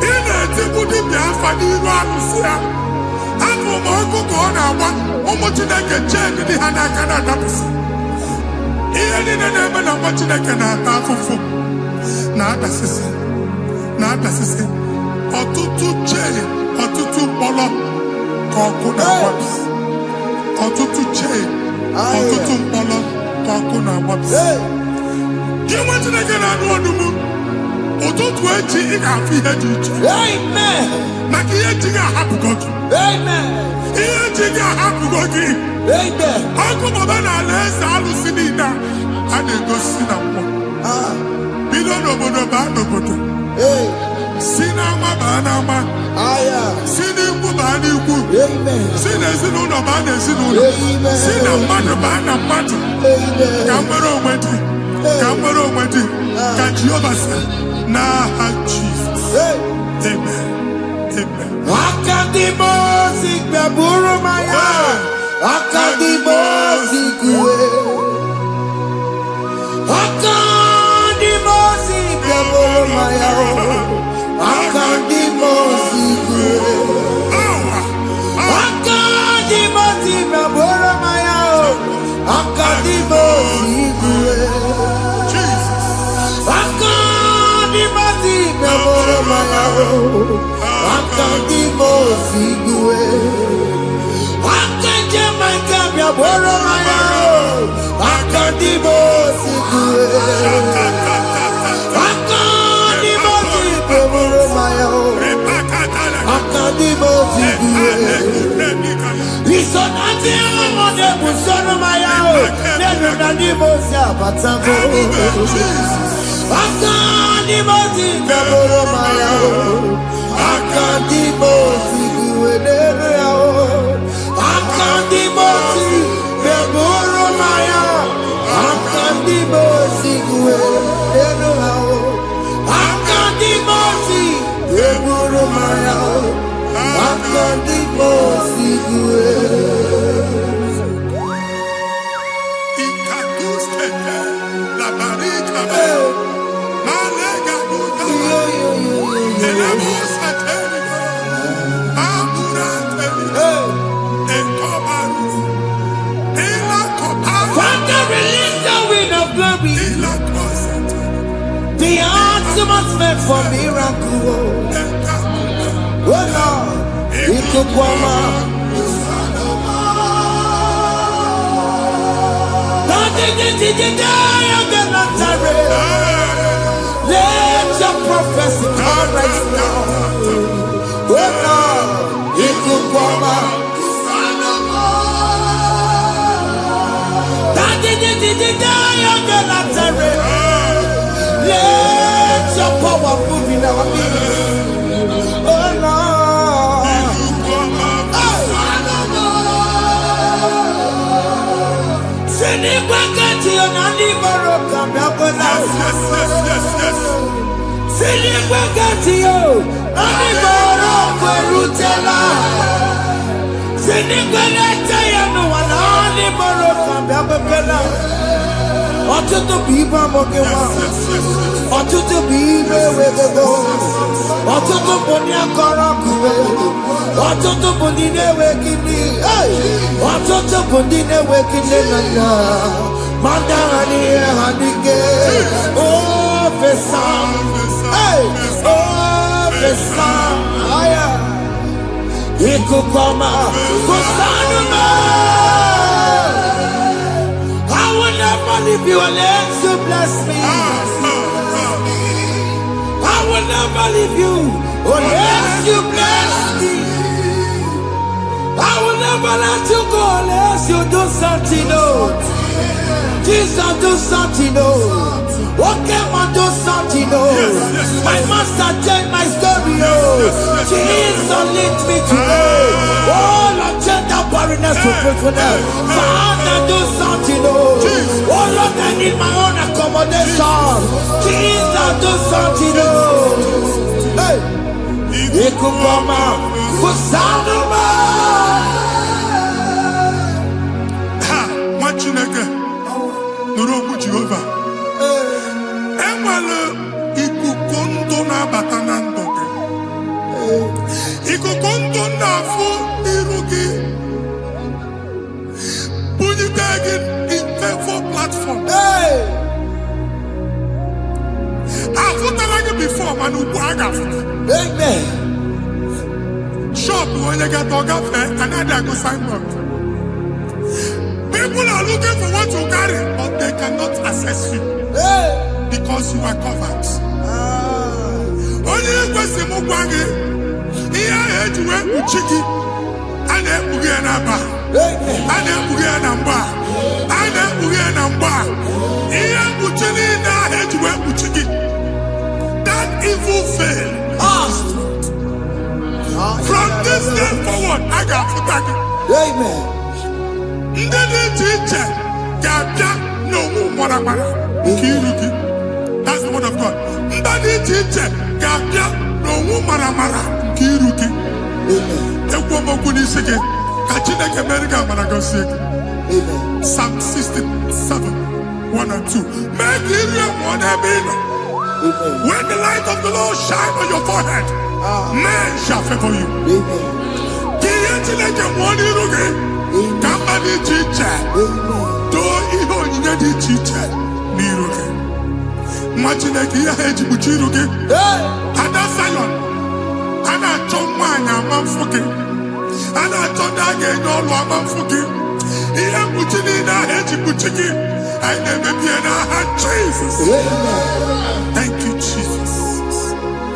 Ị na-etigbu dibịa afa n'iru alụsị ya. Abụ m ọkụ ka ọ na-agba ụmụ Chineke chee dị ha n'aka na-adapụsị. Ihe niile na-eme na nwa Chineke na-ata afụfụ na-adasịsị ọtụtụ chee, ọtụtụ mkpọrọ ka ọkụ na-agbapụsị. Ọtụtụ chee, ọtụtụ mkpọrọ ka ọkụ na-agbapụsị. Gị nwa Chineke na-anụ ọdụm, ụtụtụ echi ị ga-afụ ihe dị iche. Maka ihe ji gị ahapụgo gị. Ihe ji gị ahapụgo gị. Ọkụ baba na alaeze alụsị niile a na-egosi na mmụọ. Bido n'obodo baa n'obodo. Si n'ama baa n'ama. Si n'ikwu baa n'ikwu. Si n'ezinụlọ baa n'ezinụlọ. Si na mmadụ baa na mmadụ. Ka nwere onwe dị. Ka nwere onwe dị. Ka Jehova sị n'aha Jizọs. Amen. Amen. Akadimosi gbaburu maya. Akadimosi kuwe. Akadimosi gbaburu maya. Akadimosi kuwe. Akadimosi gbaburu maya. Akadimosi kuwe. Akadimosi gbaburu maya. Akadimosi kuwe. Akadimosi gbaburu maya. Akadimosi kuwe. Akadimosi gbaburu maya. Akadimosi kuwe. Isonati amode busono maya. Nenu nadimosi abatango. Akadimosi gbaburu maya. Akadimosi kuwe nenu yao. Akadimosi gbaburu maya. Akadimosi kuwe nenu yao. Akadimosi gbaburu maya. Akadimosi kuwe. La barika. Malega buta. Father, release the wind of glory. The atmosphere for miracle. Oh Lord, Ikukwama. Let your prophecy come right now. Oh Lord, Ikukwama. Let your power move in our midst. Oh Lord. Ọtụtụ bụ ibe amụghị nwa, ọtụtụ bụ ibe ewegego, ọtụtụ bụ ndị akọrọ ọkụwe, ọtụtụ bụ ndị na-enweghị nne, ọtụtụ bụ ndị na-enweghị nne na nna, ma ndị agha n'ihe ha n'ike. Ofesa, ofesa, aya, ikuku ọma, kụsanụ m. I will never leave you unless you bless me. I will never leave you unless you bless me. I will never never let you go unless you do something, oh. Jesus, do something, oh. Okay, man, do something, oh. My master changed my story, oh. Jesus, lift me today. Oh, Lord, change that barrenness to fruitfulness. Father, do something, oh. Oh, Lord, I need my own accommodation. Jesus, do something, oh. Hey. Ikukoma, kusanuma. Ha, Machineke, Nurobu Jehovah. Enwere ikuku ndụ na-abata na ndụ gị. Ikuku ndụ na-afụ iru gị. Bunyite gị in favor platform. Afụtala gị before mana ugbu a ga-afụta. Amen. Shop when you get to another go signboard. People are looking for what you carry, but they cannot access you because you are covered. Only question Mugwagi, here I to wear Uchiki, and then Uganaba, and then Uganamba, and then Uganamba. Here Uchini, I had to wear Uchiki. That evil fail. From this day forward, I got to back it. Amen. That's the word of God. Psalm 67, 1 and 2. When the light of the Lord shine on your forehead, men shall favor you. Thank you, Jesus.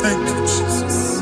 Thank you, Jesus.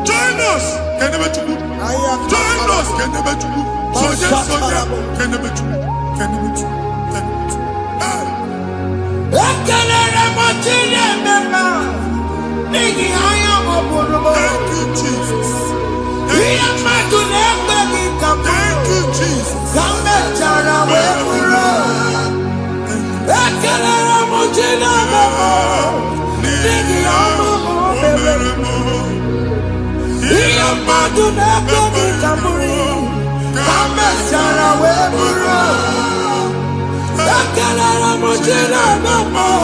Join us. I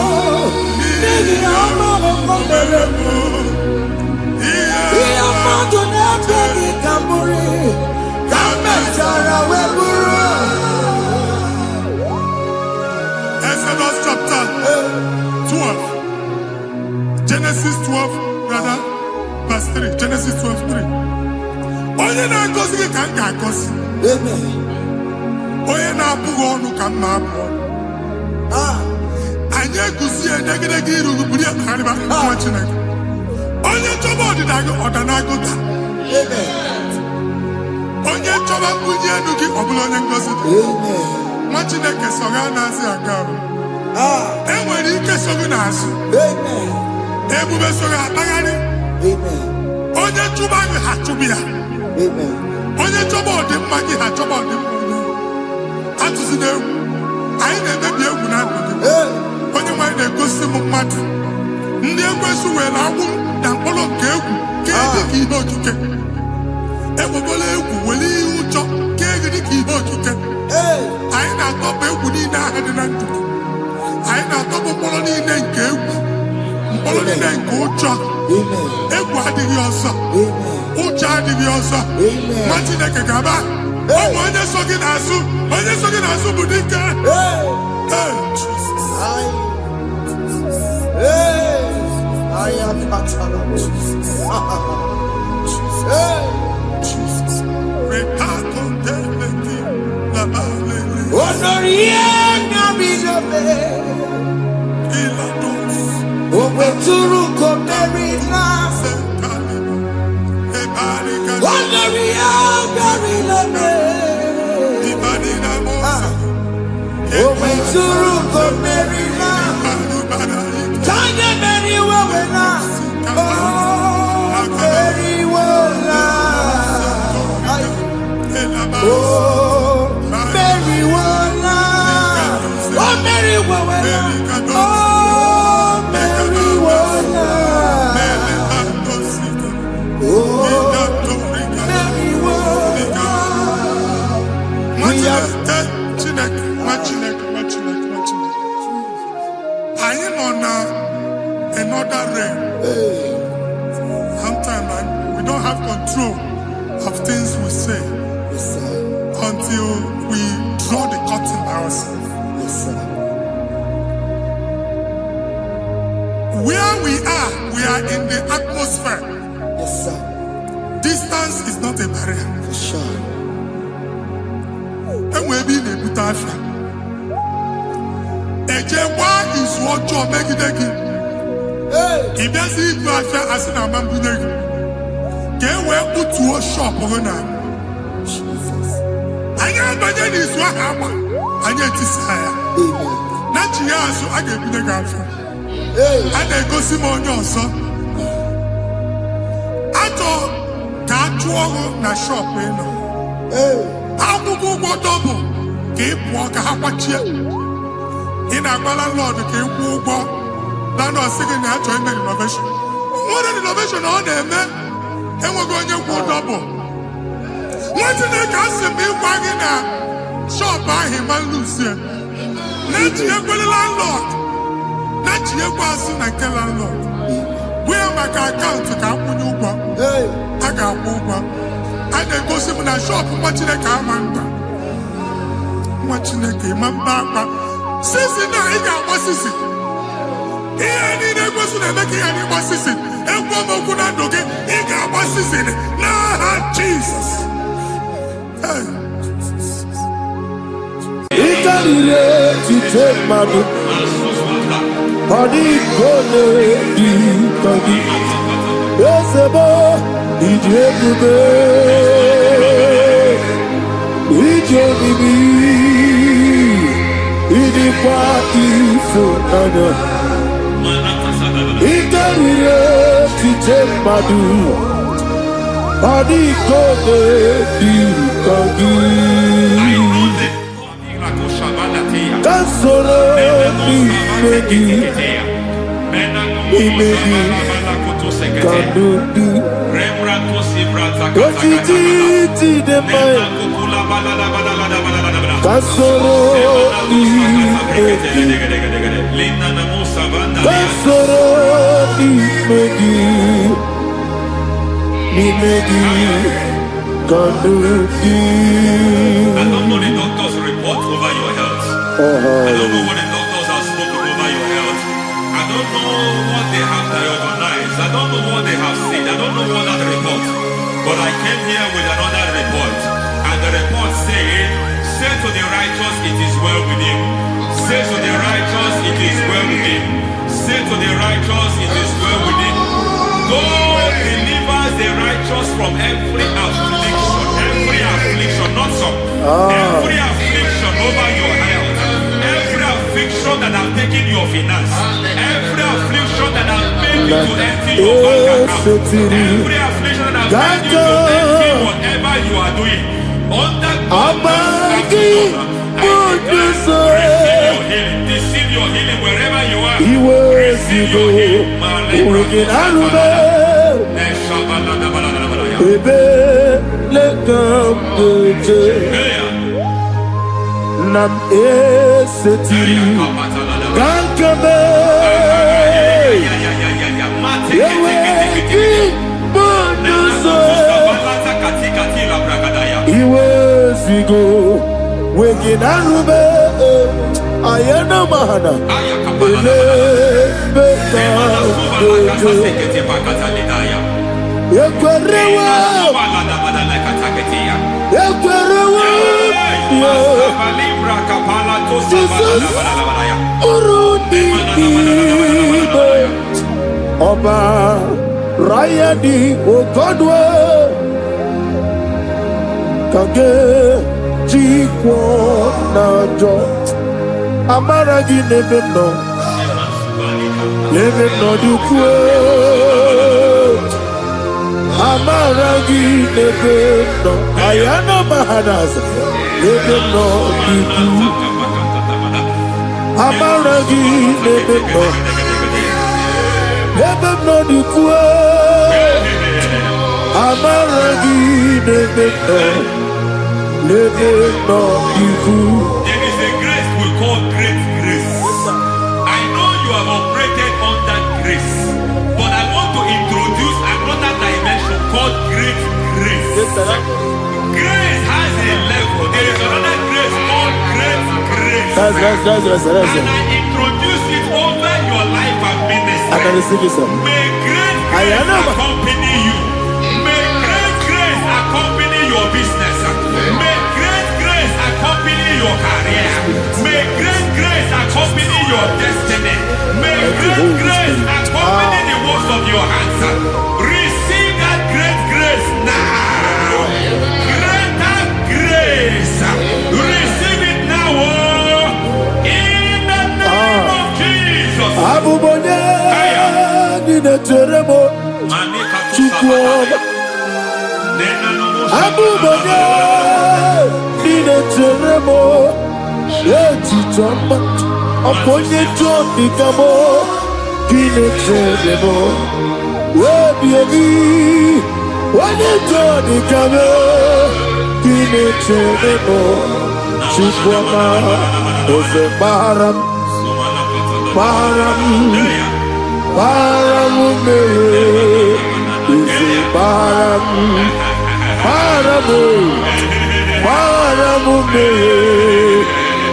Exodus chapter 12. Genesis 12, rather, verse 3. Genesis 12, 3. Onye na-agọzi gị ka m ga-agọzi. Onye na-abụghị ọnụ ka m na-abụ ọnụ. Anyị egusi edegedege iru buru ya karịba nwa Chineke. Onye chọba ọdịda gị ọdanagoda. Onye chọba mbunye elu gị ọ bụla onye ngozi dị. Nwa Chineke so gị na-azị aga arụ. Enwere ike so gị n'azụ. Ebube so gị akpagharị. Onye chụba gị ha chụbi ya. Onye chọba ọdịmma gị ha chọba ọdịmma onye. Atụzina egwu. Anyị na-emebi egwu na ndụ gị. Onye nwanyị na-egosi m mmadụ. Ndị ekwensu were agwụ na mkpụrụ nke egwu kee dị ka ihe okike. Egbebola egwu were ihe ụjọ kee gị dị ka ihe okike. Anyị na-atọpụ egwu niile ahụ dị na ndụ. Anyị na-atọpụ mkpụrụ niile nke egwu. Mkpụrụ niile nke ụjọ. Egwu adịghị ọzọ. Ụjọ adịghị ọzọ. Nwa Chineke ga-aba. Ọ bụ onye so gị n'azụ. Onye so gị n'azụ bụ dike. I am Jesus. Jesus. Another realm. Sometimes we don't have control of things we say until we draw the curtain by ourselves. Where we are in the atmosphere. Distance is not a barrier. And maybe in a butafia. Ejekwa is what you're making. If there's a butafia as in a man, can we put to a shop over now? I am better is what happened. I get this higher. Not years, so I get the girlfriend. And they go see more young son. I thought that you na shop, you know. How to go double? Keep walk a half a chair. In a landlord, keep walk. Now, no second, I join the innovation. What an innovation on them, man. And we're going to go double. What's in the castle? Me wagging a shop by him and Lucia. Not you, landlord. Not you, person, I tell landlord. We are my account to come with you. I got over. And they go see me in a shop, watching the camera. Watching the game, Mamba. Sissy, now he got what sissy. Here, need a person making any what sissy. And woman could not do it. He got what sissy. Nah, Jesus. To take my book, body gonna be body. Yes, a boy, it's it's party for Nana. It can to take my book, body gonna be body. Solo Kasoro I don't know the doctor's report over your health. I don't know what the doctors have spoken over your health. I don't know what they have diagnosed. I don't know what they have said. I don't know what that report. But I came here with another report. And the report said, say to the righteous, it is well with him. Say to the righteous, it is well with him. Say to the righteous, it is well with him. God delivers the righteous from every affliction, not some. Every affliction over your health, every affliction that have taken your finance, every affliction that have made you to empty your bank account, every affliction that have made you to empty whatever you are doing, under God's receive your healing wherever you are. Receive your healing. Nam esetiri Gankame Yeweki Bonuso Iwezigo Weginarube Ayana Mahana Ele Beka Yekwerewa Yekwerewa Jesus Urudi Oba Rayadi Ogodwe Kage Jikwo Najo Amaragi Nebeno Nebeno Dukwe Amaragi Nebeno Ayana Mahanas Nebeno Dukwe Amaragi Nebeno Nebeno Dukwe Amaragi Nebeno Nebeno Dukwe. There is a grace we call great grace. I know you have operated on that grace, but I want to introduce another dimension called great grace. Grace has a level. There is another grace called great grace. That's and I introduce it over your life and ministry. May great grace accompany you. May great grace accompany your business. May great grace accompany your career. May great grace accompany your destiny. May great grace accompany the works of your hands. Receive that great grace now. Greater grace. Receive it now. In the name of Jesus. Abubone Nina Teremo Chukwoba Abubone Nina Teremo Yeti Chamba Aponye Chombi Kamo Kine Teremo Webi Wane Chombi Kamo Kine Teremo Chukwoba Ose Baram Baram Paramume Ise Paramume Paramume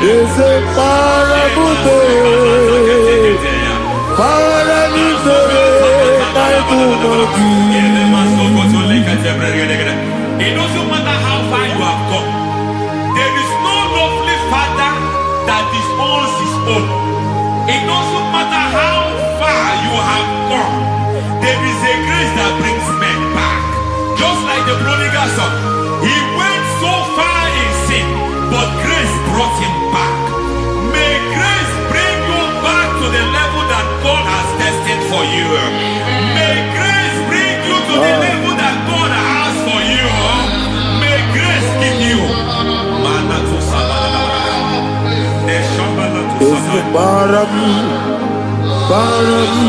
Ise Paramume Paramume Naibumogi. It doesn't matter how far you have come. There is no lovely father that disowns his own. It doesn't matter how far you have gone. There is a grace that brings men back. Just like the prodigal son. He went so far in sin, but grace brought him back. May grace bring you back to the level that God has destined for you. May grace bring you to the level that God has for you. May grace give you. Baram Parani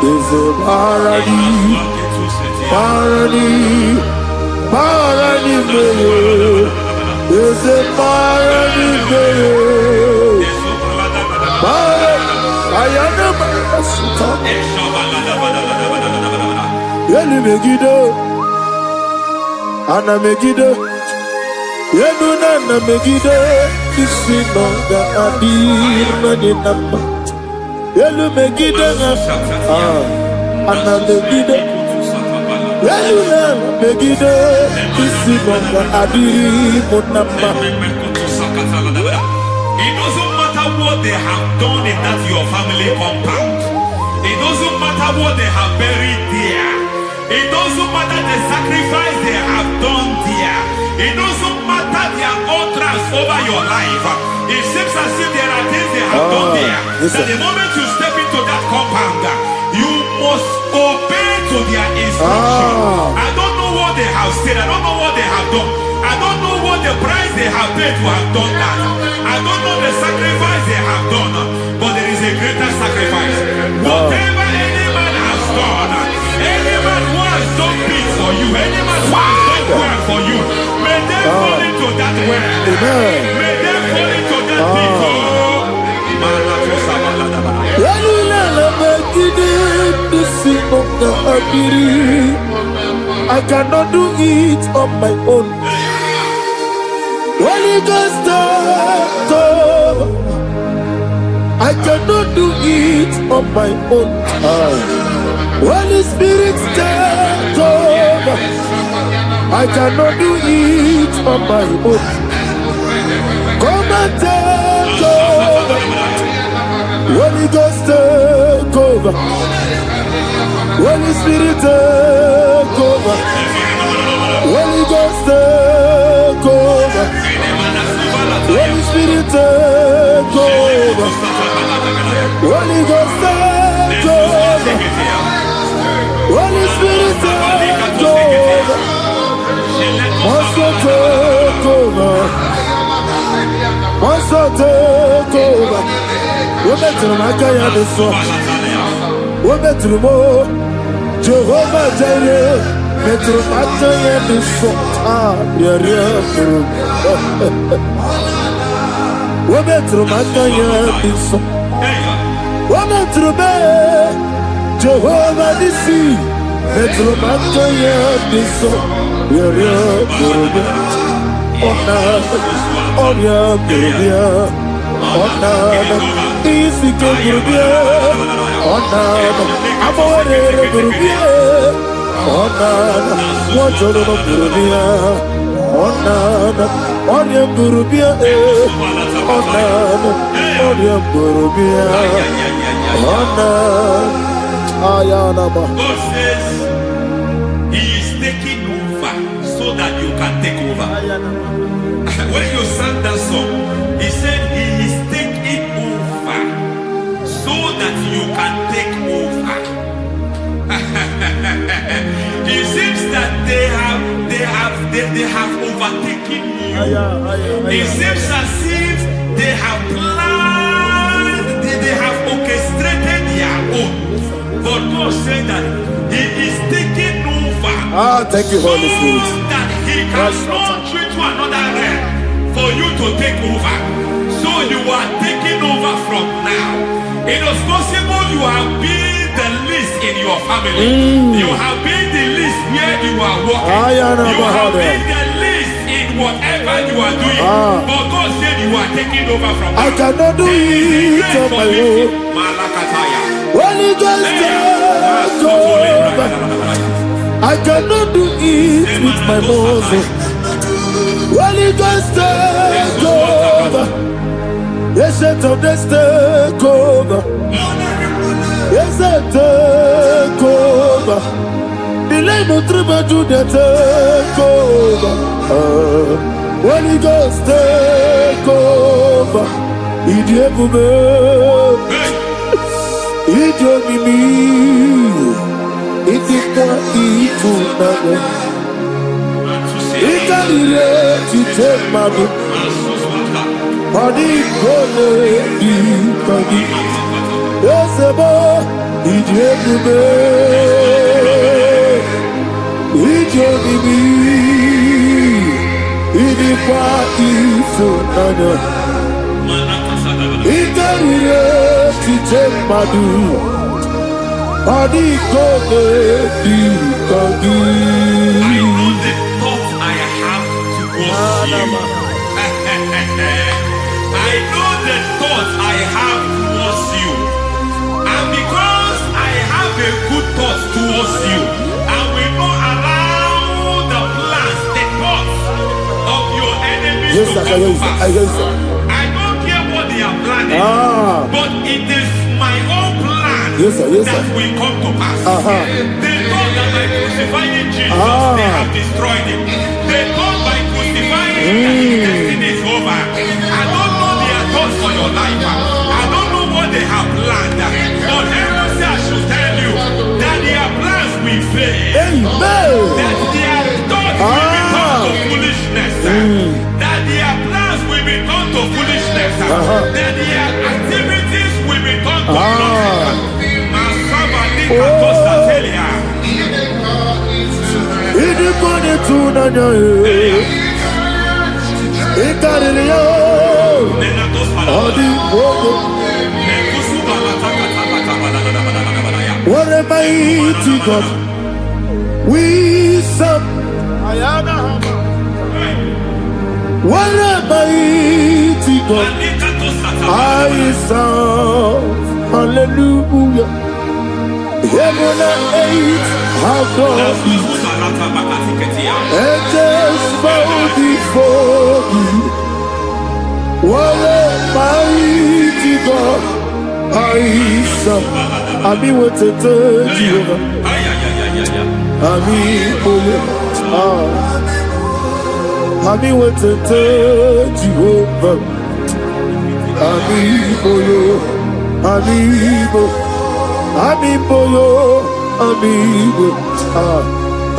is a Parani Is it fire in me? I am the Sultan. Yeli Megido, Anna Megido, Yeduna Megido, Isinonga Adir Manina. Yelu Megido, Anna Megido, Yeluna Megido, Isinonga Adir Manina. It doesn't matter what they have done in that your family compound. It doesn't matter what they have buried there. It doesn't matter the sacrifice they have done there. It doesn't matter their utterance over your life. It seems as if there are things they have done there. That the moment you step into that compound, you must obey to their instruction. I don't know what they have said. I don't know what they have done. I don't know what the price they have paid to have done that. I don't know the sacrifice they have done. But there is a greater sacrifice. Whatever any man has done, any man who has done big for you, any man who has done well for you, may they fall into that well. May they fall into that pit. I cannot do it on my own. Holy Ghost, I cannot do it on my own. Holy Spirit, take over. I cannot do it on my own. Come and take over. Holy Ghost, take over. Holy Spirit, take over. Holy Ghost, take over. Holy Spirit, take over. Holy Ghost, take over. Holy Spirit, take over. Master, take over. Master, take over. Women to my kaya the song. Women to more. Jehovah Jireh. Metro Mataya the song. Women to my kaya the song. Women to me. Jehovah the sea. Metro Mataya the song. Easy to Gurubia, Onana, Amore Gurubia, Onana, Wajolo Gurubia, Onana, Onion Gurubia, Onana, Onion Gurubia, Onana, Ayanaba. God says He is taking over so that you can take over. When you sang that song, He said He is taking over so that you can take over. It seems that they have overtaken you. It seems as if they have planned, they have orchestrated their own. But God said that He is taking over. Thank you, Holy Spirit. So that He can launch you to another realm for you to take over. So you are taking over from now. It is possible you have been the least in your family. You have been the least where you are working. You have been the least in whatever you are doing. But God said you are taking over from now. I cannot do it on my own. Holy Ghost, take over. I cannot do it with my muscle. Holy Ghost, take over. Yes, of this take over. Yes, take over. The name of Tribe Judah take over. Holy Ghost, take over. Idiebube, Idiomimi, Idikwa Ifunabo, Ikarire Chitemadu. Body gole di body. Yosebo idiebube, idiobimi. Idikwa ifunanya Ikarire chiche madu Adikode dikagi I know the thoughts I have towards you. I know the thoughts I have towards you. And because I have a good thought towards you, I will not allow the plans, the thoughts of your enemies to come to pass. I don't care what they are planning, but it is my own plan that will come to pass. They thought that by crucifying Jesus, they have destroyed him. They thought by crucifying that his destiny is over. I don't know their thoughts for your life. I don't know what they have planned. But heaven says I should tell you that their plans will fail. That their thoughts will be turned to foolishness. That their plans will be turned to foolishness. That their activities will be turned to nonsense. What a mighty God we serve. What a mighty God I serve. Hallelujah. Heaven and earth have done it. Angels bow before you. What a mighty God I serve. Ami wetete Jehovah. Ami boyo. Ami wetete Jehovah. Ami boyo. Ami boyo. Ami boyo.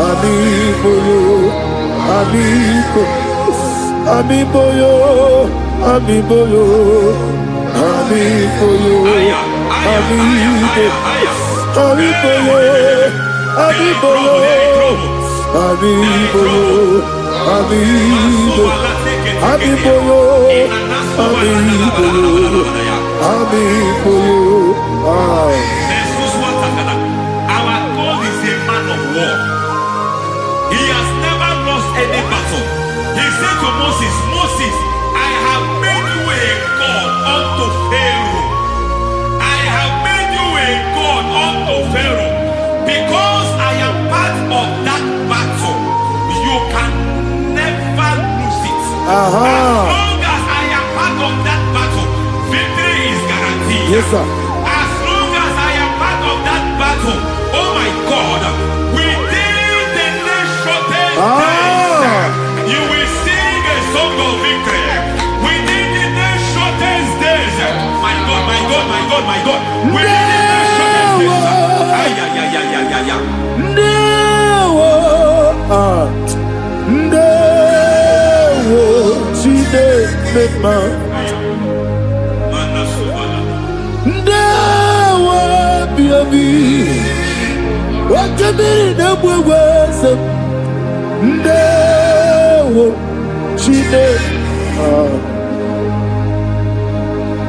Ami boyo. Ami boyo. Ami boyo. Ami boyo. Ami boyo. Ami boyo. Our God is a man of war. He has never lost any battle. He said to Moses, Moses, I have made you a God unto Pharaoh. I have made you a God unto Pharaoh. Because I am part of that battle, you can never lose it. As long as I am part of that battle, victory is guaranteed. Yes, sir. As long as I am part of that battle, oh my God, within the next shortest days, you will sing a song of victory. Within the next shortest days, my God, my God, my God, my God. Within the next shortest days, ay.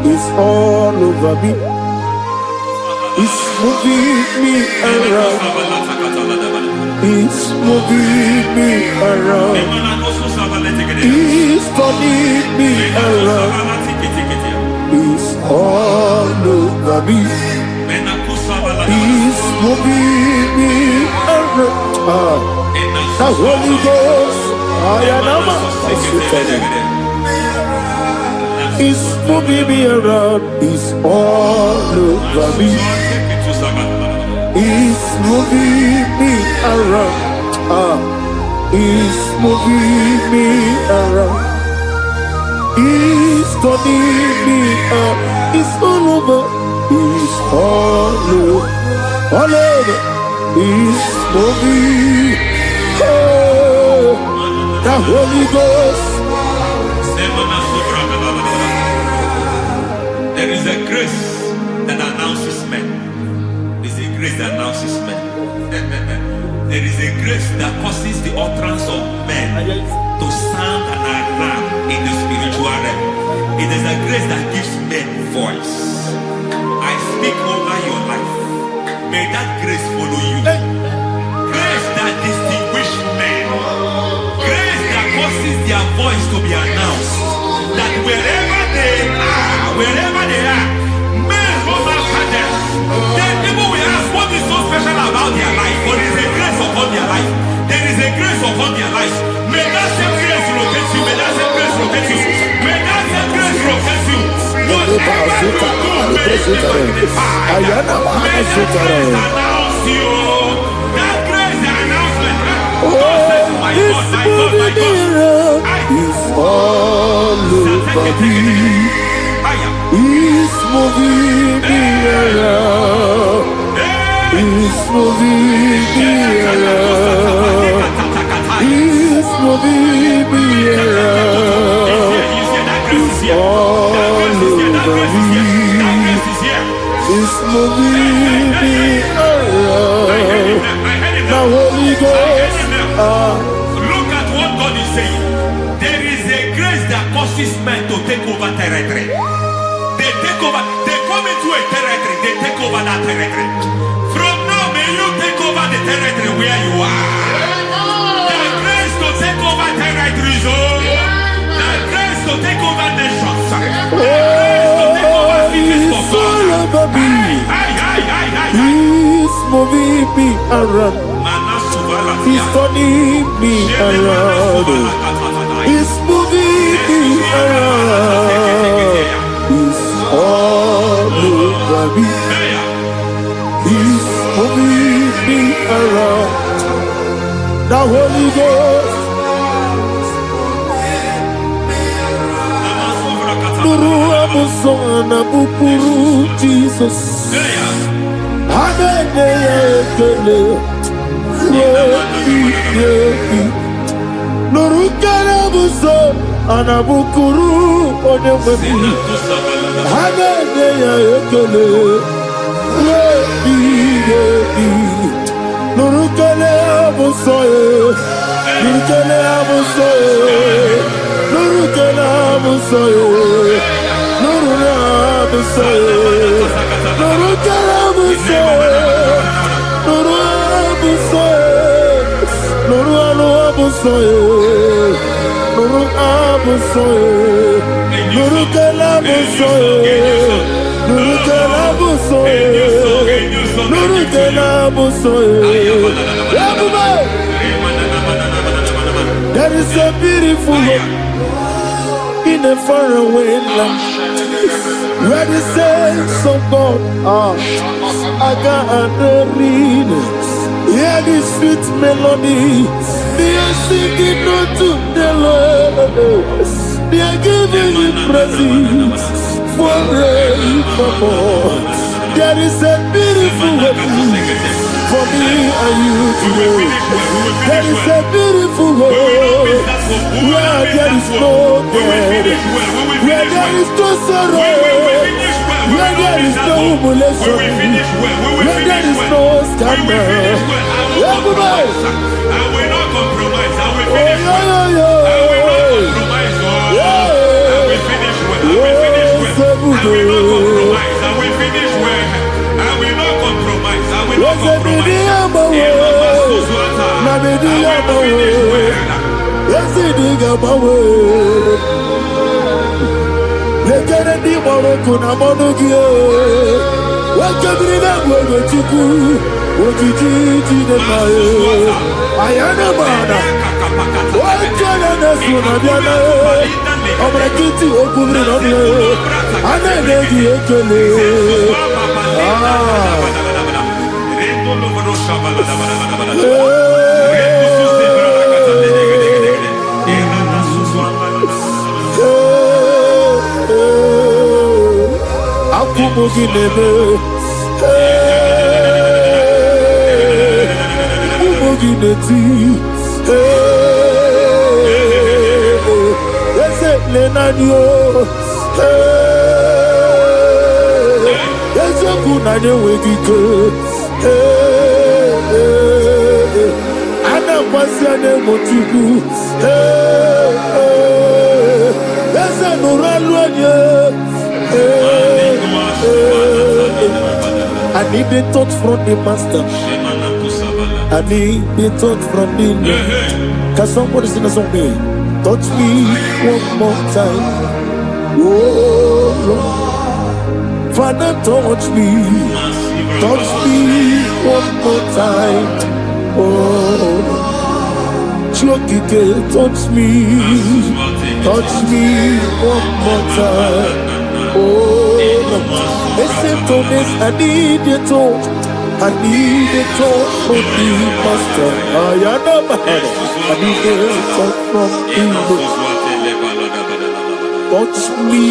It's all over me. It's moving me around. It's moving me around. It's turning me around. It's all over me. It's moving me around. The Holy Ghost, it's moving me around. It's all over me. It's moving me around. It's moving me around. It's turning me up. It's all over. It's all over. All over. It's moving. Oh, the Holy Ghost. There is a grace that announces men. There is a grace that announces men. There is a grace that causes the utterance of men to sound an voice to be announced that wherever they are, men Roma Father, then people will ask what is so special about their life. But there is a grace upon their life. There is a grace upon their life. May that same grace locate you. May that same grace locate you. May that same grace locate you. Whatever you do, may it be magnified. May that grace announce you. That grace, the announcement. God says, my God, my God, my God. It's all over me. It's moving me around. It's moving me around. It's moving me around. It's all over me. It's moving me around. Now Holy Ghost. Look at what God is saying. There is a grace that causes men to take over territory. They take over, they come into a territory, they take over that territory. From now, may you take over the territory where you are. The grace to take over territories, the grace to take over nations, the grace to take over cities for God. He's moving me around. He's turning me around. He's moving me around. He's all over me. He's moving me around. The Holy Ghost. Nuru amusona bukuru Jesus. Amene ekele. Nurukana buso anabukuru onyembi Hagene ya ekele Nurukana buso Nurukana buso Nurukana buso Nurukana buso Nurukana buso Nuru abusoye, Nuru abusoye, Nuru kelabusoye, Nuru kelabusoye, Nuru kelabusoye. There is a beautiful hope in a faraway land where the saints of God are. I got the reading. Hear the sweet melody. They are singing unto the Lord. They are giving you praise forevermore. There is a beautiful way for me and you today. There is a beautiful way where there is no death, where there is no sorrow, where there is no humiliation, where there is no scandal. I will not compromise. I will finish well. I will not compromise. I will finish well. I will finish well. I will not compromise. I will finish well. I will not compromise. I will not compromise. I need the touch from the master. I need the touch from the Lord. Can somebody sing a song? Touch me one more time. Oh Lord. Father, touch me. Touch me one more time. Oh, Chokike, touch me. Touch me one more time. Oh, listen to this. I need your touch. I need a touch from the master. I need a touch from you. Touch me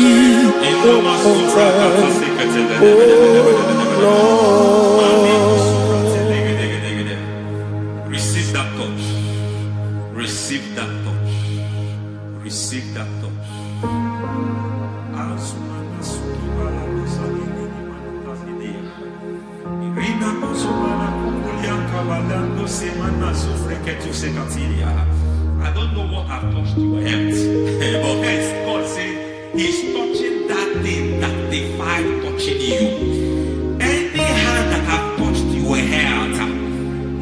one more time. Oh Lord. Receive that touch. Receive that touch. Receive that touch. I don't know what I've touched your health, but hence God said He's touching that thing that defied touching you. Any hand that have touched your health,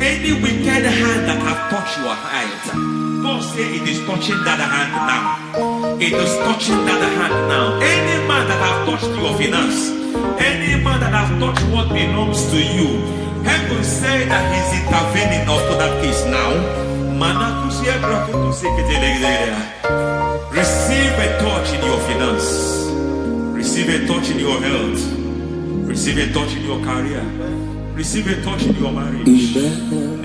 any wicked hand that have touched your health, God said it is touching that hand now. It is touching that hand now. Any man that have touched your finance, any man that have touched what belongs to you, heaven say that He's intervening after that case now. Receive a touch in your finance. Receive a touch in your health. Receive a touch in your career. Receive a touch in your marriage. Amen.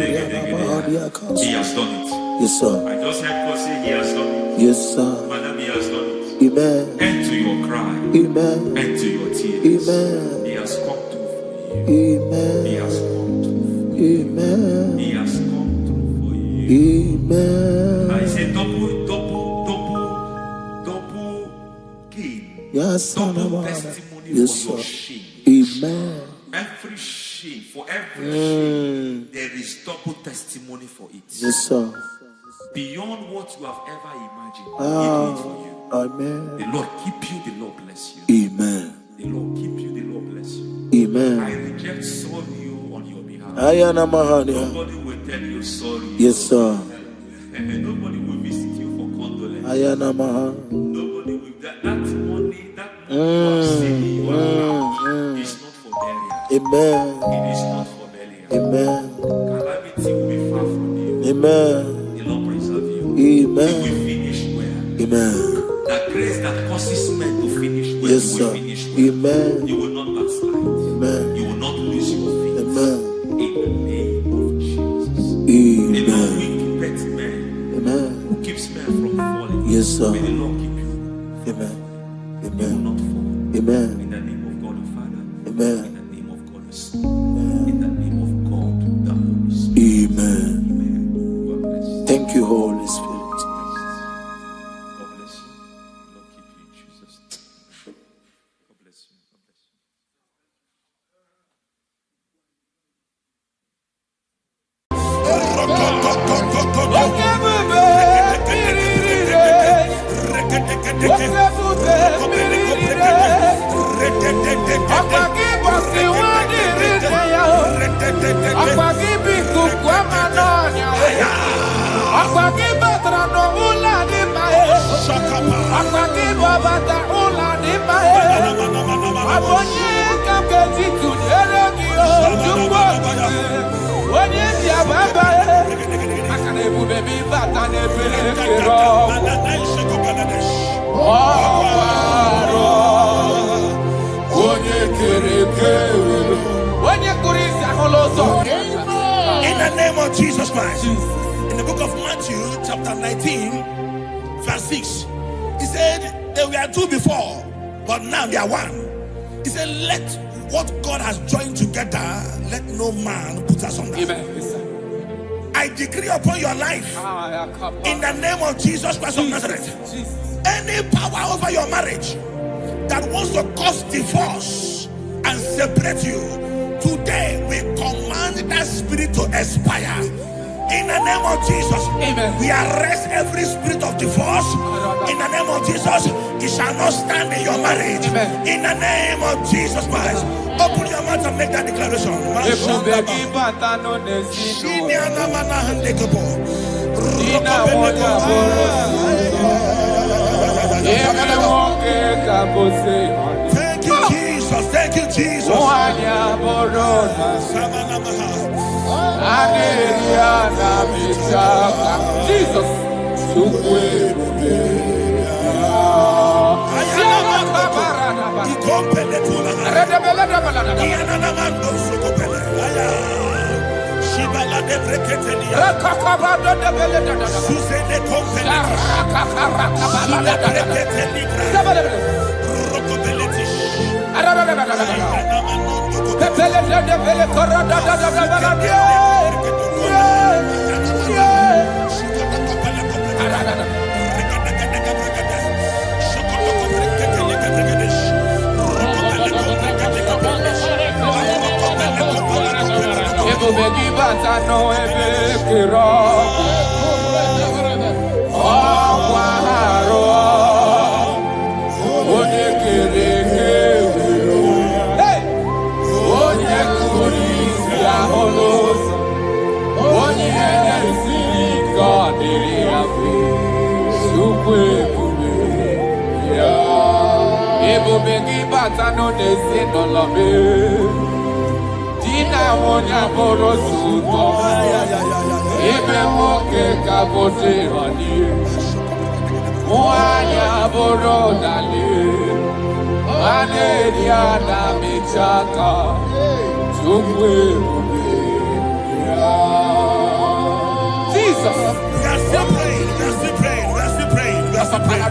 He has done it. Yes, sir. I just heard God say He has done it. Yes, sir. Madam, He has done it. Amen. End to your cry. Amen. End to your tears. Amen. He has come through for you. Amen. He has come through for you. Amen. He has come through for you. Amen. I say double gain. Yes, Double sir. testimony Yes, for your sir. shame. Amen. Every shame, for every shame, there is double testimony for it. Yes, sir. Beyond what you have ever imagined, He Ah. did it for you. Amen. The Lord keep you, the Lord bless you. Amen. The Lord keep you, the Lord bless you. I Amen. reject sorry on your behalf. Ayana Mahania. Nobody will tell you sorry. Yes, sir. And nobody will visit you for condolence. Ayana Mahania. Nobody will that money you have seen you have is not for burial. Amen. It is not for burial. Amen. Calamity will be far from you. Amen. The Lord preserve you. Amen. You will finish well. Amen. That grace that causes men to finish well, Yes, you will sir. finish well. Amen. You will not backslide. Amen. You will not lose your faith. Amen. In the name of Jesus. The Lord Amen. will keep men Amen. who keeps men from falling. Yes, sir. May the Lord keep you. Amen. You will Amen. not fall. Amen. In the name of God the Father. Amen. In the name of God the Son. In the name of God the Holy Spirit. Amen. Amen. God bless you. Thank you, Holy Spirit. God bless you. Lord keep you in Jesus' name. God bless you. God bless you. In the name of Jesus Christ. In the book of Matthew, chapter 19, verse 6, he said, they were two before, but now they are one. He said, let what God has joined together, let no man put us on that. I decree upon your life, in the name of Jesus Christ of Nazareth, any power over your marriage that wants to cause divorce and separate you, today we command that spirit to expire. In the name of Jesus, amen. We arrest every spirit of divorce. In the name of Jesus, it shall not stand in your marriage. Amen. In the name of Jesus Christ, Open your mouth and make that declaration. Thank you, Jesus. Thank you, Jesus. Jesus. We are still praying. We are still praying. We are still praying. We are still praying.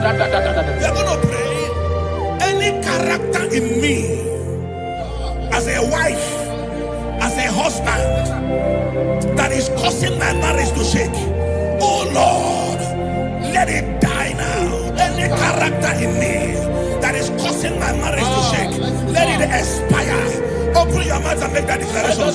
We are going to pray. Any character in me, as a wife, as a husband, that is causing my marriage to shake, oh Lord, let it die now. Any character in me that is causing my marriage to shake, let it expire. Open your mouth and make that declaration.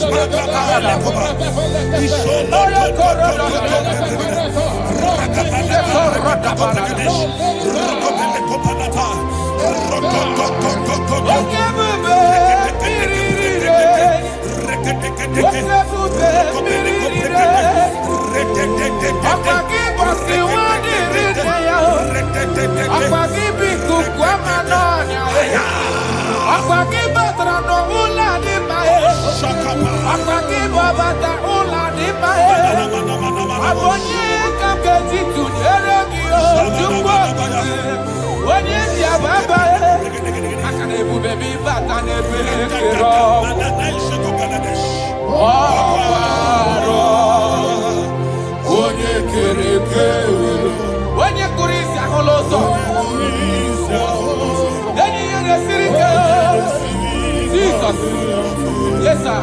Yes, sir.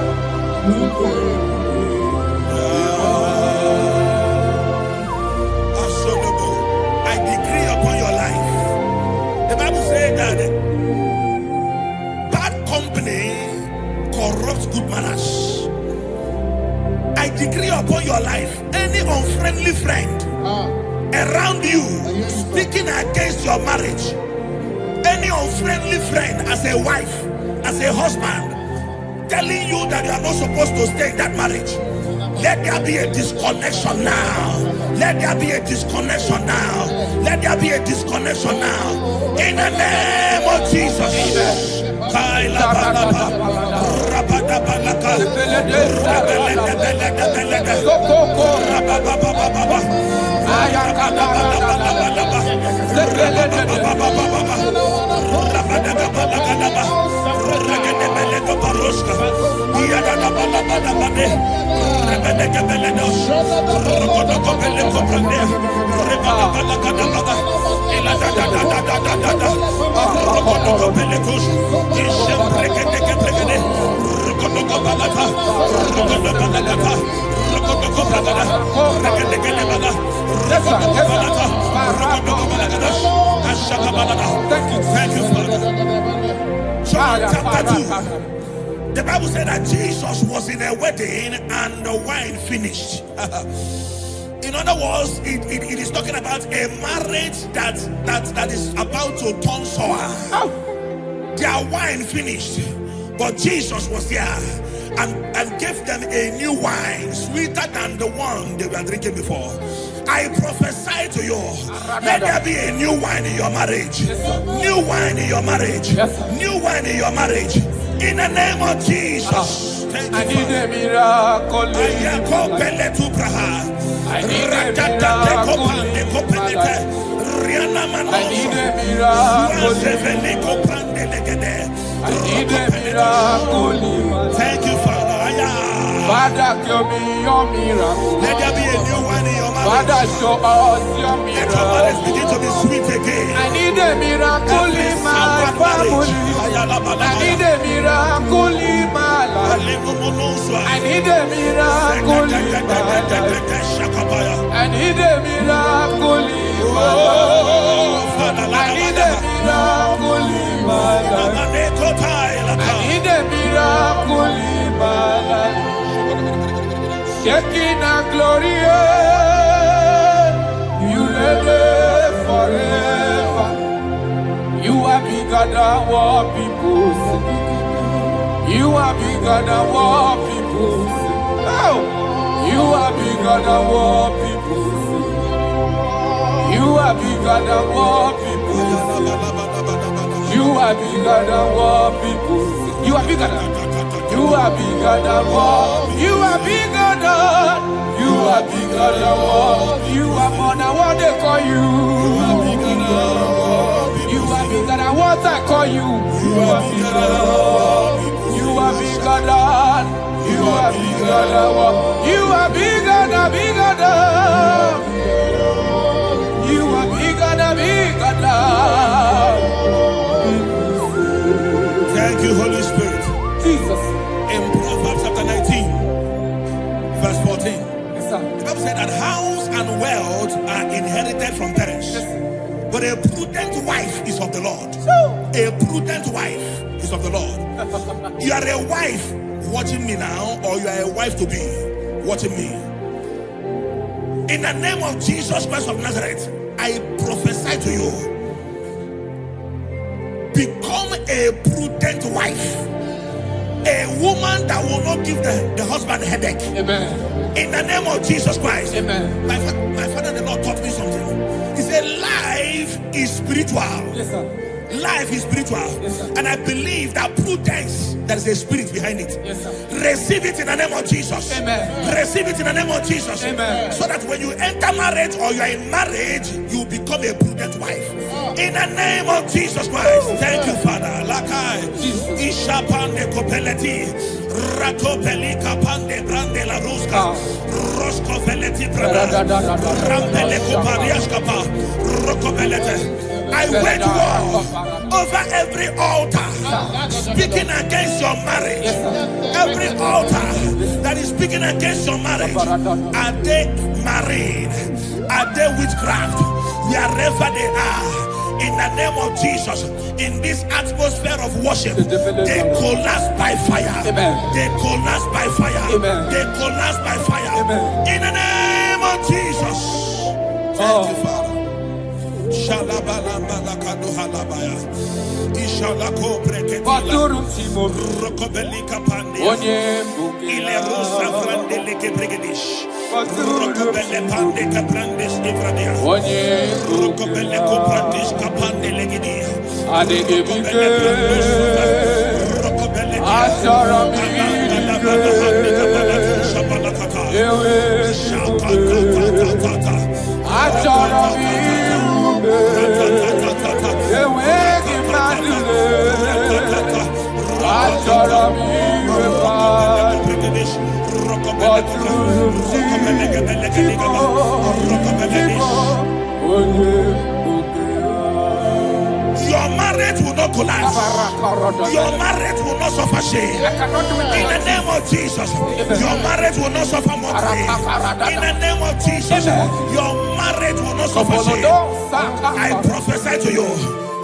I decree upon your life. The Bible says that bad company corrupts good manners. I decree upon your life, any unfriendly friend around you speaking against your marriage, any unfriendly friend as a wife, as a husband, telling you that you are not supposed to stay in that marriage, let there be a disconnection now. Let there be a disconnection now. Let there be a disconnection now. In the name of Jesus. Thank you, Father. John chapter 2. The Bible said that Jesus was in a wedding and the wine finished. In other words, it is talking about a marriage that is about to turn sour. Their wine finished. But Jesus was there and gave them a new wine, sweeter than the one they were drinking before. I prophesy to you, let there be a new wine in your marriage. New wine in your marriage. New wine in your marriage. In the name of Jesus. Thank you, I need a miracle. I need a miracle. I need a miracle. Thank you, Father. Father, give me your miracle. Let there be a new one in your marriage. Father, show us your Let your miracle. marriage begin to be sweet again. I need a miracle in my family. I need a miracle in my life. I need a miracle in my life. I need a miracle in my life. I need a miracle in my life. I need a miracle in my life. Shaking our glory, you live forever. You are bigger than what people say. You are bigger than what people say. Oh, you are bigger than what people say. You are bigger than what people say. You are bigger than what people say. You are bigger than. You are bigger than what. You are bigger than. You are bigger than what. You are more than what they call you. You are bigger than what. You are bigger than what I call you. You are bigger than what. You are bigger than. You are bigger than what. You are bigger than bigger than. You are bigger than bigger than. Thank you, Holy Spirit. Jesus. In Proverbs chapter 19, verse 14, Yes, sir. the Bible said that house and wealth are inherited from parents. But a prudent wife is of the Lord. A prudent wife is of the Lord. You are a wife watching me now, or you are a wife to be watching me. In the name of Jesus Christ of Nazareth, I prophesy to you. Become a prudent wife. A woman that will not give the husband a headache. Amen. In the name of Jesus Christ. Amen. My father, the Lord taught me something. He said, life is spiritual. Yes, sir. Life is spiritual. Yes, sir. And I believe that prudence, there is a spirit behind it. Yes, sir. Receive it in the name of Jesus. Amen. Receive it in the name of Jesus. Amen. So that when you enter marriage or you are in marriage, you become a prudent wife. In the name of Jesus Christ. Thank you, Father. Lakai. Ishapande kopeleti. Ratopeli kapande brande la ruska. Rosko veleti prada. Rampele kopariaskapa. Rokopelete. I wage war over every altar speaking against your marriage. Every altar that is speaking against your marriage. Are they married? Are they witchcraft? Wherever they are, in the name of Jesus, in this atmosphere of worship, they collapse by fire. They collapse by fire. They collapse by fire. In the name of Jesus. Thank you, Father. Shalabalambala halabaya. Ishalako breketila. Rokobelika pande. Ile rusa frandele kebrigedish. Rokobele pande kaprandes ivradia. Rokobele koprandish kapande legidia. Rokobele Rokobele Asharami. Shabalakata. Shabalakata. Asharami. Your marriage will not collapse. Your marriage will not suffer shame. In the name of Jesus, your marriage will not suffer mockery. In the name of Jesus, your marriage will not suffer shame. I prophesy to you,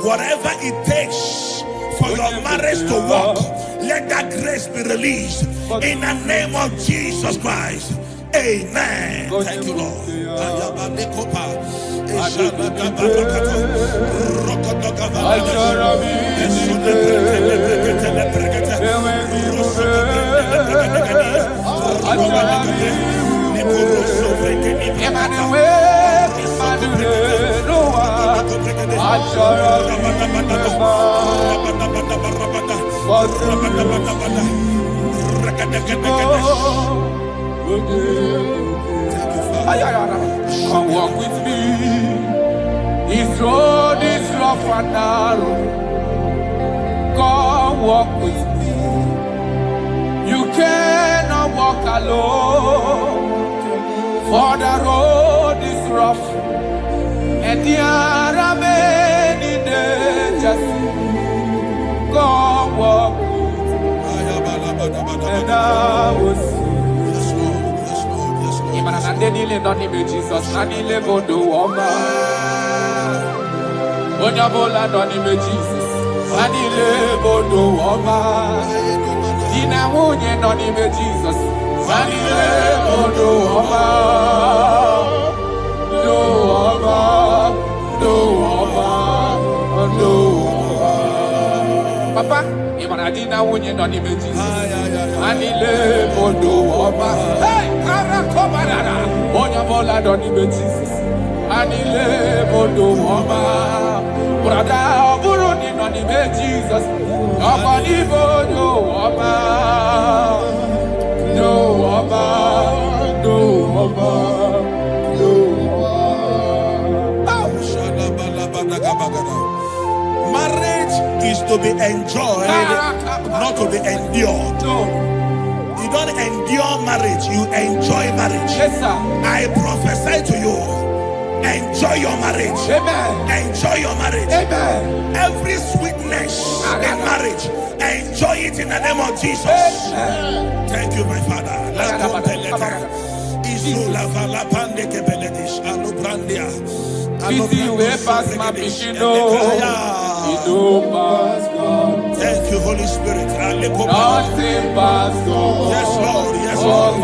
whatever it takes for your marriage to work, let that grace be released. In the name of Jesus Christ. Amen. Thank you, Lord. Come walk with me. This road is rough and narrow. Come walk with me. You cannot walk alone. For the road is rough and there are many dangers. Come walk with me. And I will see. Jesus, Nanile Bodo Wama. Onyabola Nonime Jesus, Nanile Bodo Wama. Dina Munye Nonime Jesus, Nanile Bodo Wama. Do Wama, Do Wama, Do Wama. Papa, Imanadina Munye Nonime Jesus, Nanile Bodo Wama. Hey! Onyabola Nonime Jesus, Anile Bodo Wama. Brother Buruni Nonime Jesus, Nobody Bodo Wama. No Wama, no Wama, no Wama. Marriage is to be enjoyed, not to be endured. You don't endure marriage, you enjoy marriage. Yes, sir. I prophesy to you, enjoy your marriage. Amen. Enjoy your marriage. Amen. Every sweetness in marriage, enjoy it in the name of Jesus. Amen. Thank you, my Father. Thank you, Holy Spirit. Nothing pass God. Yes, Lord. Yes, Lord.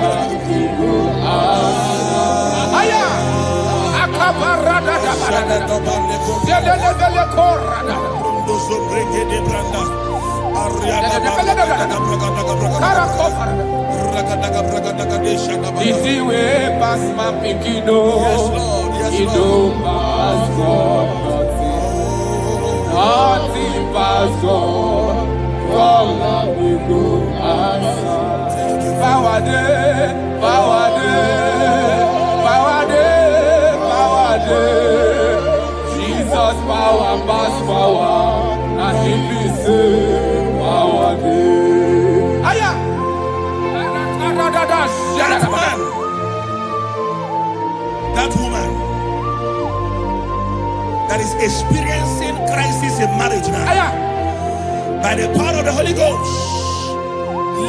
Easy way past my pikido. Yes, Lord. Yes, Lord. Pass God. Nothing pass God. All we go answer. Power day, power day, power day, power day. Jesus power pass power, and He be say power day. Aya, that man, that woman that is experiencing crisis in marriage now. Aya. By the power of the Holy Ghost,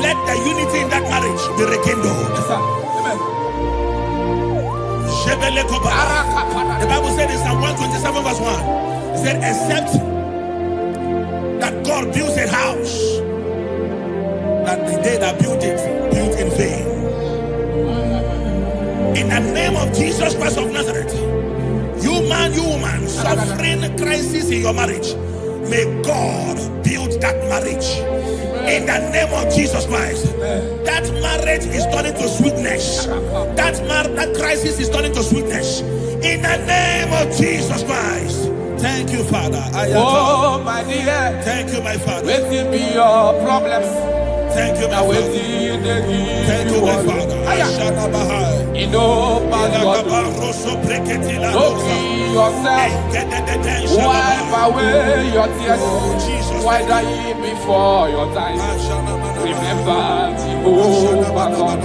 let the unity in that marriage be rekindled. Yes, sir. Amen. The Bible said in Psalm 127 verse 1, it said, except that God builds a house, that the day that built it, built in vain. In the name of Jesus Christ of Nazareth, you man, you woman, suffering crisis in your marriage, may God build that marriage. In the name of Jesus Christ. That marriage is turning to sweetness. That crisis is turning to sweetness. In the name of Jesus Christ. Thank you, Father. Oh, my dear. Thank you, my Father. Waiting be your problems. Thank you, my Father. Thank you, my Father. You know, Pastor, don't be yourself. Wipe away your tears. Why die before your time? Remember Jehovah God.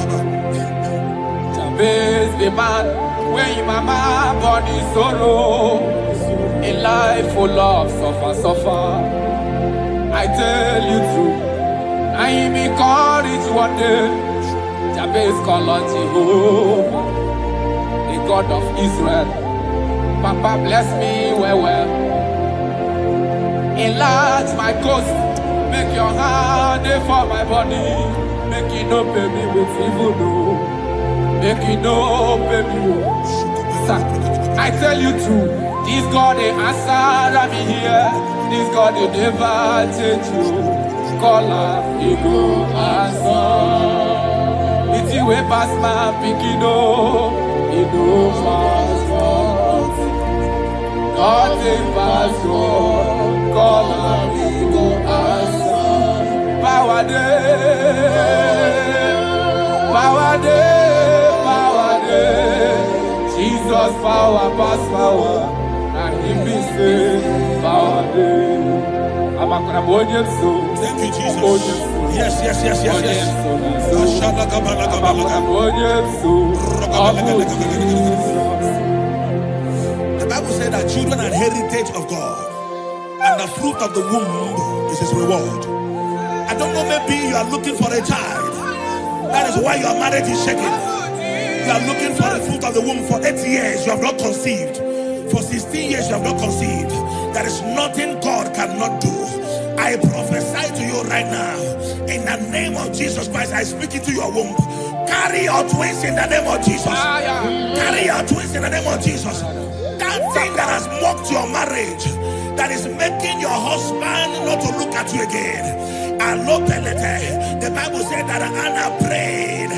Jabez the man, when your mama born in sorrow, a life full of suffer. I tell you true, I am encouraged one day. Jabez called on Jehovah, the God of Israel. Papa bless me well. Enlarge my coast, make your hand for my body, make it no pay me with evil. make it no baby. I tell you true, this God they answer me here. This God they never change you. Call her, he go answer. It's you way past my picking no, he go fast. God take pass go, call her, he go answer. Power day, power day, power day. Jesus power pass power, and he be say power day. Thank you, Jesus. Yes. The Bible said that children are heritage of God, and the fruit of the womb is his reward. I don't know, maybe you are looking for a child. That is why your marriage is shaking. You are looking for the fruit of the womb for 8 years, you have not conceived. For 16 years, you have not conceived. There is nothing God cannot do. I prophesy to you right now, in the name of Jesus Christ, I speak into your womb. Carry your twins in the name of Jesus. Carry your twins in the name of Jesus. That thing that has mocked your marriage, that is making your husband not to look at you again. The Bible said that Anna prayed,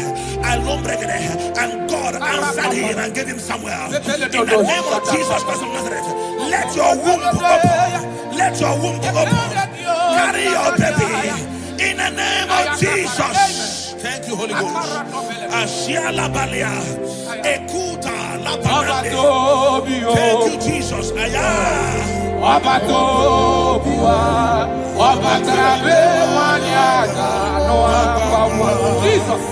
and God answered him and gave him Samuel. In the name of Jesus Christ of Nazareth, let your womb open. Let your womb open. Carry your baby in the name of Jesus. Thank you, Holy Ghost. Ashiala Balia, Ekuta Labanade. Thank you, Jesus. Jesus.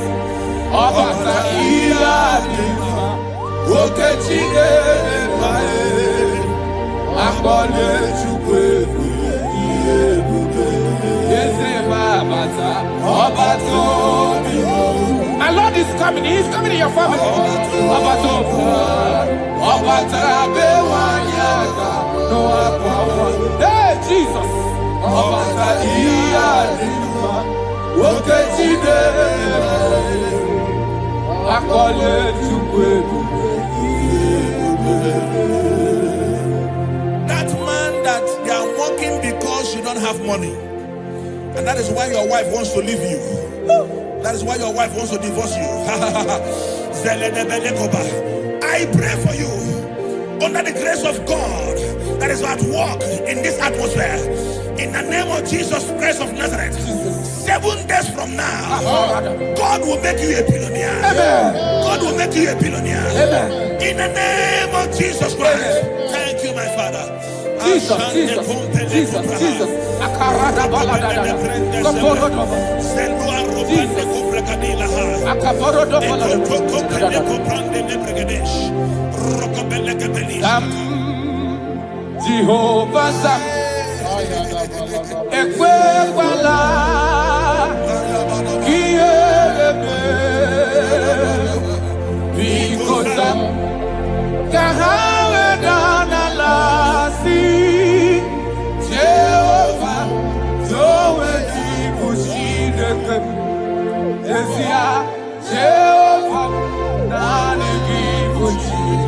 My Lord is coming. He is coming in your family. Hey, Jesus. That man that they are working because you don't have money, and that is why your wife wants to leave you. That is why your wife wants to divorce you. I pray for you, under the grace of God that is at work in this atmosphere, in the name of Jesus Christ of Nazareth. 7 days from now, God will make you a billionaire. God will make you a billionaire. In the name of Jesus Christ. Thank you, my Father. Jesus. Jehovah Ekwewala Kiebe Bikosa Kahawe Danalasi Jehovah Zoe Dibushideke Ezia Jehovah Nani Dibushideke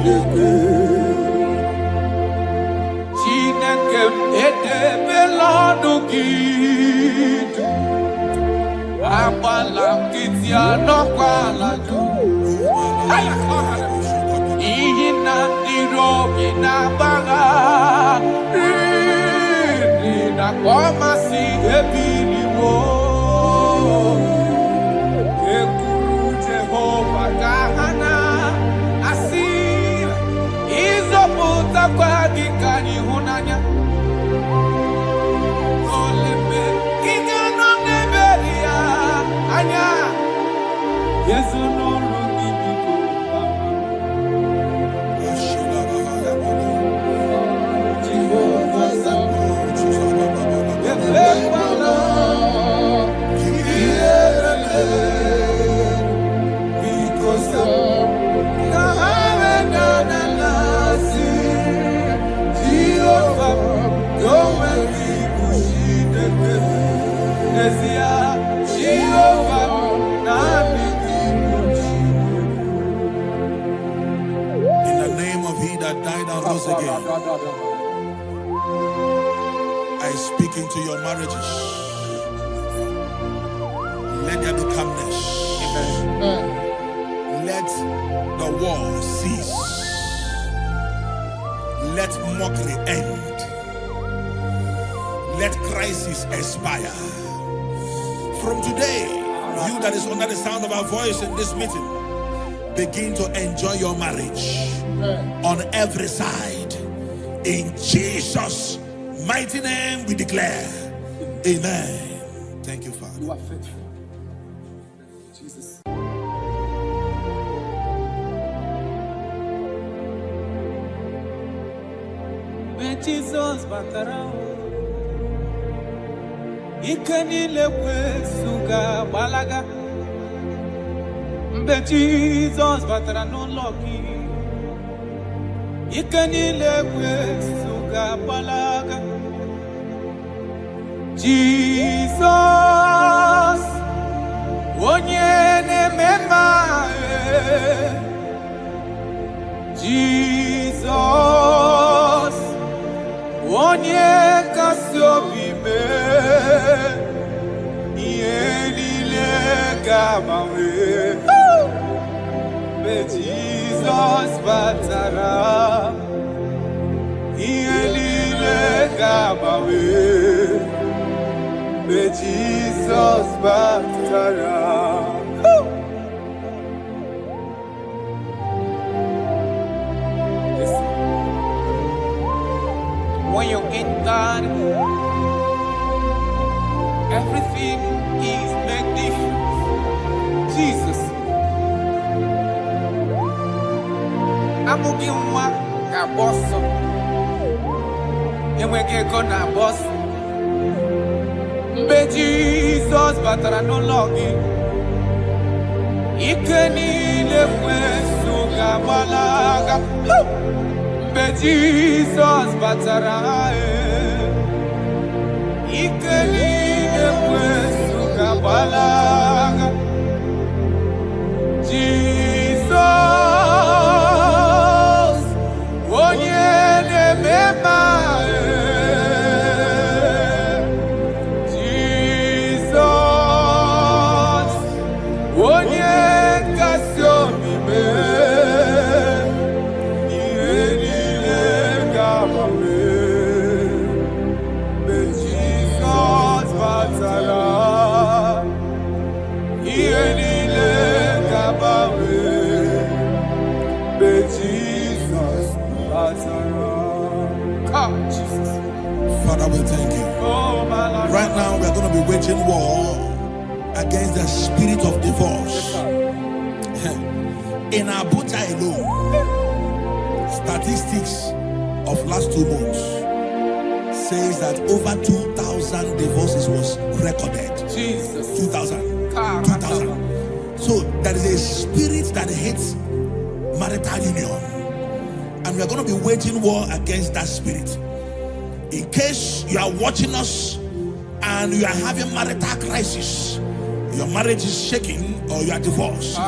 that died and rose again. I speak into your marriages. Let there be calmness. Let the war cease. Let mockery end. Let crisis expire. From today, you that is under the sound of our voice in this meeting, begin to enjoy your marriage on every side. In Jesus' mighty name we declare, amen. Thank you, Father. You are faithful. Jesus. When Jesus batara, ikanile kwesuga balaga. When Jesus batara no lucky, ikanile kwesuga balaga. Jesus, onyene mema. Jesus, onye kasiobibe, yenile gamawe. Be Jesus batara, yenile gamawe. Be Jesus batara. When you're in God, everything is magnificent. Jesus. Amugiwa ka boss. Enwege go na boss. Mbe Jesus batara no logi. Ikeni le kwesu ka balaga. Mbe Jesus batara. Ikeni le kwesu ka balaga. Jesus, onye ne-mema. Jesus, onye kasi omume. Ihe niile ga-agbanwe. Mgbe Jesus batara, ihe niile ga-agbanwe. Mgbe Jesus batara. Come, Jesus. Father, we thank you. Oh, my Lord. Right now, we are going to be waging war against the spirit of divorce. In Abuja alone, statistics of last 2 months says that over 2,000 divorces was recorded. Jesus. 2,000. 2,000. So there is a spirit that hates marital union. And we are going to be waging war against that spirit. In case you are watching us and you are having marital crisis, your marriage is shaking or you are divorced,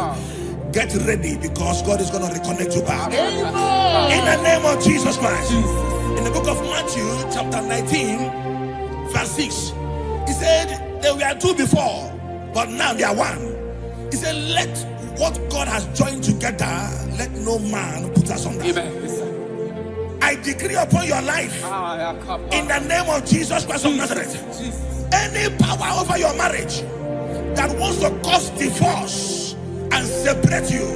get ready because God is going to reconnect you back. In the name of Jesus Christ. In the book of Matthew chapter 19 verse 6, he said there were 2 before, but now they are 1. He said, let what God has joined together, let no man put asunder. Amen. I decree upon your life, in the name of Jesus Christ of Nazareth, any power over your marriage that wants to cause divorce and separate you,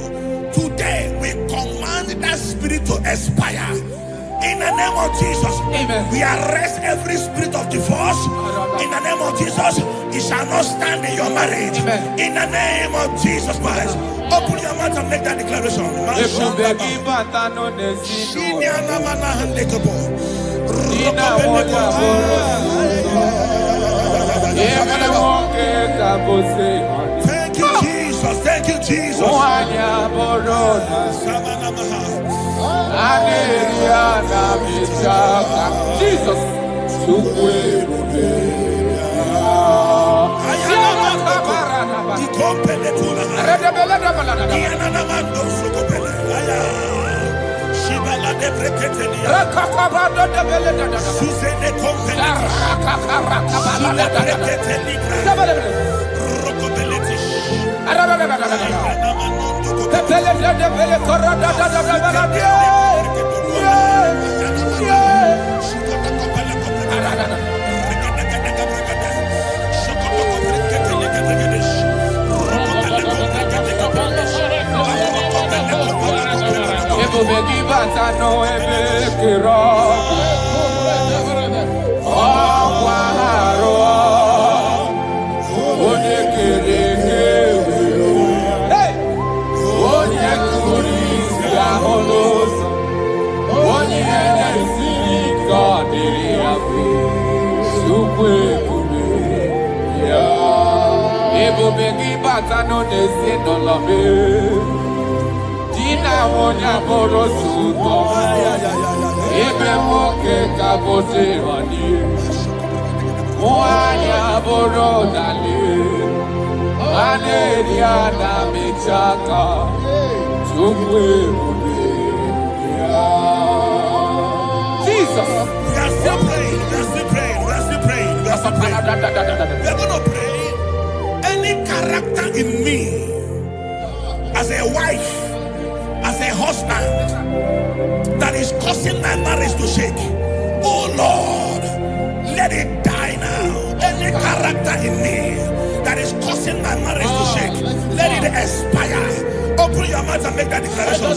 today we command that spirit to expire. In the name of Jesus, Amen. We arrest every spirit of divorce. In the name of Jesus, it shall not stand in your marriage. Amen. In the name of Jesus Christ, open your mouth and make that declaration. Thank you, Jesus. Thank you, Jesus. Jesus. Jesus. We are still praying. We are still praying. We are still praying. We are still praying. We are going to pray. Any character in me, as a wife, as a husband, that is causing my marriage to shake, oh Lord, let it die now. Any character in me that is causing my marriage to shake, let it expire. Open your mouth and make that declaration.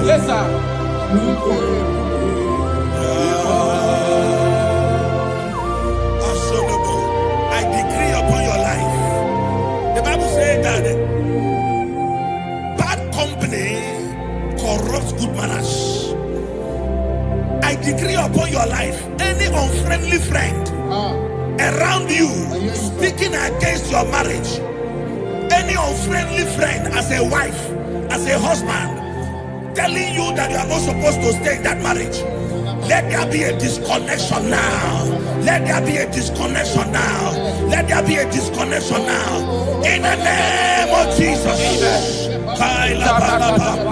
Yes, sir. I decree upon your life. The Bible says that bad company corrupts good manners. I decree upon your life, any unfriendly friend around you speaking against your marriage, any unfriendly friend as a wife, as a husband, telling you that you are not supposed to stay in that marriage, let there be a disconnection now. Let there be a disconnection now. Let there be a disconnection now. In the name of Jesus. Thank you, Father.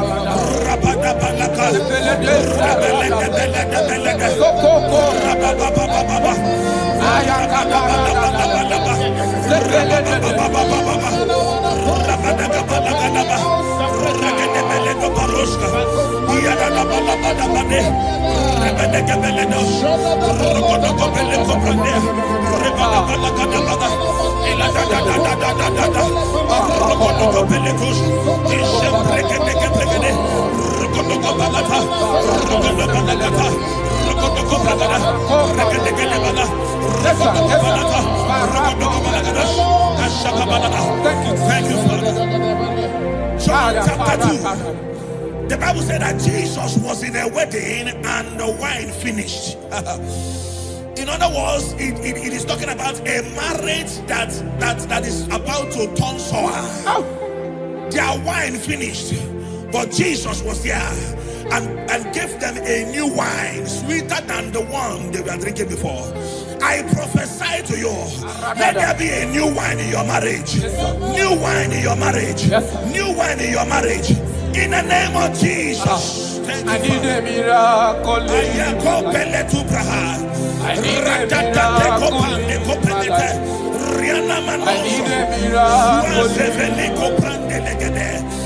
John chapter 2. The Bible said that Jesus was in a wedding and the wine finished. In other words, it is talking about a marriage that is about to turn sour. Their wine finished, but Jesus was there and gave them a new wine, sweeter than the one they were drinking before. I prophesy to you, let there be a new wine in your marriage. New wine in your marriage. New wine in your marriage. In the name of Jesus. I need a miracle.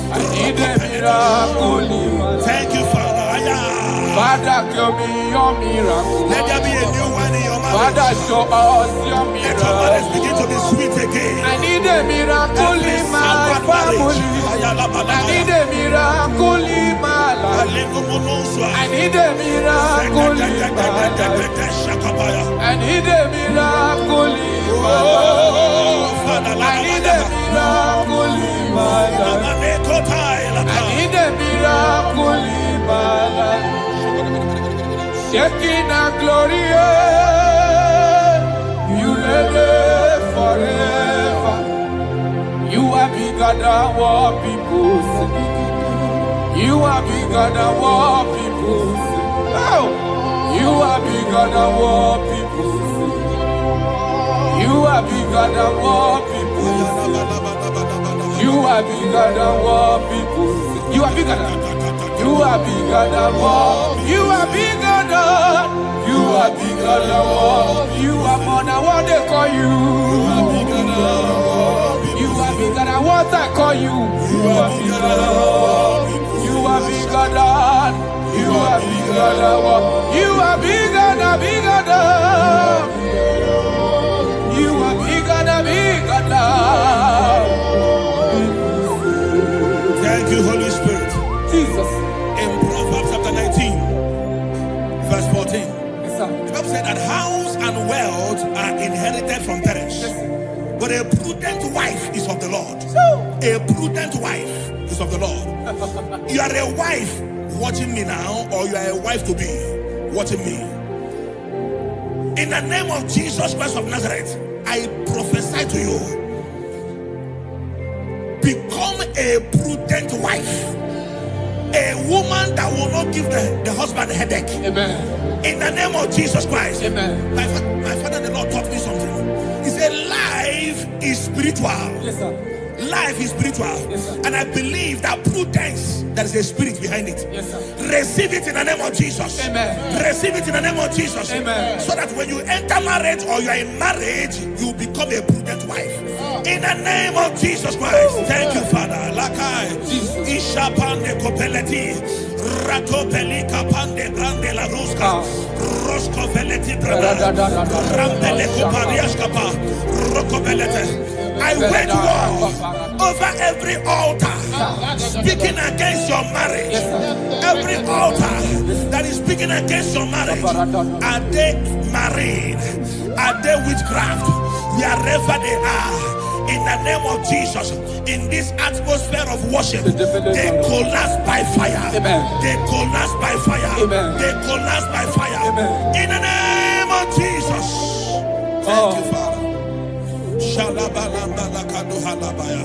I need a miracle. Thank you, Father. Father, show me your miracle. Let there be a new one in your marriage. Father, show us your Let your marriage miracle. begin to be sweet again. I need a miracle in my family. I need a miracle in my life. I need a miracle in my life. I need a miracle in my life. I need a miracle in my life. I need a miracle in my life. Shaking a glory, you live forever. You are bigger than what people say. You are bigger than what people say. Oh, you are bigger than what people say. You are bigger than what people say. You are bigger than what people say. You are bigger than. You are bigger than what. You are bigger than. You are bigger than what. You are more than what they call you. You are bigger than what. You are bigger than what I call you. You are bigger than what. You are bigger than. You are bigger than what. You are bigger than bigger than. You are bigger than bigger than. Thank you, Holy Spirit. Jesus. In Proverbs chapter 19, verse 14, Yes, sir. the Bible said that house and wealth are inherited from parents, but a prudent wife is of the Lord. A prudent wife is of the Lord. You are a wife watching me now, or you are a wife to be watching me. In the name of Jesus Christ of Nazareth, I prophesy to you, become a prudent wife. A woman that will not give the husband a headache. Amen. In the name of Jesus Christ. Amen. My father, the Lord, taught me something. He said, life is spiritual. Yes, sir. Life is spiritual. Yes, sir. And I believe that prudence, there is a spirit behind it. Yes, sir. Receive it in the name of Jesus. Amen. Receive it in the name of Jesus. Amen. So that when you enter marriage or you are in marriage, you become a prudent wife. In the name of Jesus Christ. Thank you, Father. Lakai. Ishapande kopeleti. Ratopeli kapande grande la ruska. Rosko veleti brada. Rampele koparias kapa. Rokobelete. I wage war over every altar speaking against your marriage. Every altar that is speaking against your marriage. Are they married? Are they witchcraft? Wherever they are, in the name of Jesus, in this atmosphere of worship, they collapse by fire. They collapse by fire. They collapse by fire. In the name of Jesus. Thank you, Father. Shalabalambala halabaya.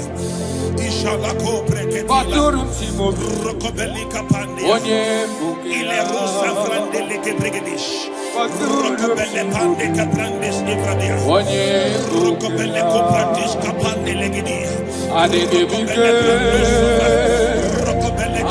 Ishalako breketila. Rokobelika pande. Ile rusa frande leke bregedish. Rokobele pande kaprandes ifradia. Rokobele koprandish kapande legedi. Rokobele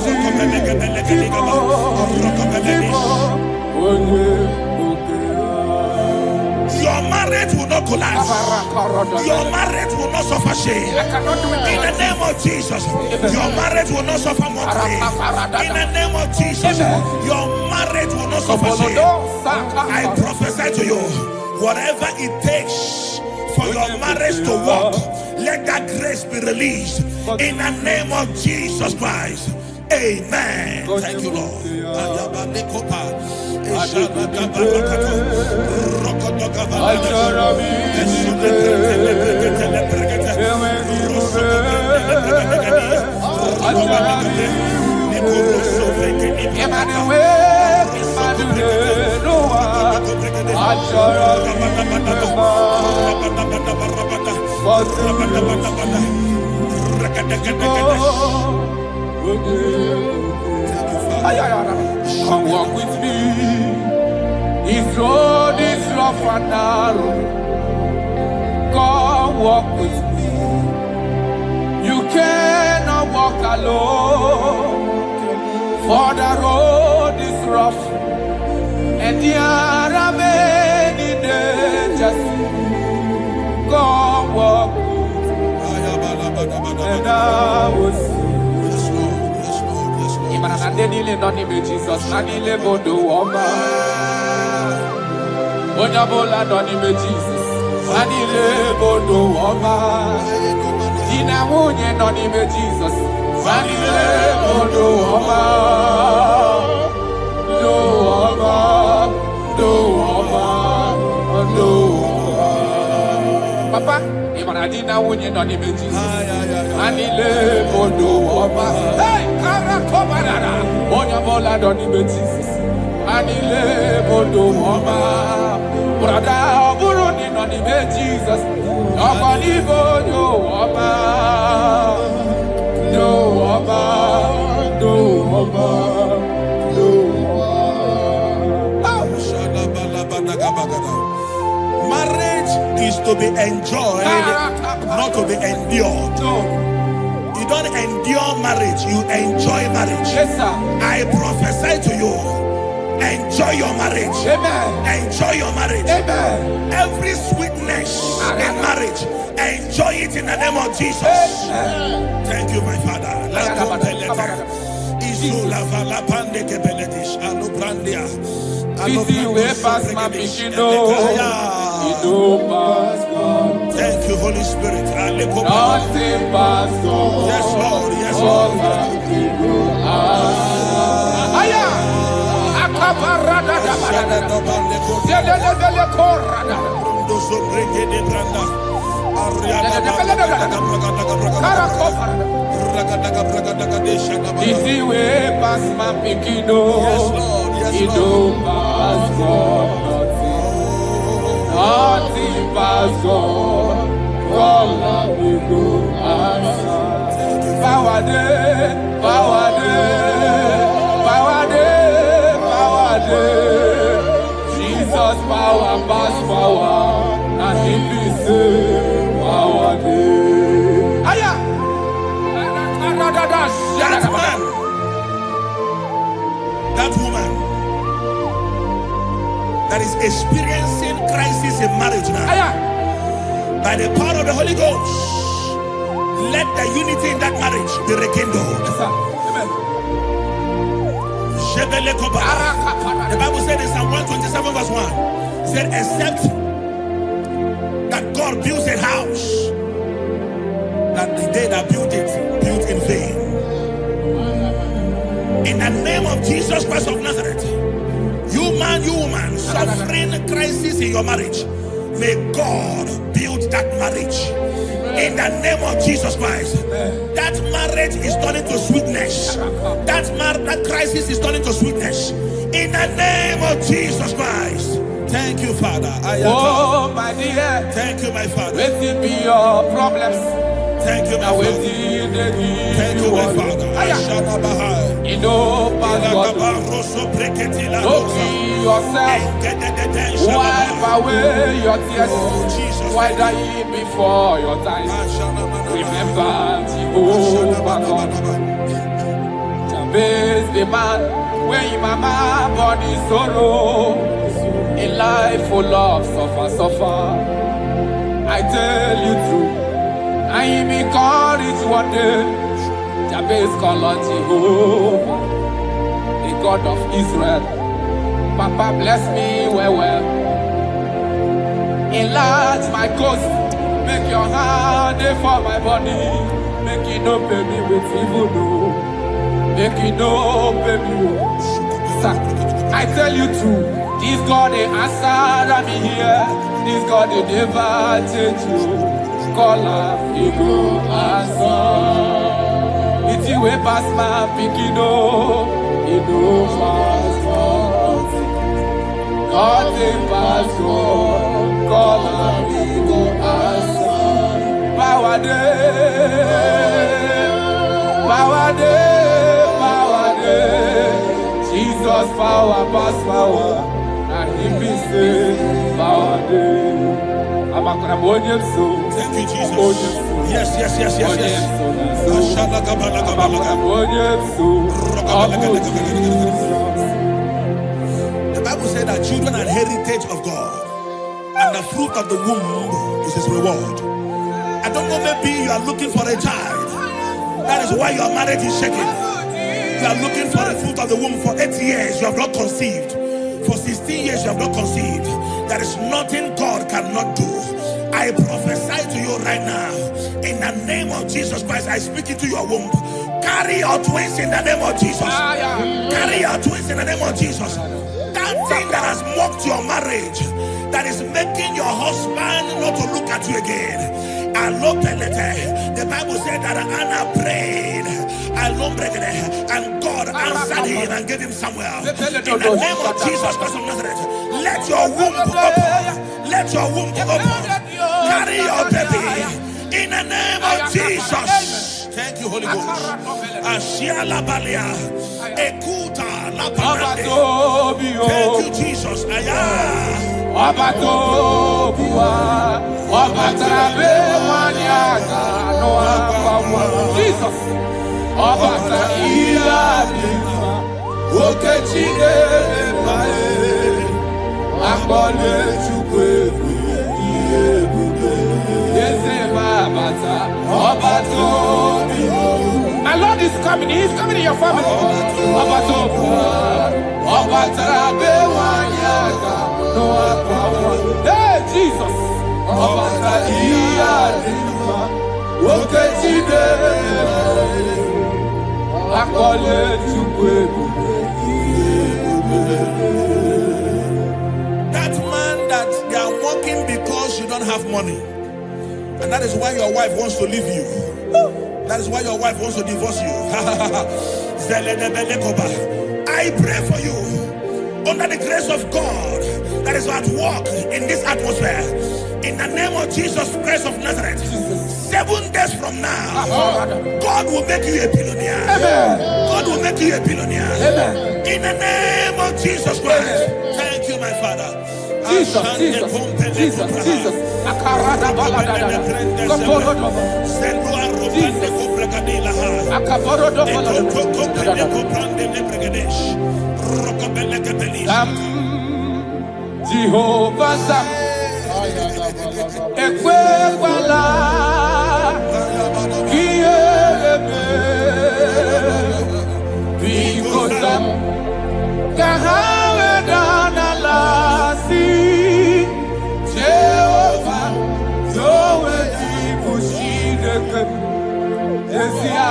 Rokobele your marriage will not collapse. Your marriage will not suffer shame. In the name of Jesus, your marriage will not suffer mockery. In the name of Jesus, your marriage will not suffer shame. I prophesy to you, whatever it takes for your marriage to work, let that grace be released. In the name of Jesus Christ. Amen. Thank you, Lord. Come walk with me. This road is rough and narrow. Come walk with me. You cannot walk Lord, for the road is rough, and there are many dangers. God walk and I will see. Jesus, Nanile Bodo Woma. Onyabola Donime Jesus, Nanile Bodo Woma. Ina Munye Donime Jesus, Nanile Bodo Woma. Do Woma, Do Woma, Do Woma. Papa, Imanadina Munye Donime Jesus, Nanile Bodo Woma. Hey, Karakobarada. Onyabola Donime Jesus, Anile Bodo Woma. Brother Buruni Donime Jesus, Nobody Bodo Woma. Do Woma, Do Woma, Do Woma. Marriage is to be enjoyed, not to be endured. You don't endure marriage, you enjoy marriage. Yes, sir. I prophesy to you, enjoy your marriage. Amen. Enjoy your marriage. Amen. Every sweetness in marriage, enjoy it in the name of Jesus. Amen. Thank you, my Father. Thank you, Holy Spirit. Nothing but God. Yes, Lord. Yes, Lord. Easy way past my pikino. Yes, Lord. Yes, You Lord. don't pass God. Nothing pass God. All of you go answer. Power day, power day, power day, power day. Jesus power pass power, and He be say power day. Aya. That man, that woman that is experiencing crisis in marriage now, Aya. by the power of the Holy Ghost, let the unity in that marriage be rekindled. Yes, sir. Amen. The Bible said in Psalm 127 verse 1, it said, except that God builds a house, that the day that built it, built in vain. In the name of Jesus Christ of Nazareth, you man, you woman, suffering crisis in your marriage, may God build that marriage. In the name of Jesus Christ, that marriage is turning to sweetness. That crisis is turning to sweetness. In the name of Jesus Christ. Thank you, Father. Oh, my dear. Thank you, my Father. Let it be your problems. Thank you, my Now, Father. Thank you, my Father. You know, Pastor, don't be yourself. Wipe away your tears. Why die before your time? Remember, Jehovah God. Jabez the man, when your mama body sorrow, a life full of suffer. I tell you true, I am encouraged one day. Jabez call on Jehovah, the God of Israel. Papa bless me well. Enlarge my coast, make your hand for my body. Make it no pay me with evil, no. Make it no pay me. Sir, I tell you true, this God they answer me here. This God they never change you. Call him, he go answer. It's you way past my pikino, he no pass God. Nothing pass God. Call him, he go answer. Power day, power day, power day. Jesus power pass power, and he be say power day. Thank you, Jesus. Yes. The Bible said that children are heritage of God, and the fruit of the womb is his reward. I don't know, maybe you are looking for a child. That is why your marriage is shaking. You are looking for the fruit of the womb. For 8 years you have not conceived. For 16 years you have not conceived. There is nothing God cannot do. I prophesy to you right now, in the name of Jesus Christ. I speak into your womb. Carry your twins in the name of Jesus. Carry your twins in the name of Jesus. That thing that has mocked your marriage, that is making your husband not to look at you again. The Bible said that Anna prayed, and God answered him and gave him Samuel. In the name of Jesus Christ of Nazareth, let your womb open. Let your womb open. Carry your baby in the name of Jesus. Thank you, Holy Ghost. Ashiala Balia, Ekuta La Thank you, Jesus. Jesus. My Lord is coming. He is coming in your family. Hey, Jesus. That man that they are working because you don't have money, and that is why your wife wants to leave you. That is why your wife wants to divorce you. I pray for you, under the grace of God that is at work in this atmosphere, in the name of Jesus Christ of Nazareth. 7 days from now, God will make you a billionaire. God will make you a billionaire. In the name of Jesus Christ. Thank you, my Father. Jesus. Jehovah Sam, Ekwebala, Kielebe, Bikosam, Kahawe Danalasi, Jehovah, Yowe Dibushideke, Esia,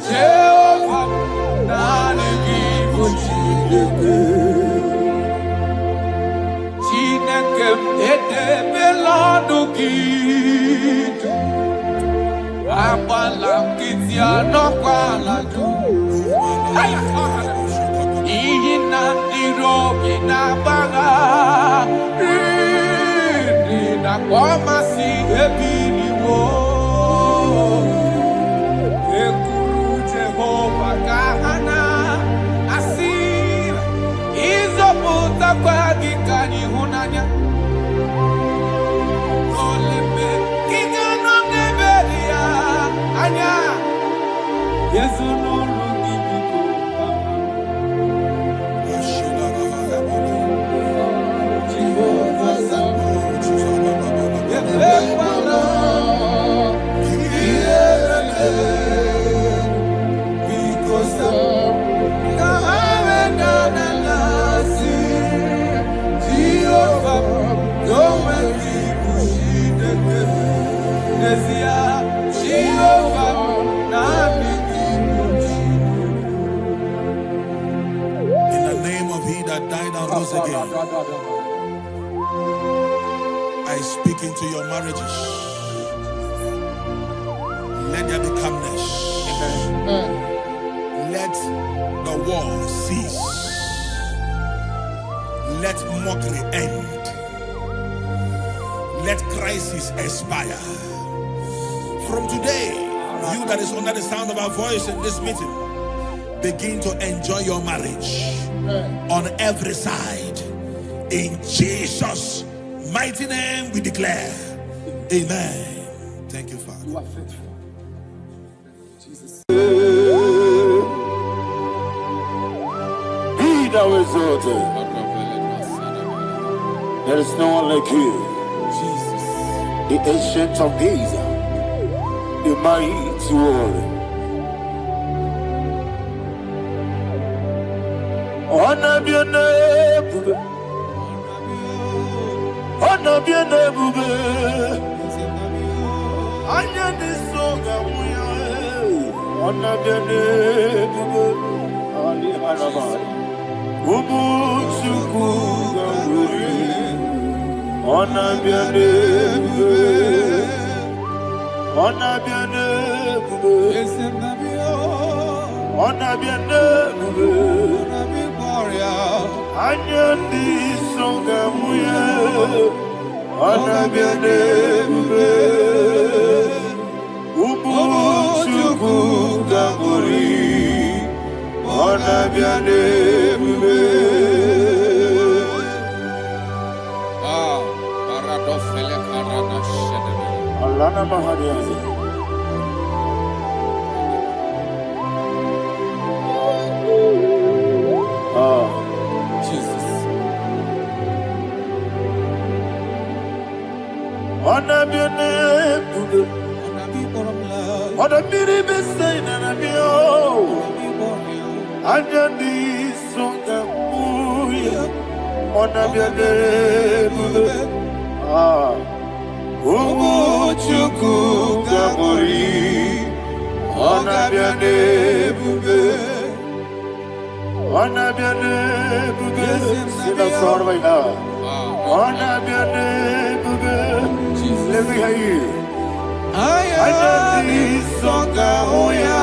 Jehovah, Nani Dibushideke. I speak into your marriages. Let there be calmness. Let the war cease. Let mockery end. Let crisis expire. From today, you that is under the sound of our voice in this meeting, begin to enjoy your marriage on every side. In Jesus' mighty name we declare. Amen. Thank you, Father. You are faithful. Jesus. Be thou exalted. There is no one like you. Jesus. The ancient of days, the mighty warrior. Honor be your name, honor be your name. Anya ni soga muya, honor be your name. Ali Arabari, Ubu Chukuga Muri, honor be your name, honor be your name, honor be your name. Anya ni soga muya, honor be your name. Ubu Chukuga Muri, honor be your name. Paradofele karana shedebe. Alana Mahariazi. Jesus. Honor be your name. Honor be the best thing and I be all. Anya ni soga muya, honor be your name. Umu Chukuga Muri, honor be your name. Honor be your name. Sing a song right now. Honor be your name. Let me hear you. Anya ni soga muya,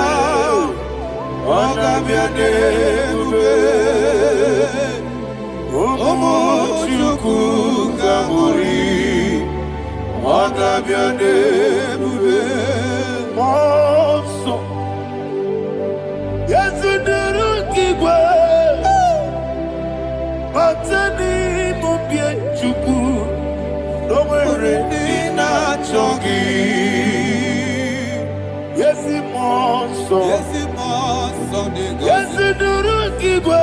honor be your name. Umu Chukuga Muri, honor be your name. Monso, yes in the Igbo, Batani Mubie Chuku, no mere Nina Chogi. Yes in Monso, yes in the Igbo,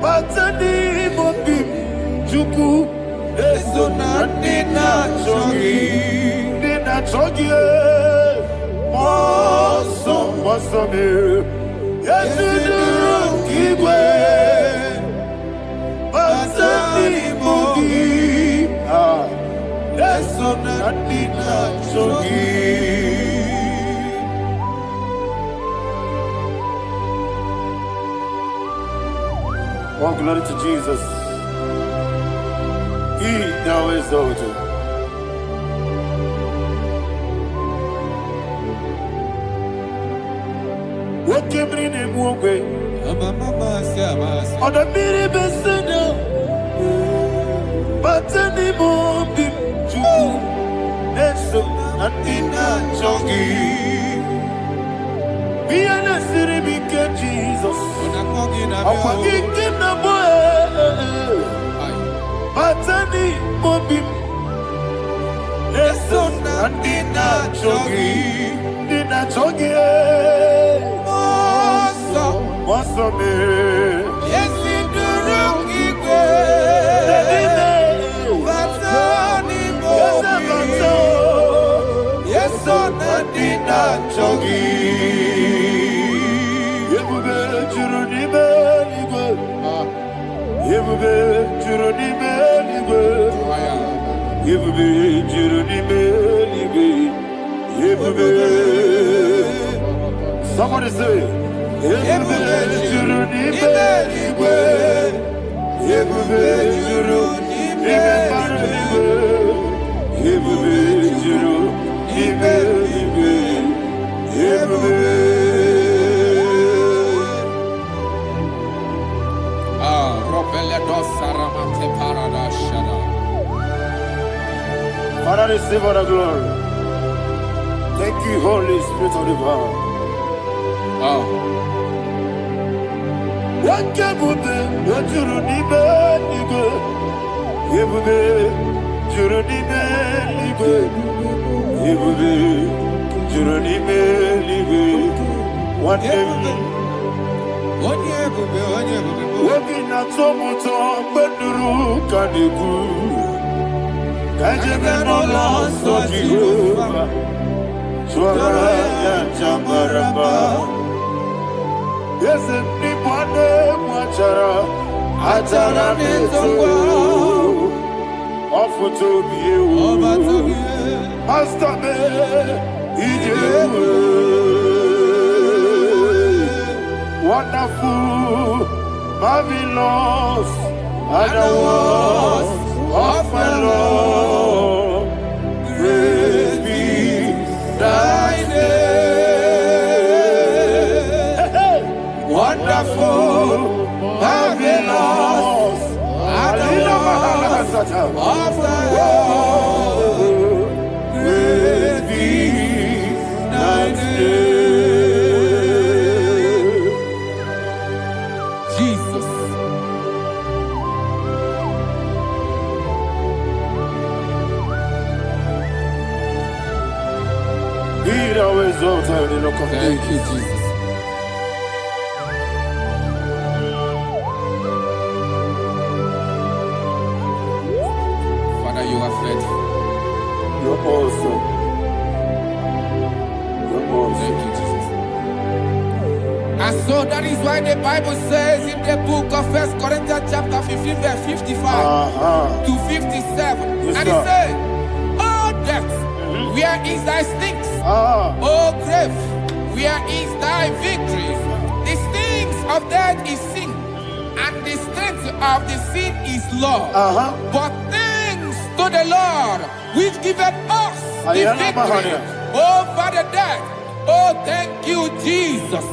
Batani Mubie Chuku. Eso na Nina Chogi, Nina Chogi, Moso me, Yesu duru kigwe, Basani mogi, Eso na Nina Chogi. Oh, glory to Jesus. He thou exalted. What came in him away? On the miri besena, but any more be true. Eso Nina Chogi. Be an city because Jesus. I'm forgetting the boy. Batani Mobim Lesson and Nina Chogi Mosso me Yes, in the room, Batani Mobi. Yes, on Nina Chogi Yebube Jurunibe Yebube Jurunibe Yebube Jurunibe Yebube. Somebody say Yebube Jurunibe Yebube Jurunibe Yebube Jurunibe Yebube. Father, receive all the glory. Thank you, Holy Spirit of divine. What can we do? What you do? Journey Libe, Ibube, Journey Libe, one day. Working at Tomoto, Beduru, Kaniku, Kajabano lost of Jehovah, Swara Jambaraba. Yes, and Nipane Machara, Atara Neto, Offer to be you, Master Me, wonderful, marvelous, and the words of my Lord. Praise be thy name. Wonderful, marvelous, and the words of my Lord. Praise be thy name. Thank you, Jesus. Father, you are faithful. You're awesome. You're awesome. Thank you, Jesus. And so that is why the Bible says in the book of 1 Corinthians chapter 15, verse 55 to 57. Yes, and it says, "Oh death, where is thy sting? Oh grave, where is thy victory? The stings of death is sin, and the strength of the sin is law. But thanks to the Lord, which giveth us the victory over the death." Oh, thank you, Jesus.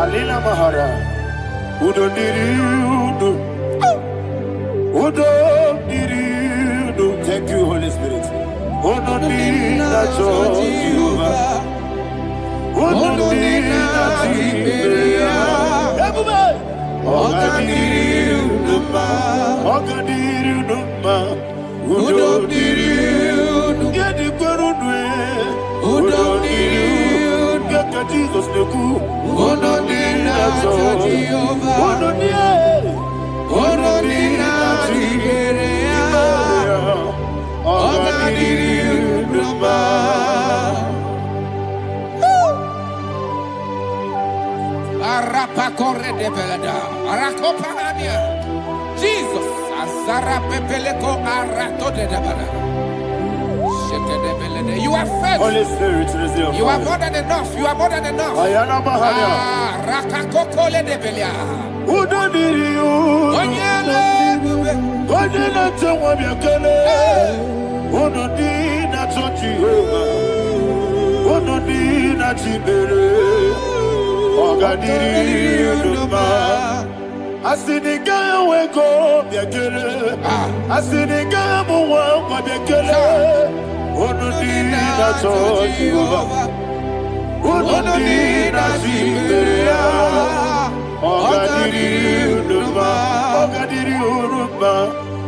Alina Mahara, Udo Diriudo, Udo Diriudo. Thank you, Holy Spirit. Udo Diriudo, Udo Jesus the cool. Jesus, you are faithful. Holy Spirit, receive. You are more than enough. You are more than enough. Rakakokole de Belia. Who don't need you? What did I tell you? Who don't need that Jehovah? Who don't need that Jehovah? Oh, God, did you? I see the guy wake up, I see the guy who walk, who don't need that Jehovah? Who don't need that Jehovah? Oh, God, did you? Oh, God, did you?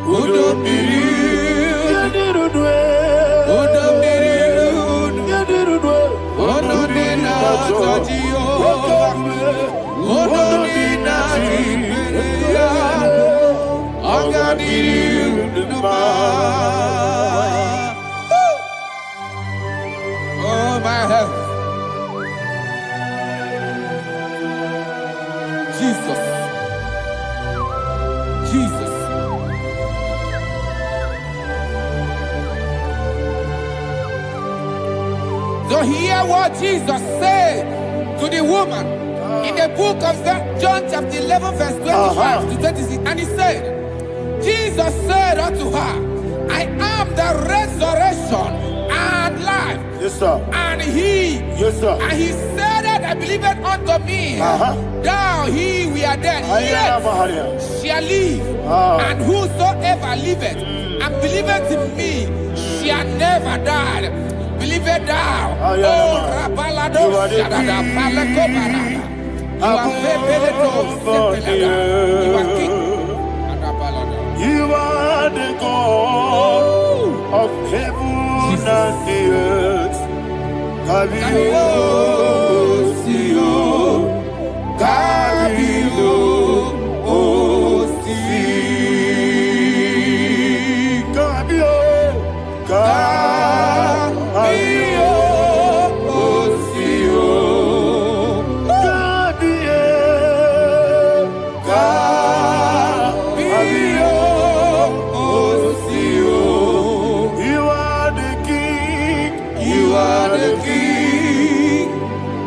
Who don't need you? Who don't need you? Who don't need that Jehovah? Who don't need that Jehovah? Oh, God, did you? Oh, my heaven. Jesus. to hear what Jesus said to the woman in the book of John chapter 11 verse 25 to 26. And he said, Jesus said unto her, I am the resurrection and life. Yes, sir. And he, Yes, sir. and he said that I believe it unto me. Thou he we are dead, yet shall live. And whosoever liveth and believeth in me shall never die. Believe it thou. Oh, Rabalado, Shadada, Palakobara. You are You are king. You are the God of heaven and the earth. Kabio, Sio, Kabio, Osi, Kabio, Kabio, Osio, Kabio, Kabio, Osio. You are the king. You are the king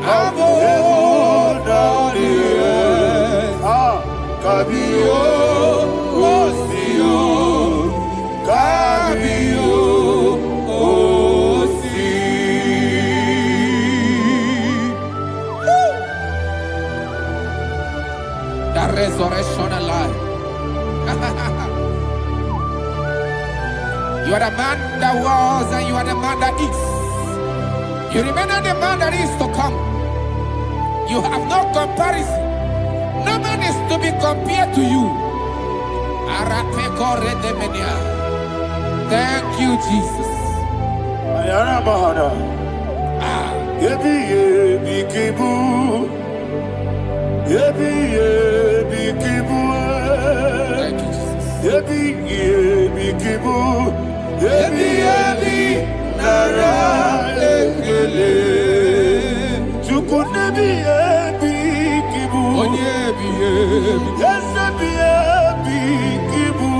of heaven and the earth. Kabio, Osio, Kabio, Osi. The resurrection and life. You are the man that was and you are the man that is. You remember the man that is to come. You have no comparison. No man is to be compared to you. Thank you, Jesus. Ayana Mahana. Yebi yebi kibu. Yebi yebi kibu. Thank you, Jesus. Yebi yebi kibu. Yebi yebi nara ekele. Chuku nebi yebi kibu. Onyebi yebi. Yes yebi yebi kibu.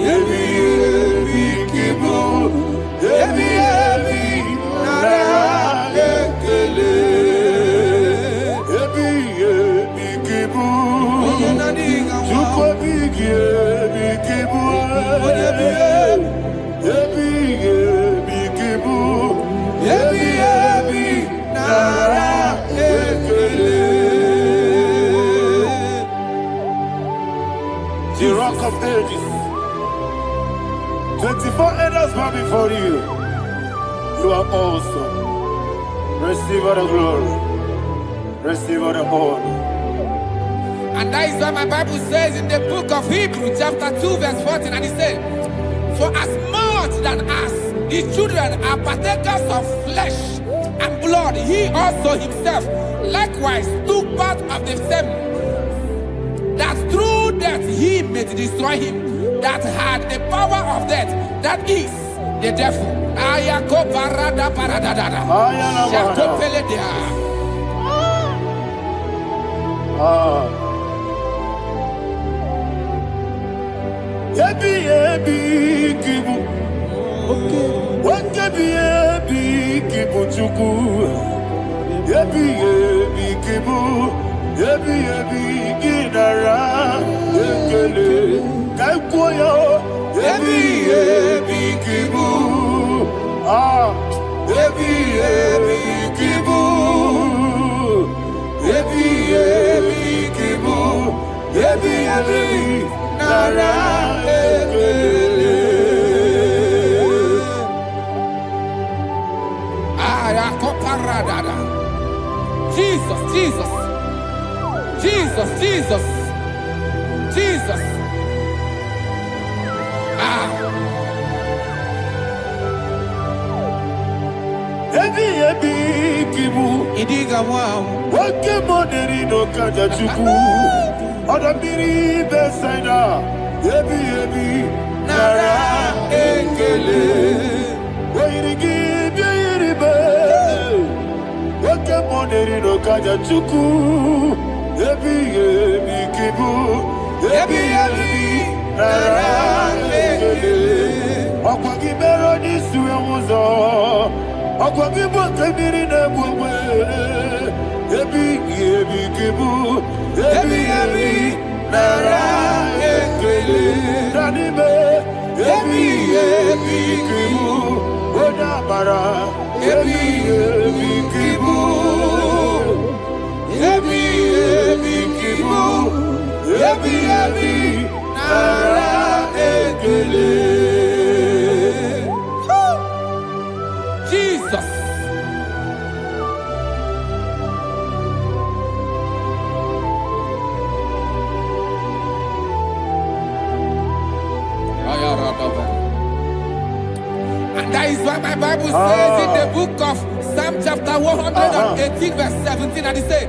Yebi yebi kibu. Yebi yebi nara ekele. Yebi yebi kibu. Chuku bigi yebi kibu. Yebi yebi kibu. Yebi yebi nara ekele. The rock of ages. 24 elders bow before you. You are awesome. Receive all the glory. Receive all the honor. And that is what my Bible says in the book of Hebrews chapter 2 verse 14. And it said, for as much that as the children are partakers of flesh and blood, he also himself likewise took part of the same, that through death he may destroy him that had the power of death, that is the devil. Ayako parada paradadada. Shako peledea. Yebi yebi kibu. Yebi yebi kibu chuku. Yebi yebi kibu. Yebi yebi ginara ekele. Kaikoyo. Yebi yebi kibu. Yebi yebi kibu. Yebi yebi kibu. Yebi yebi nara ekele. Jesus, Jesus, Jesus, Jesus, Jesus. Yebi yebi kibu. Idiga wow. Wake moderi no kaja chuku. Odambiri besaida. Yebi yebi nara ekele. Wairigi biiribe. Wake moderi no kaja chuku. Yebi yebi kibu. Yebi yebi nara ekele. Okwagi bero ni suwe muzo. Akwagibo temiri na bwe. Ebi kibu. Ebi nara ekele. Danime. Ebi kibu. Odabara. Ebi kibu. Ebi kibu. Ebi nara ekele. Jesus. And that is why my Bible says in the book of Psalm chapter 118 verse 17, and it says,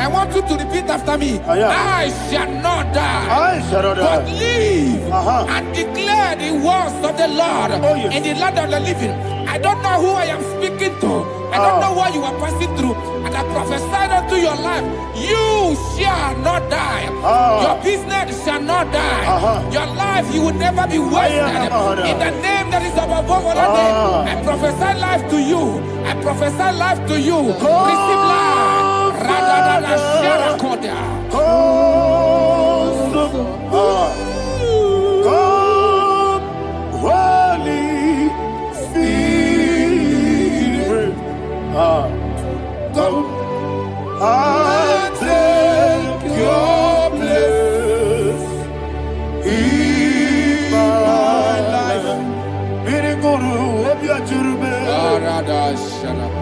I want you to repeat after me. I shall not die, but live and declare the words of the Lord in the land of the living. I don't know who I am speaking to. I don't know what you are passing through. And I prophesied unto your life, you shall not die. Your business shall not die. Your life, you will never be wasted. In the name that is above all other name, I prophesy life to you. I prophesy life to you. Receive life. Radadada Sharakoda. Come, Holy Spirit. Come and take your place in my life. Miriguru obiajurube.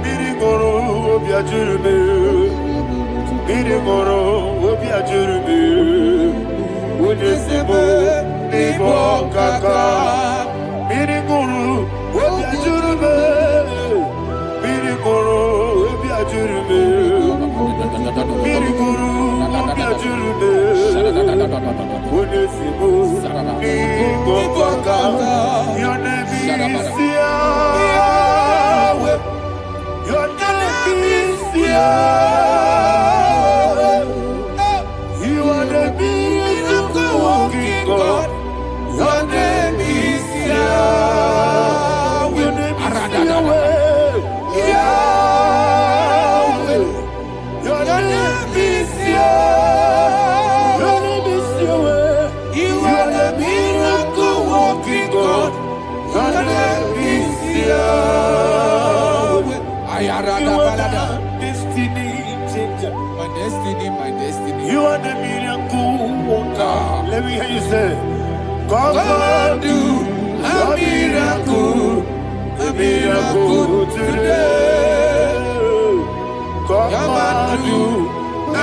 Miriguru obiajurube. Miriguru obiajurube. Unesebo ibo kaka. Miriguru obiajurube. Miriguru obiajurube. Miriguru obiajurube. Unesebo ibo kaka. Your name is Yahweh. Your name is Yahweh. You are the miracle working God. Your name is Yahweh. Your name is Yahweh. Yahweh. Your name is Yahweh. Your name is Yahweh. You are the miracle working God. Your name is Yahweh. You are the destiny changer. My destiny. You are the miracle worker. Let me hear you say, come and do a miracle today. Come and do a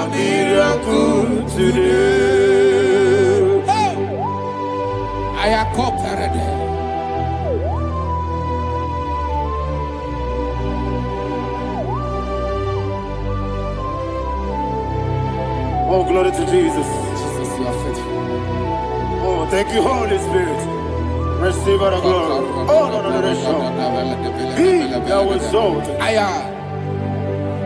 miracle today. I am cooperative. Oh, glory to Jesus. Jesus, you are faithful. Oh, thank you, Holy Spirit. Receive our glory. Oh, no, He that was exalted.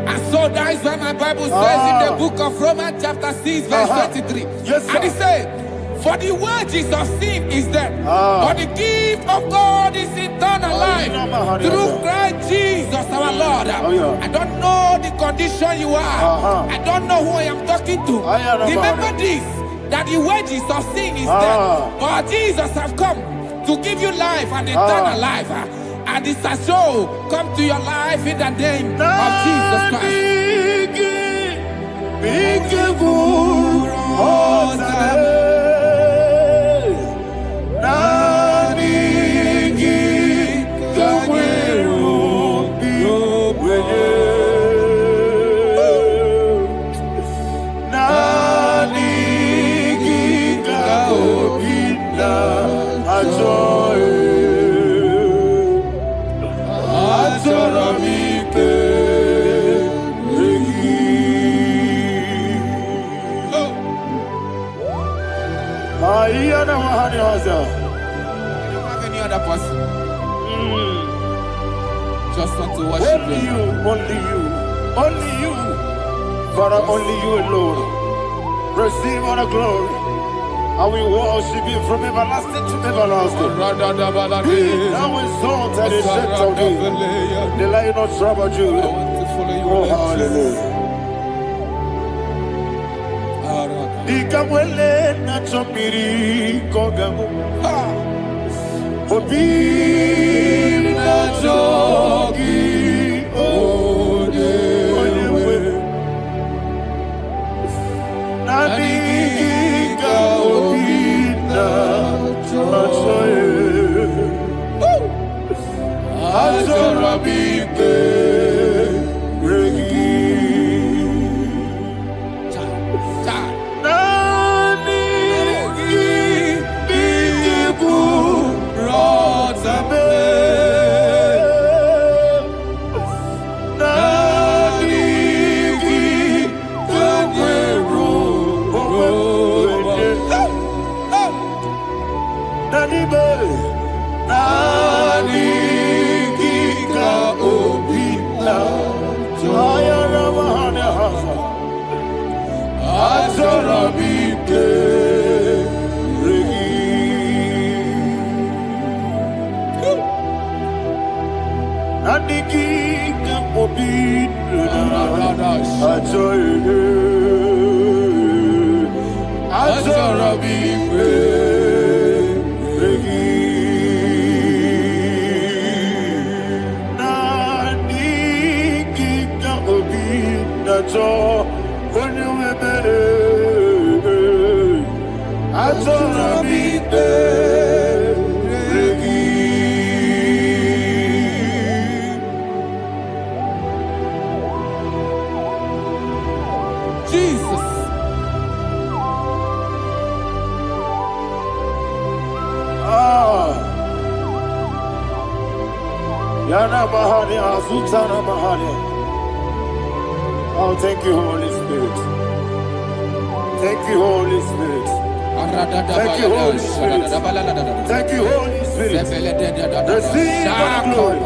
And so that is why my Bible says in the book of Romans chapter 6 verse 23. Yes, sir. And it says, for the wages of sin is death, but the gift of God is eternal life through Christ Jesus our Lord. I don't know the condition you are. I don't know who I am talking to. Remember this, that the wages of sin is death, but Jesus has come to give you life and eternal life. And this has so come to your life in the name of Jesus Christ. I don't have any other person. Just want to worship only you. Only you. Father, only you alone. Receive all the glory. I will worship you from everlasting to everlasting. Be thou exalted and set of thee. The Lion of trouble Judah. Oh, hallelujah. Ikamwele na chomiri kogamu. Obi na jogi ode. Naniga obi na jogi. Azorabike regi. Oh, thank you, Holy Spirit. Thank you, Holy Spirit. Thank you, Holy Spirit. Thank you, Holy Spirit. Receive the glory.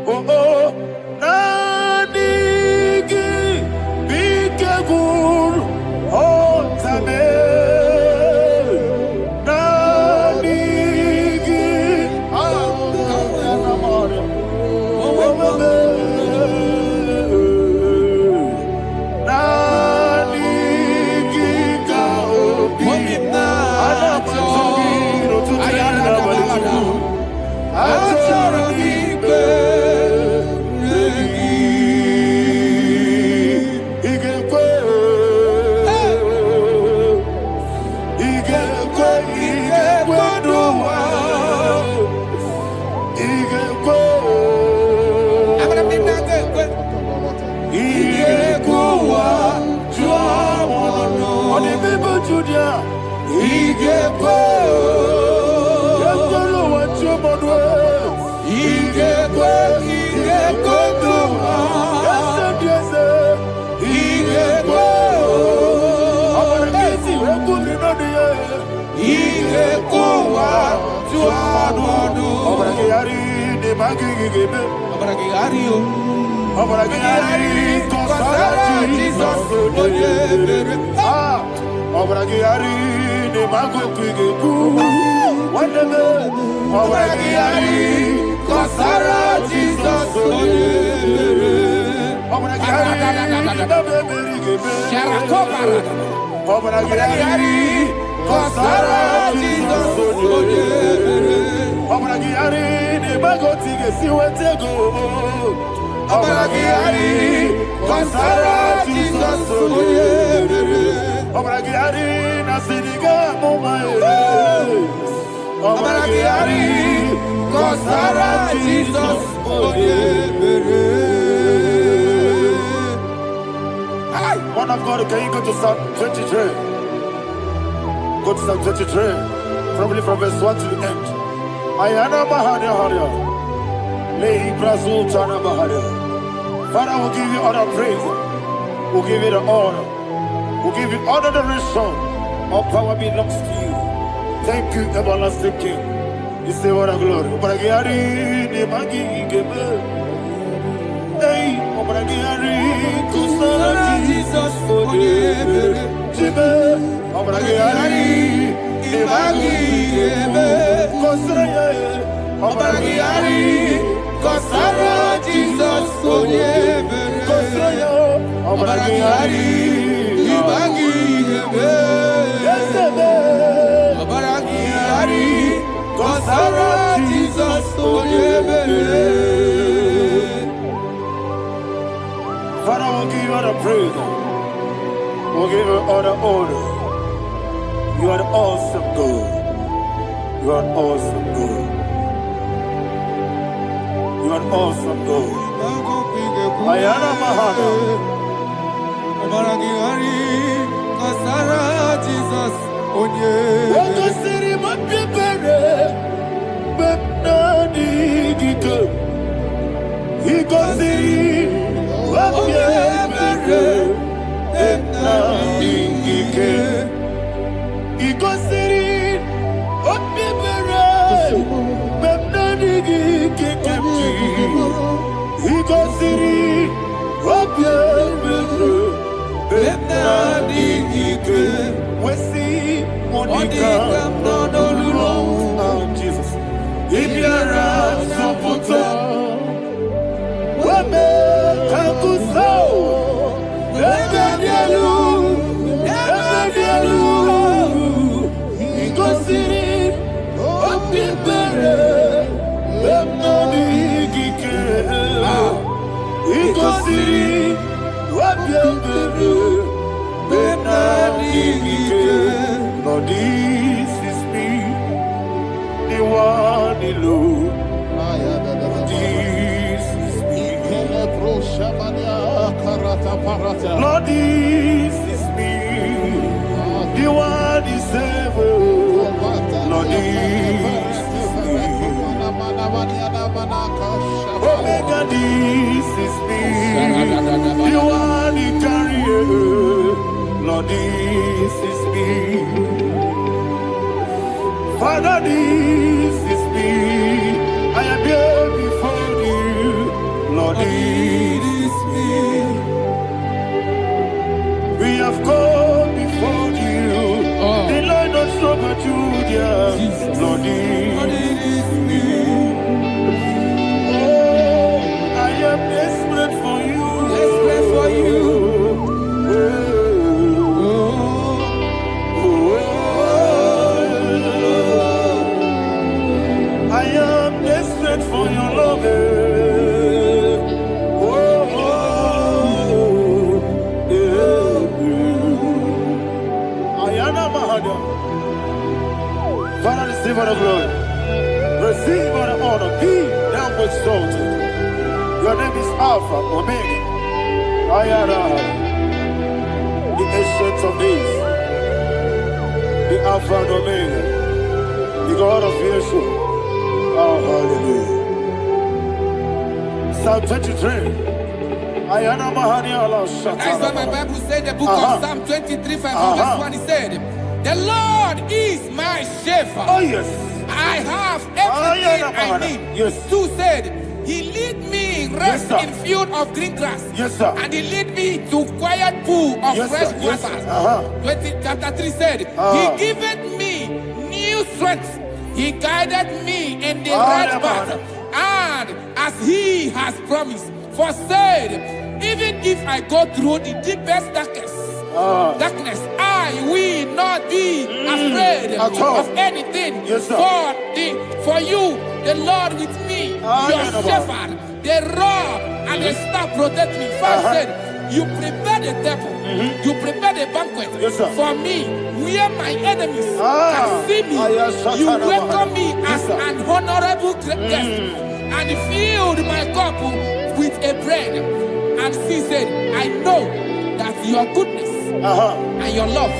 Oh, oh, Nanigi, be careful, oh, Tame. Man of God, can you go to Psalm 23? Go to Psalm 23, probably from verse 1 to the end. Ayana Bahania Haria. Lay Brazil Chana Bahania. Father, we'll give you all the praise. We'll give you the honor. We'll give you all the adoration. All power belongs to you. Thank you, everlasting King. You say what a glory. Obragiari, the Magi, Hey, Obragiari, Kusara, Jesus, for you. Jesus, Father, we'll give you all the praise. We'll give you all the honor. You are the awesome God. You are an awesome God. You are an awesome God. Ayana Mahana. Jesus, Waka siri mapipere. Bepnani gike. Iko siri mapipere. Bepnani gike. Iko siri mapipere. Bepnani gike kemji. Iko siri mapipere. Bepnani gike. Wesi Monica. Oh, Jesus. Ibiara Sopoto. Wame Kakuso. Ebedielu. Ebedielu. Igosiri. Opibere. Bemnani Gike. Igosiri. Opibere. Bemnani Gike. Lord, this is me. The one alone. This is me. Lord, this is me. The one is ever. Lord, this is me. Omega, this is me. The one he carries. Lord, this is me. Father, this is me. I am here before you. Lord, this is me. We have come before you. The Lord of Super Judah. Lord, this is me. Oh, I am desperate for you. Desperate for you. I am desperate for your love. Ayana Mahada. Father, receive all the glory. Receive all the honor. Be thou exalted. Your name is Alpha, Omega. Ayana. The ancient of days. The Alpha and Omega. The God of Yeshua. Oh, hallelujah. Psalm 23. Ayana Mahani Allah Shata. That's what my Bible said, the book of Psalm 23, verse 1, it said, the Lord is my shepherd. Oh, yes. I have everything I need. Yes. 2 said, he lead me rest Yes, in field of green grass. Yes, sir. And he lead me to quiet pool of Yes, fresh sir. Yes, waters. sir. Chapter 3 said, he giveth me new strength. He guided me in the right path. And as he has promised, for said, even if I go through the deepest darkness, I will not be afraid of anything. Yes, sir. For you, the Lord with me, your shepherd, the rod and the staff protect me. First said, you prepare the table, you prepare the banquet for me, where my enemies can see me. You welcome me as an honorable guest, and filled my cup with a bread. And she said, I know that your goodness and your love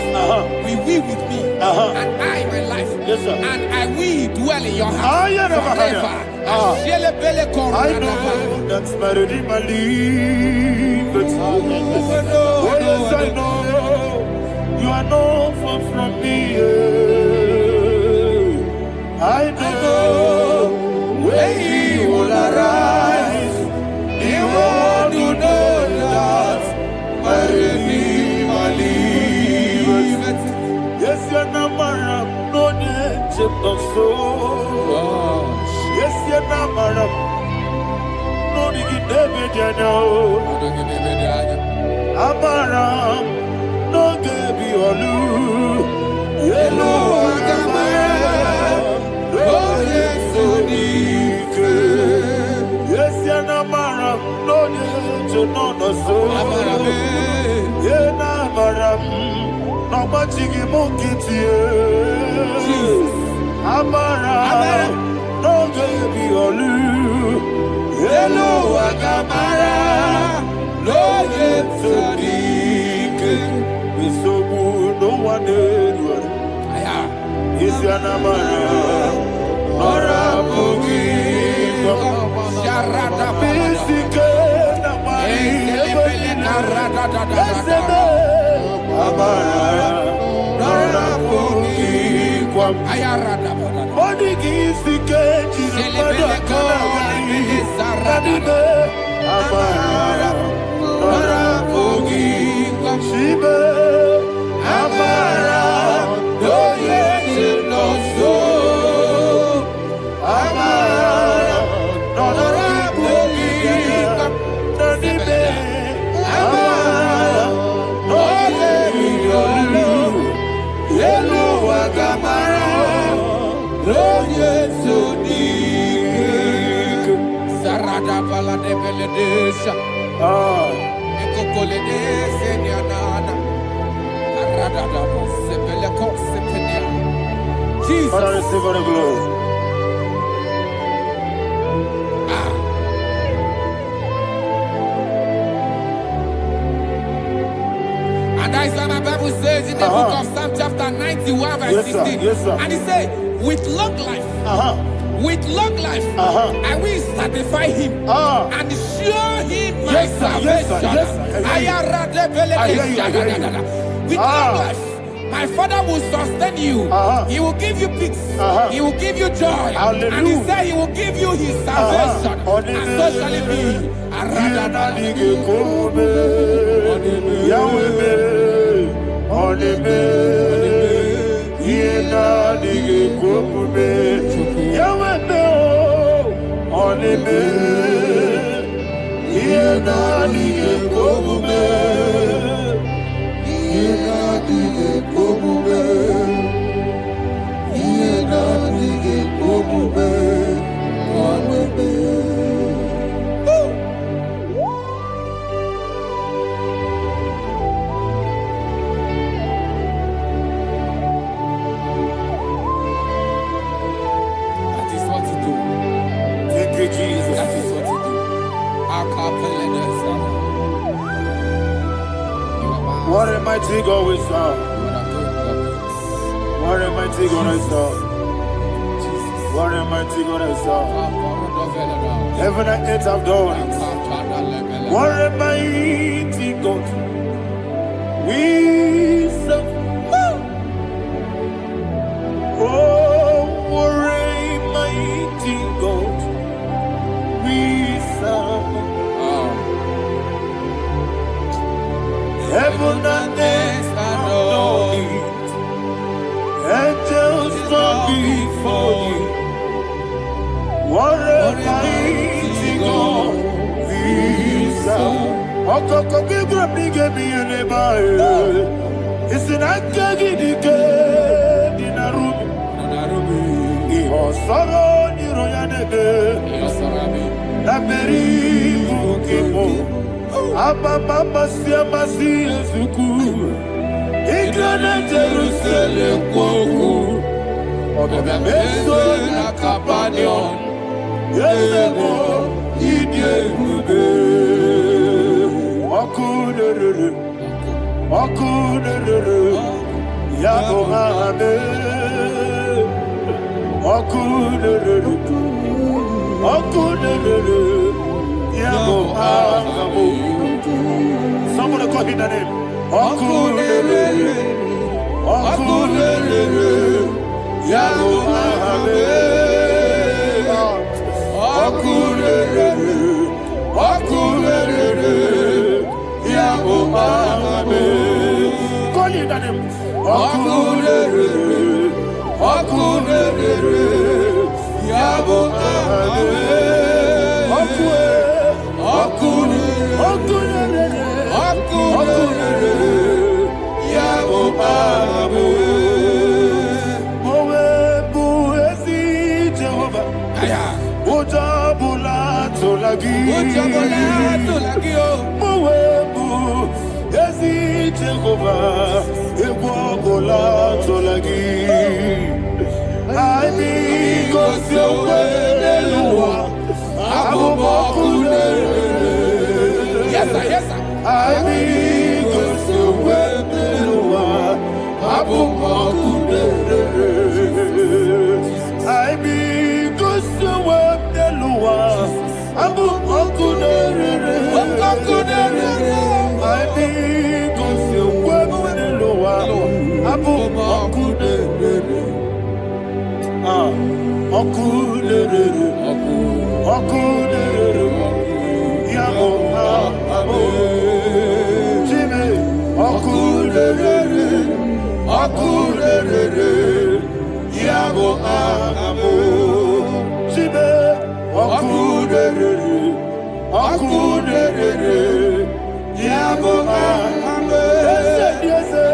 will be with me, and I, my life, and I will dwell in your house forever. I know that's my Redeemer lives. Oh, yes, I know you are not far from me. I know when he will arise, he will do that my Redeemer lives. Yes, your number, no need. no so. Yes, you're not madam. No, you get David, you know. Amaram, no, Gaby, or Lou. Yellow, oh, yes, so deep. Yes, you're not madam. No, you know, no so. Yeah, not madam. No, much you get you. Amara, no baby olu. Hello, Agamara, no yet so deep. It's so good, no one did. Is your Namara, or a boogie? Sharada, basic, Amara, or a boogie. Ayarada. Body gives the cage in the Amara, Shiba, Amara, no yet no so. Amara, no Amara, no Yellow Agamara. Sarada bala de beledesha. Ekokole de senyanana. Arada da sepele ko sepenya. Jesus. Father, receive all the glory. And that is why my Bible says in the book of Psalm chapter 91 verse 16. Yes, sir. And he said, with long life, with long life, I will satisfy him and show him my salvation. With long life, my Father will sustain you. He will give you peace. He will give you joy. Hallelujah. And he said he will give you his salvation. And so shall it be. Jesus. That is what you do. What a mighty God we serve. What a mighty God I serve. What a mighty God I serve. Heaven and earth have done it. What a mighty God we serve. Oh, what a mighty God we serve. Heaven and earth adore it. Angels bow before you. What a mighty God we serve. Okoko Gibra Bige Bieneba. It's an Akagidike Dinarubi. Iho Soro Niroyanebe. Naberi Bukipo. Ababa Siama Zuku. Igana Jerusalem Kwoku. Obebeso na Kapanion. Yesebo Idiebuge. Okunere Yabohame. Okunere Yabohame. Somebody call him the name. Okunere Yabohame. Okunere Yabohame. Call him the name. Okunere Okunere, Yabo Abe. Okunere, Yabo Abe. Mowe bu ezi Jehovah. Aya. Ojabula tolagi. Mowe bu ezi Jehovah. Ebola tolagi. Aibi gosiowe neluwa. Abubokune. Yes, sir, yes, sir. Aibi gosiowe neluwa. Abubokune. Aibi gosiowe neluwa. Abubokune. Aibi gosiowe neluwa. Abubokune. Okunere, Yabo Abe, Jimmy, Okunere, Yabo Abe, Jimmy, Okunere, Yabo Abe, yes, Yes, sir, yes, sir.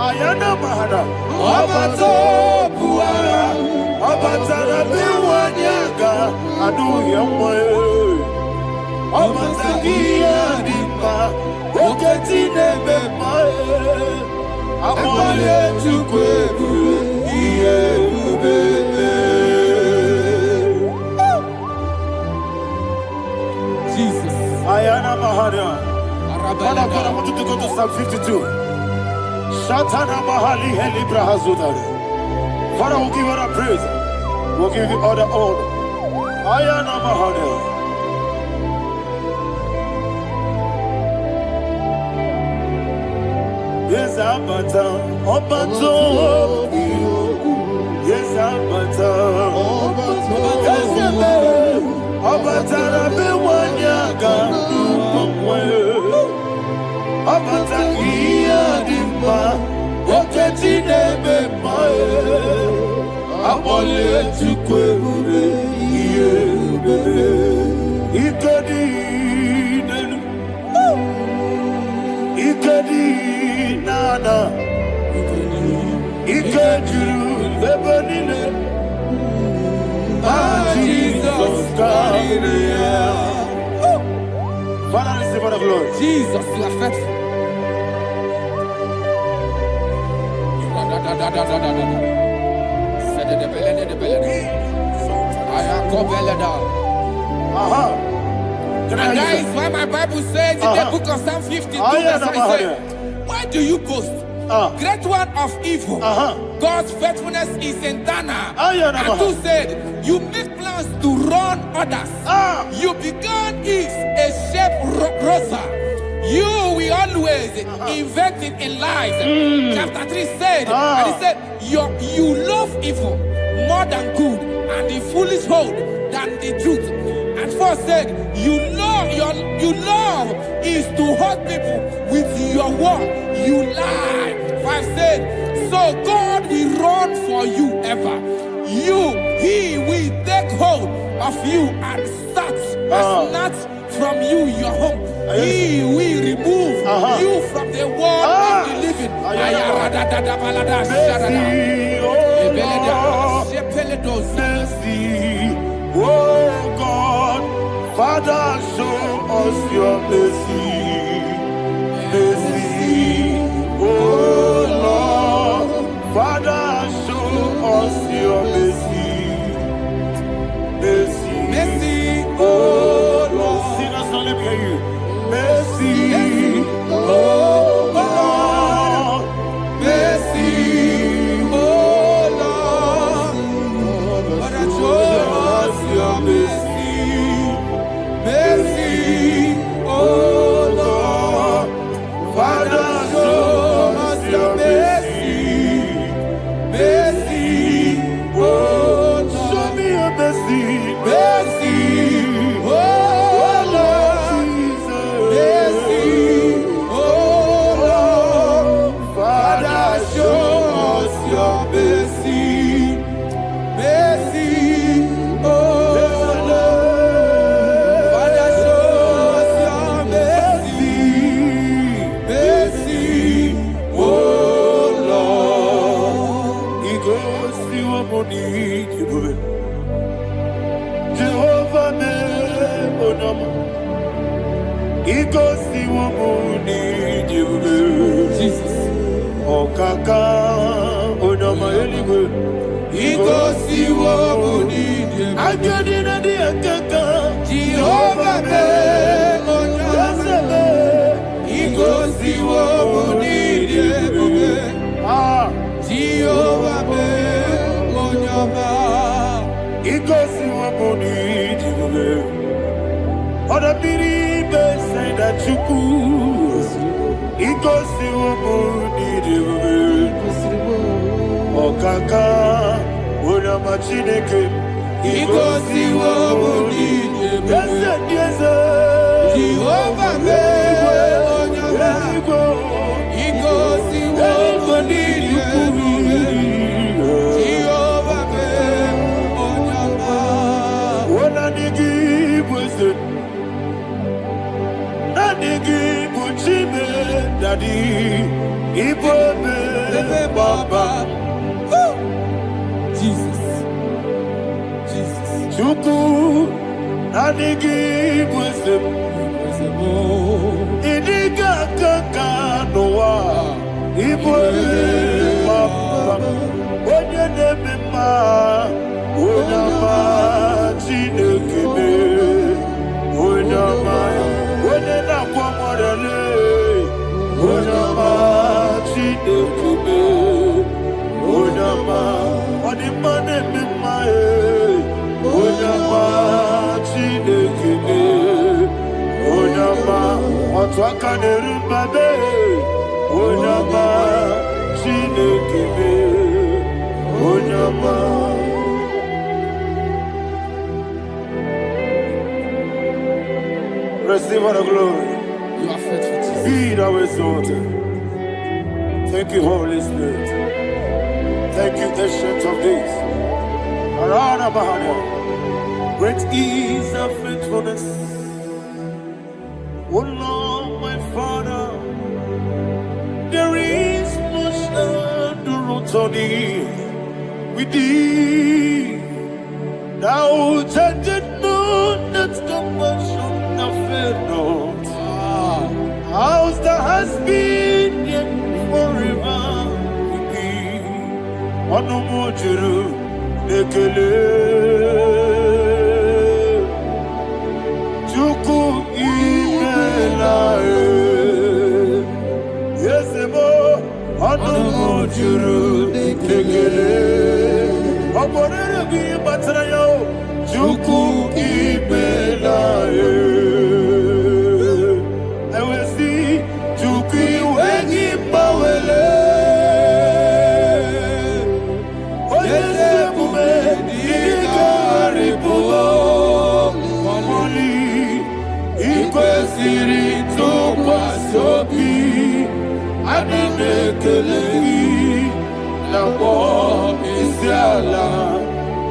Ayana mahana, Abato Buara, Abatara Biwanyaga, Adu Yamwe, Abatagia Dimba, Oketine Bemae, Amole Tukwebu, Jesus. Ayana mahana. Father, I want you to go to Psalm 52. Shatana Mahali Heli Brahazudari. Father, we'll give you all the praise. We'll give you all the honor. Ayana Mahali. Yes, Abata. Obato. Yes, Abata. Yes, Abata. Rabe Wanyaga. Abata iya dimba, oketine bemae, abole tukweure iye bebe, ikedi nana, ikediru bebenine, Jesus God. Father, receive all the glory. Jesus, you are faithful. And that is why my Bible says in the book of Psalm 52, verse 5, why do you boast? Great one of evil. God's faithfulness is eternal. And two said, you make plans to run others. You began is a shape rosa. You will always inventing in lies. Chapter 3 said, and he said, you love evil more than good, and the foolish hold than the truth. And 4 said, you love is to hurt people with your word. You lie. 5 said, so God will run for you ever. He will take hold of you and snatch from you your home. He will remove you from the world of the living. Oh God, Father, show us your mercy. Oh Lord, Father, show us your mercy. Oh Lord, sinners don't let me hear you. Oh Lord, si wamuni jibube. Jesus. Okaka onama eligwe. Igosi wamuni jibube. Agadina di akaka. Jehovah be onyame. Igosi wamuni jibube. Jehovah be onyame. Igosi wamuni jibube. Oda biri be say that you could. Igosi wamuni jibube. Okaka onama chineke. Igosi wamuni jibube. Yes, Jehovah be onyame. Igosi wamuni jibube. Jehovah be onyame. Wananigi bwese, nanigi buchime dadi, ibobe baba. Jesus. Jesus. Chuku, nanigi bwese, idiga kaka noa, ibobe baba. Onye nebema, onyama chinekebe, onyama, onye nakwamorele, onyama chinekebe, onyama, odimane memae, onyama chinekebe, onyama, otwaka nerumbabe, onyama chinekebe, onyama. Receive all the glory. You are faithful, Jesus. Be thou exalted. Thank you, Holy Spirit. Thank you, Ancient of Days. Arana Bahana. Great is thy faithfulness. O Lord, my Father, there is much endurance on thee. With thee, thou changest not that compassion of faith not. How's the has been yet forever with thee? Onomojuru ekele Chuku imelae Yesemo onomojuru ekele Oborere gi batrayo Chuku imelae Ewesi Chuku iwegi bawele Oyesebume Igari bubo Moli Ikwesiri tukwa sobi Adinekelegi Nabo isiala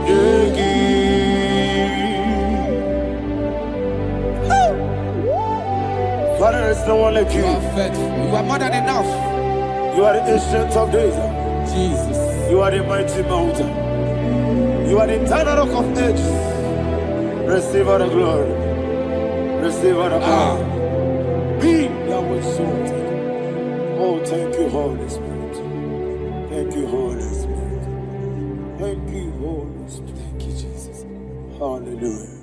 Yegi Father, there's no one like You you. are faithful. You are more than enough. You are the ancient of days. Jesus. You are the mighty mountain. You are the eternal rock of ages. Receive all the glory. Receive all the power. Be thou exalted. Oh, thank you, Holy Spirit. Thank you, Holy Spirit. Thank you, Holy Spirit. Thank you, Jesus. Hallelujah.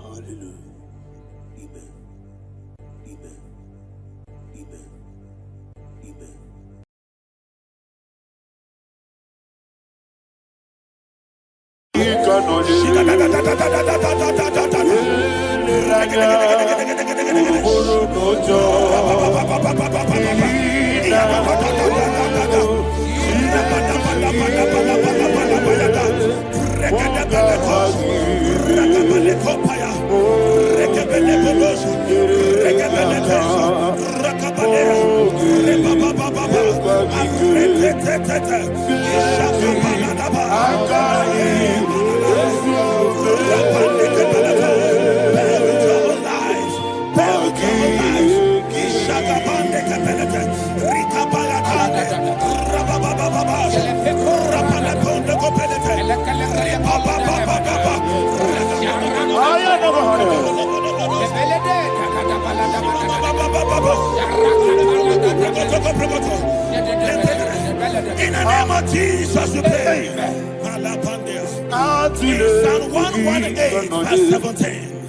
Hallelujah. Amen. Amen. Amen. Amen. In the name of Jesus, we pray. In Psalm 118, verse 17,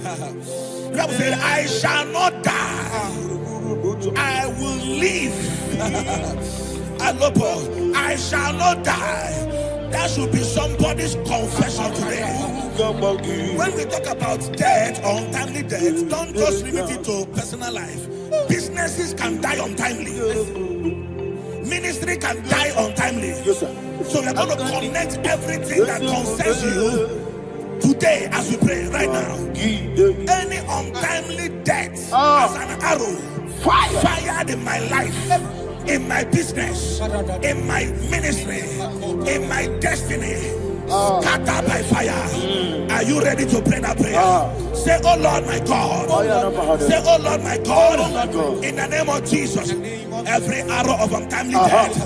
the Bible said, I shall not die, I will live. I shall not die. That should be somebody's confession today. When we talk about death or untimely death, don't just limit it to personal life. Businesses can die untimely. Ministry can die untimely. So we're going to connect everything that concerns you today as we pray right now. Any untimely death as an arrow fired in my life, in my business, in my ministry, in my destiny, scattered by fire. Are you ready to pray that prayer? Say, oh Lord my God. Say, oh Lord my God. In the name of Jesus, every arrow of untimely death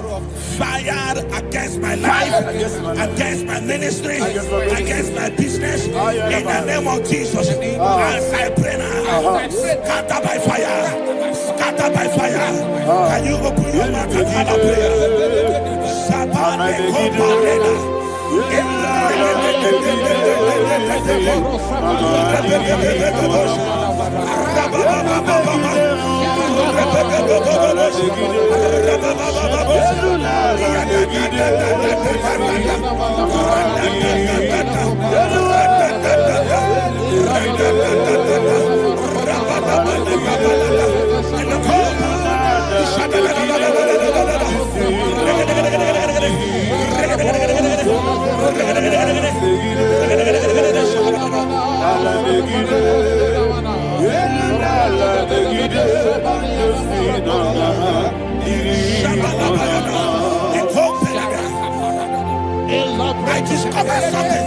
fired against my life, against my ministry, against my business, in the name of Jesus, as I pray now, scattered by fire, scattered by fire. Can you open your mouth and have a prayer? Sabane Koparena. I discovered something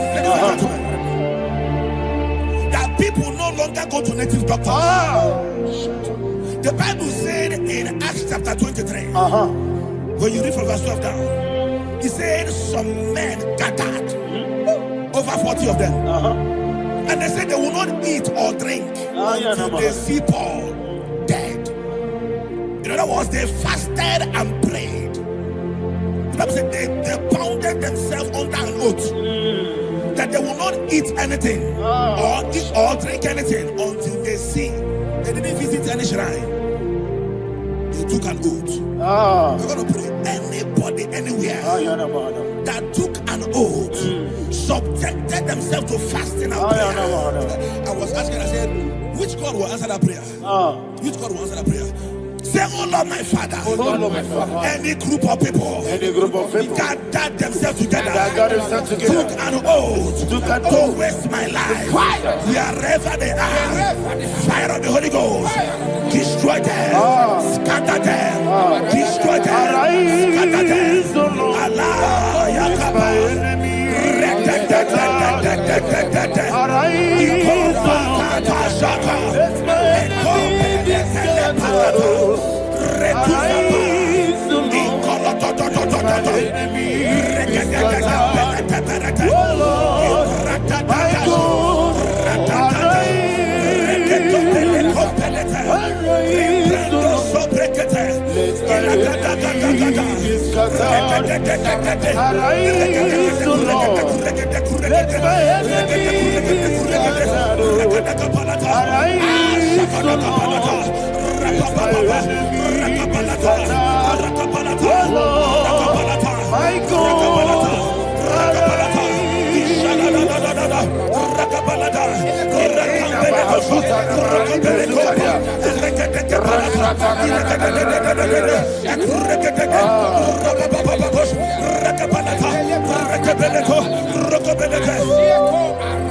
that people no longer go to native doctors. The Bible said in Acts chapter 23, when you read from verse 12 down, it said some men gathered, over 40 of them, and they said they will not eat or drink until they see Paul dead. In other words, they fasted and prayed. The Bible said they bounded themselves under an oath that they will not eat anything or drink anything until they see. They didn't visit any shrine. They took an oath. We're going to pray. Anybody, anywhere that took an oath, subjected themselves to fasting and prayer. I was asking, I said, which God will answer that prayer? Which God will answer that prayer? Say, oh Lord my Father, any group of people, gathered themselves together, took an oath to waste my life. Wherever they are, fire of the Holy Ghost, destroy them, scatter them, destroy them, scatter them. Allah, Yakaba.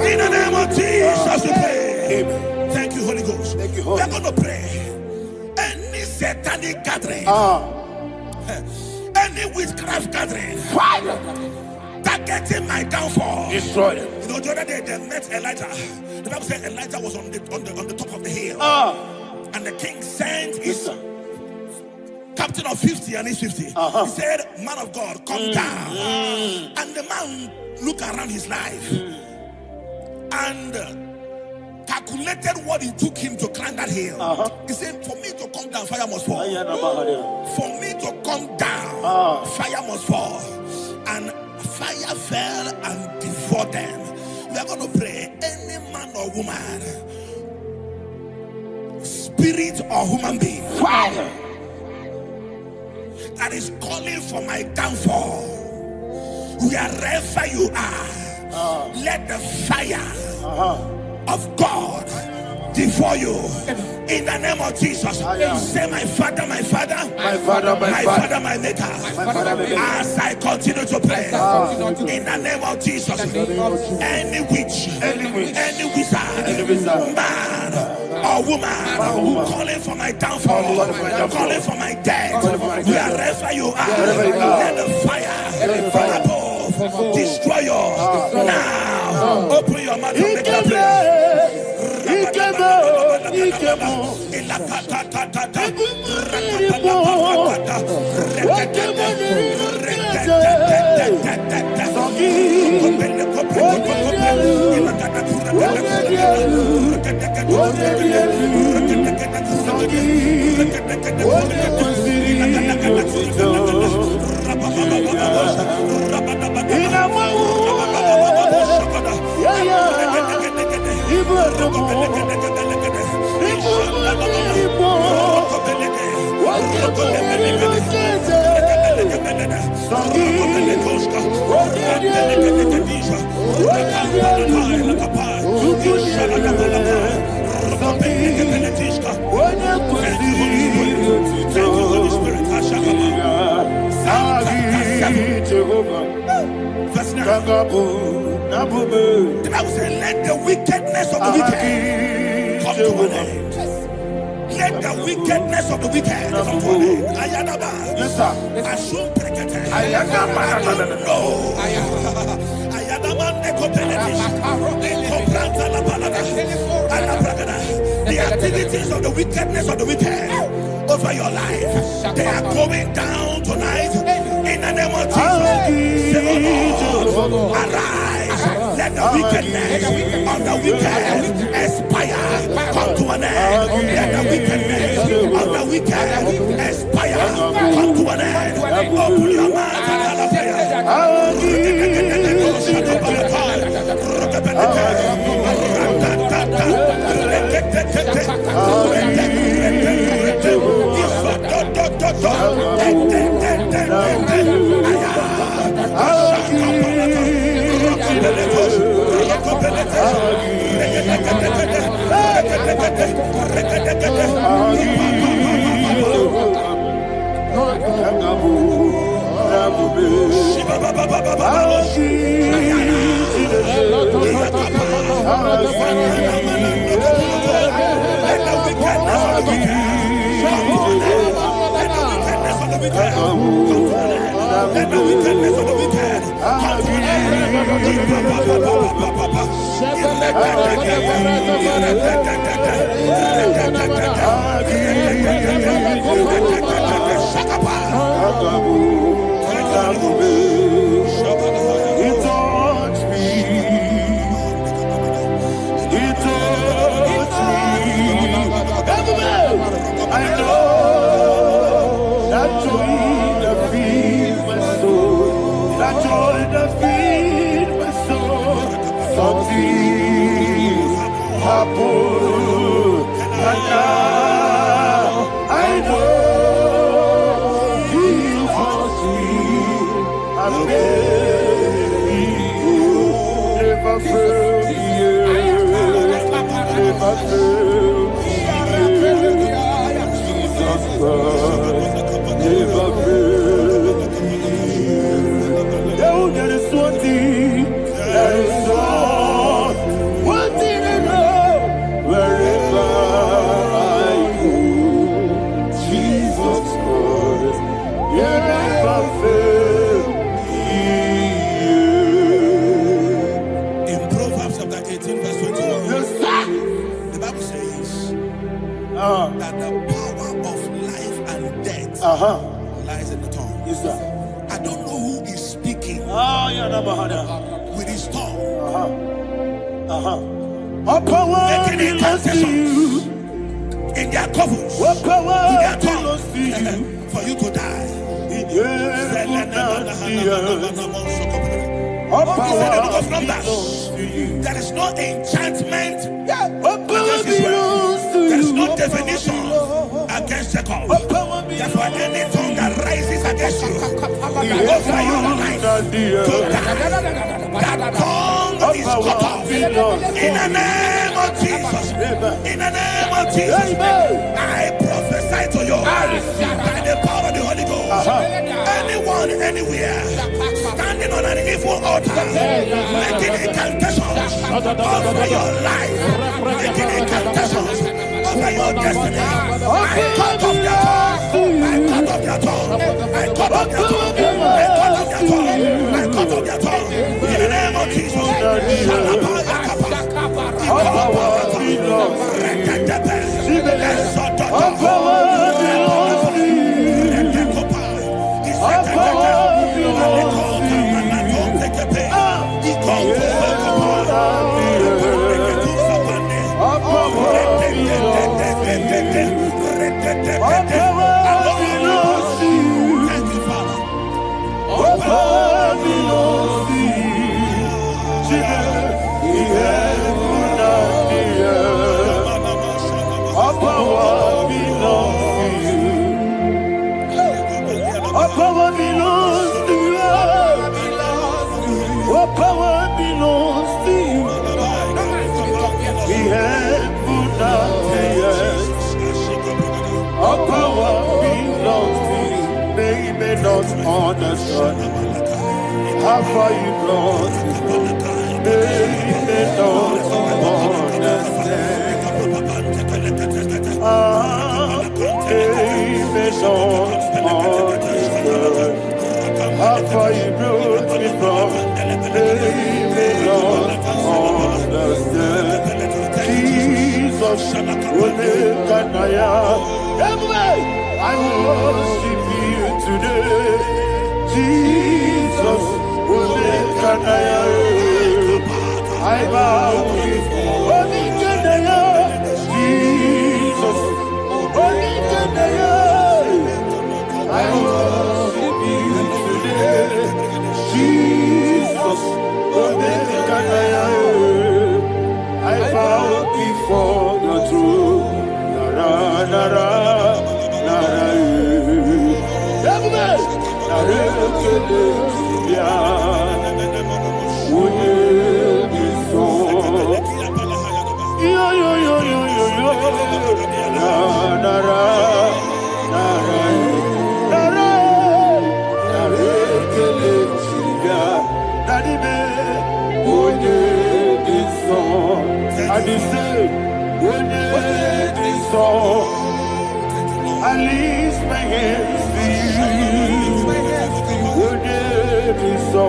In the name of Jesus, we pray. Thank you, Holy Ghost. We're going to pray. Any satanic gathering, any witchcraft gathering, targeting my downfall, destroy them. You know, the other day they met Elijah. The Bible said Elijah was on the top of the hill, and the king sent his captain of 50 and his 50. He said, man of God, come down. And the man looked around his life and calculated what it took him to climb that hill. He said, for me to come down down, fire must fall. For me to come down, fire must fall. And fire fell and devoured them. We are going to pray. Any man or woman, spirit or human being, fire, that is calling for my downfall, wherever you are, let the fire of God devour you in the name of Jesus. Say, my father, my father, my father, my father, my maker. As I continue to pray in the name of Jesus, any witch, any wizard, man or woman calling for my downfall, calling for my death, wherever you are, let the fire from above destroy you now. Open your mouth and make a prayer. The Bible says, let the wickedness of the wicked come to an end. Let the wickedness of the wicked come to an end. Ayadaba. Yes, sir. Assume prekete. Ayadaba. No. Ayadaba nekopeletis. Nekopranta la palada. Alabragada. The activities of the wickedness of the wicked over your life, they are going down tonight in the name of Jesus. Say, oh Lord, arise. Let the wickedness of the wicked expire, come to an end. Let the wickedness of the wicked expire, come to an end. Open your mouth and have a prayer. That the power of life and death lies in the tongue. Yes, sir. I don't know who is speaking with his tongue. Making incantations in their covens, in their tongues, for you to die. There is no enchantment against Israel. There is no definition against Jacob. Therefore, any tongue that rises against you over your life to die, that tongue is cut off. In the name of Jesus. In the name of Jesus, I prophesy to you by the power of the Holy Ghost. Anyone, anywhere, standing on an evil altar, making incantations over your life, making incantations over your destiny, I cut off their tongue. I cut off their tongue. I cut off their tongue. I cut off their tongue. I cut off their tongue. In the name of Jesus, understand how far you brought me. They don't understand. They don't understand how far you brought me from. They don't understand. Jesus, will make an I worship you today. Jesus, will make an I bow before Jesus, I worship you today. Jesus, will make an I bow before the throne. I lift my hands to you. Would you be so?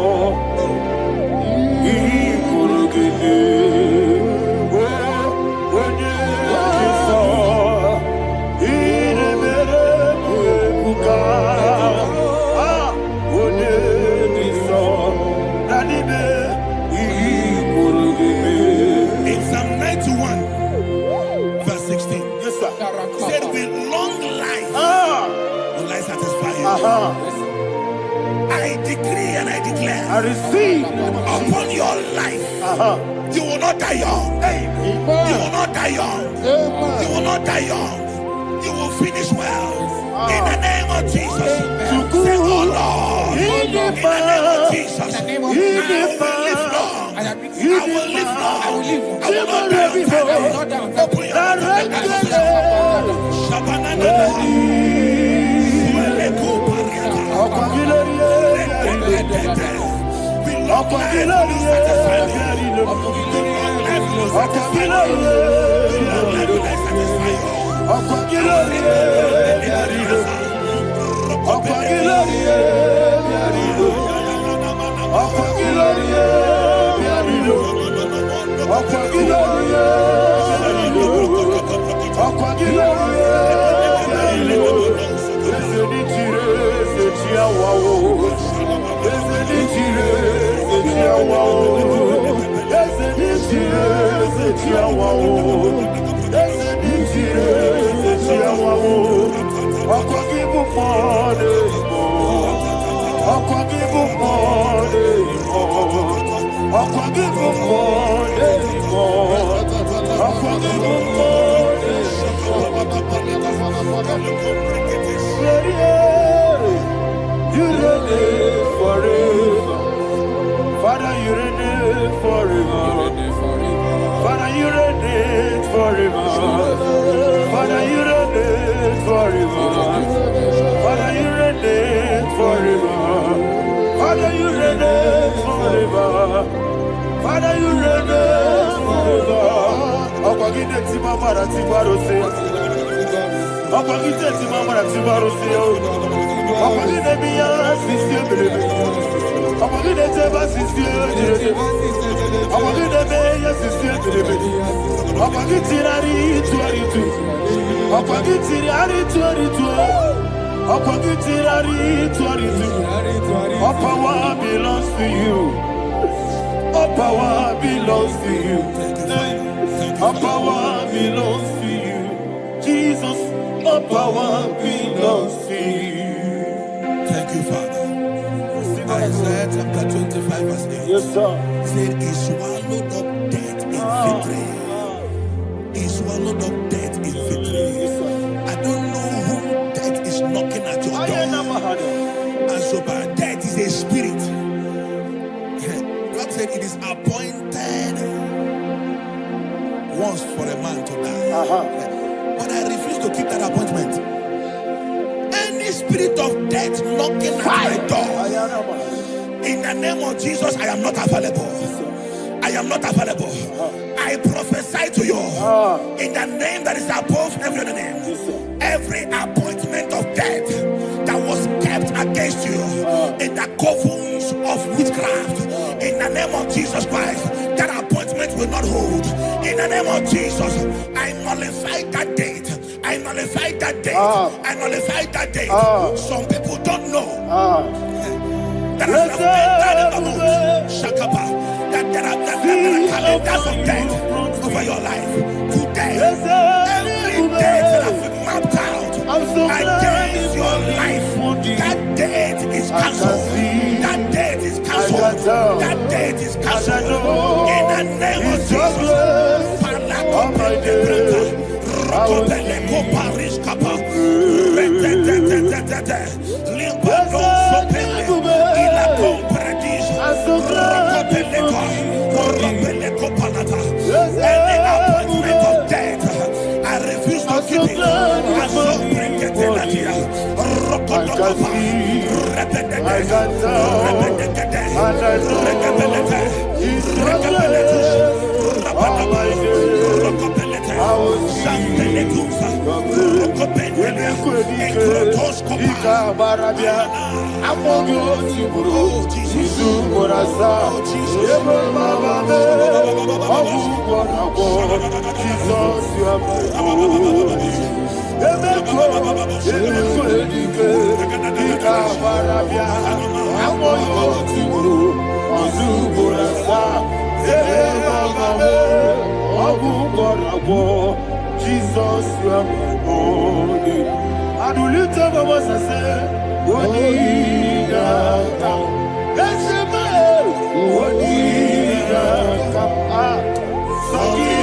In Psalm 91, verse 16, yes, sir. Said, with long life will I satisfy you. I decree and I declare, I receive upon your life, you will not die young. You will not die young. You will not die young. You will finish well. In the name of Jesus. Say, oh Lord, in the name of Jesus, I will live long. I will live long. I will not die young. Open your You reign forever. Father, you reign forever. Father, you reign forever. Father, you reign forever. Father, you reign forever. Father, you reign forever. Father, you reign forever. Ọ̀pọ̀gídé tí máa mọ̀ra tí wá ló ṣe. Ọ̀pọ̀gídé tí máa mọ̀ra tí wá ló ṣe. Ọ̀pọ̀gídé mi yá sísí ebèrè. Ọ̀pọ̀gídé tẹ́ bá sísí ebèrè. Ọ̀pọ̀gídé mi yá sísí ebèrè. Ọ̀pọ̀gídé rárí tú. Ọ̀pọ̀gídé rárí tú. Ọ̀pọ̀gídé rárí tú. All power belongs to you. All power belongs to you. All power belongs to you. Jesus, all power belongs to you. Thank you, Father. Isaiah chapter 25 verse 8. Yes, sir. Said he swallowed up death in victory. He swallowed up death in victory. I don't know who death is knocking at your door. And so by death is a spirit. God said it is appointed once for a man to die. But I refuse to keep that appointment. Any spirit of death knocking at my door, in the name of Jesus, I am not available. I am not available. I prophesy to you in the name that is above every other name. Every appointment of death that was kept against you in the covens of witchcraft, in the name of Jesus Christ, that appointment will not hold. In the name of Jesus, I nullify that date. I nullify that date. I nullify that date. Some people don't know that there are calendars of death over your life. Today, every date that has been mapped out against your life, that date is cancelled. That date is cancelled. That date is cancelled. In the name of Jesus. Any appointment of death, I refuse to keep it. I so bring it in that year. Jesus, you are my only. And we lift up our voice and say, Wodida, Esema, Wodida, Sogi,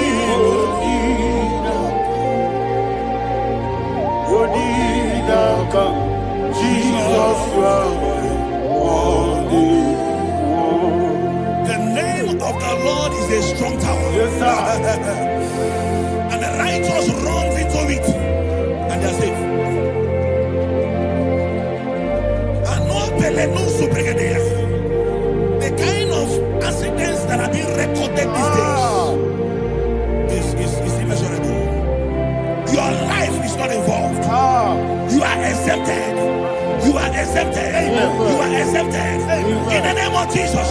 Wodida, Jesus, you are my only. The name of the Lord is a strong tower. Yes, sir. And the righteous runs into it and they are safe. The kind of accidents that are being recorded these days is immeasurable. Your life is not involved. You are exempted. You are exempted. You are exempted. In the name of Jesus,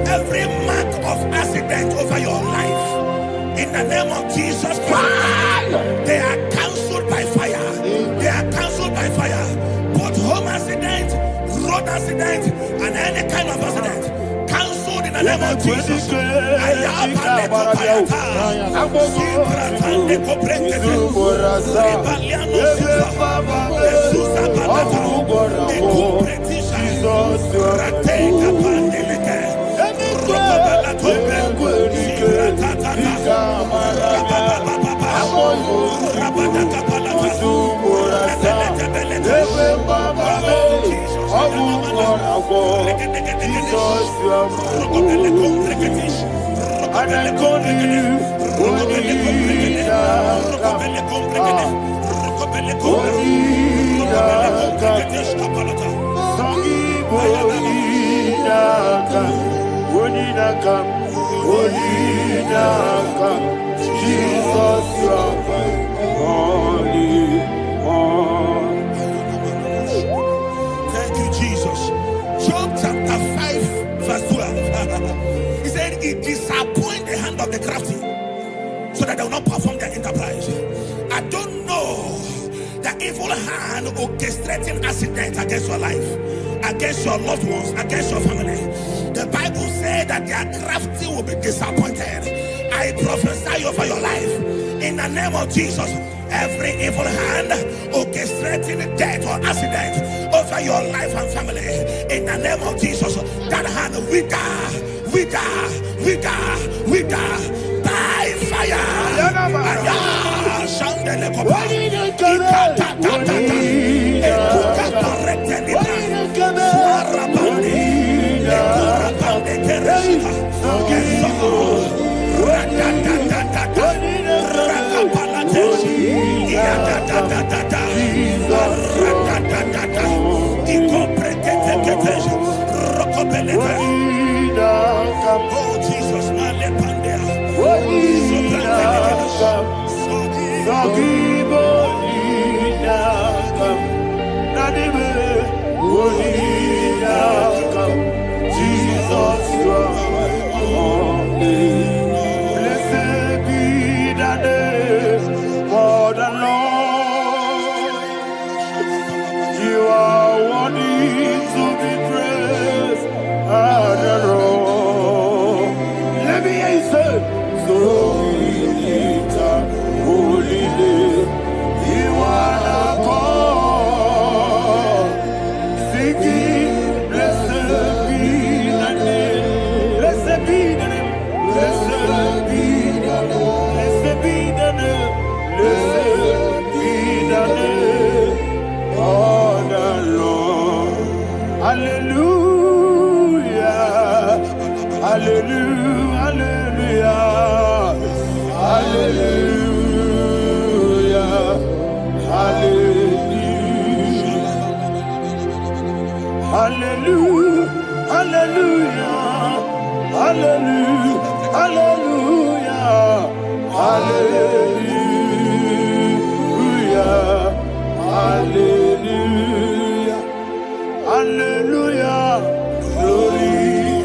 every mark of accident over your life, in the name of Jesus Christ, they are cancelled by fire. They are cancelled by fire. Both home accident, road accident, and any kind of accident, cancelled in the name of Jesus. Jesus, you are holy. Thank you, Jesus. Job chapter 5, verse 12. He said, it disappoints the hand of the crafty, so that they will not perform their enterprise. I don't know the evil hand orchestrating accidents against your life, against your loved ones, against your family. The Bible said that their crafty will be disappointed. I prophesy over your life in the name of Jesus. Every evil hand orchestrating death or accident over your life and family, in the name of Jesus, that hand wither by fire. Oh Jesus, Jesus, you are holy. Blessed be the name of the Lord. You are worthy to be praised and adored. Let me hear you say, so we lift up holy name. You are the God. Singing, blessed be the name. Blessed be the name. Blessed be the name. Blessed be the name. Blessed be the name of the Lord. Hallelujah. Hallelujah. Hallelujah. Hallelujah. Hallelujah. Hallelujah. Hallelujah. Hallelujah. Hallelujah. Hallelujah. Hallelujah. Glory,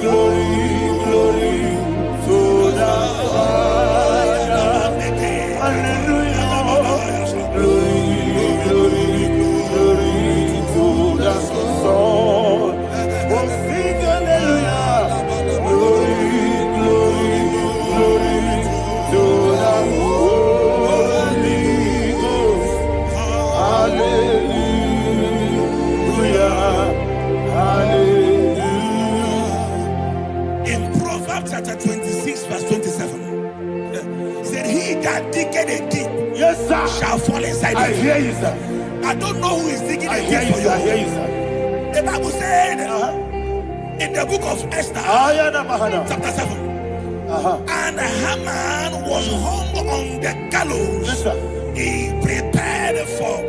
glory, glory to the Father. Hallelujah. Glory, glory, glory to the Son. Oh, sing hallelujah. Glory, glory, glory to the Holy Ghost. Hallelujah. Hallelujah. in Proverbs chapter 26, verse 27, he said, he that diggeth a deep, Yes, sir. shall fall inside I it. hear you, sir. I don't know who is digging I a hear deep you, for sir. I hear you. you, sir. The Bible said in the book of Esther, chapter 7, and Haman was hung on the gallows. Yes, sir. He prepared for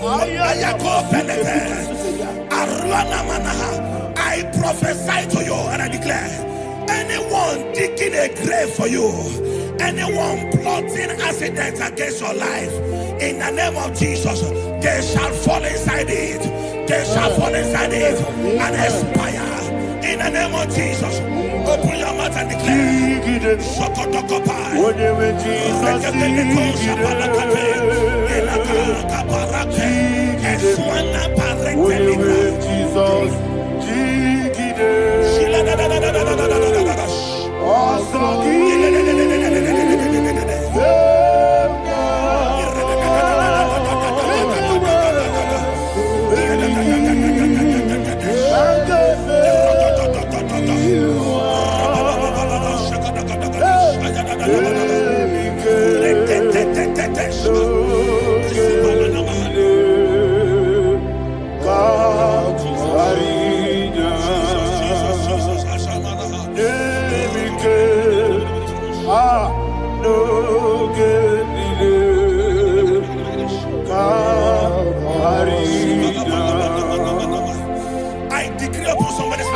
I prophesy to you and I declare, anyone digging a grave for you, anyone plotting accidents against your life, in the name of Jesus, they shall fall inside it. They shall fall inside it and expire. In the name of Jesus, open your mouth and declare. Shokotokopai.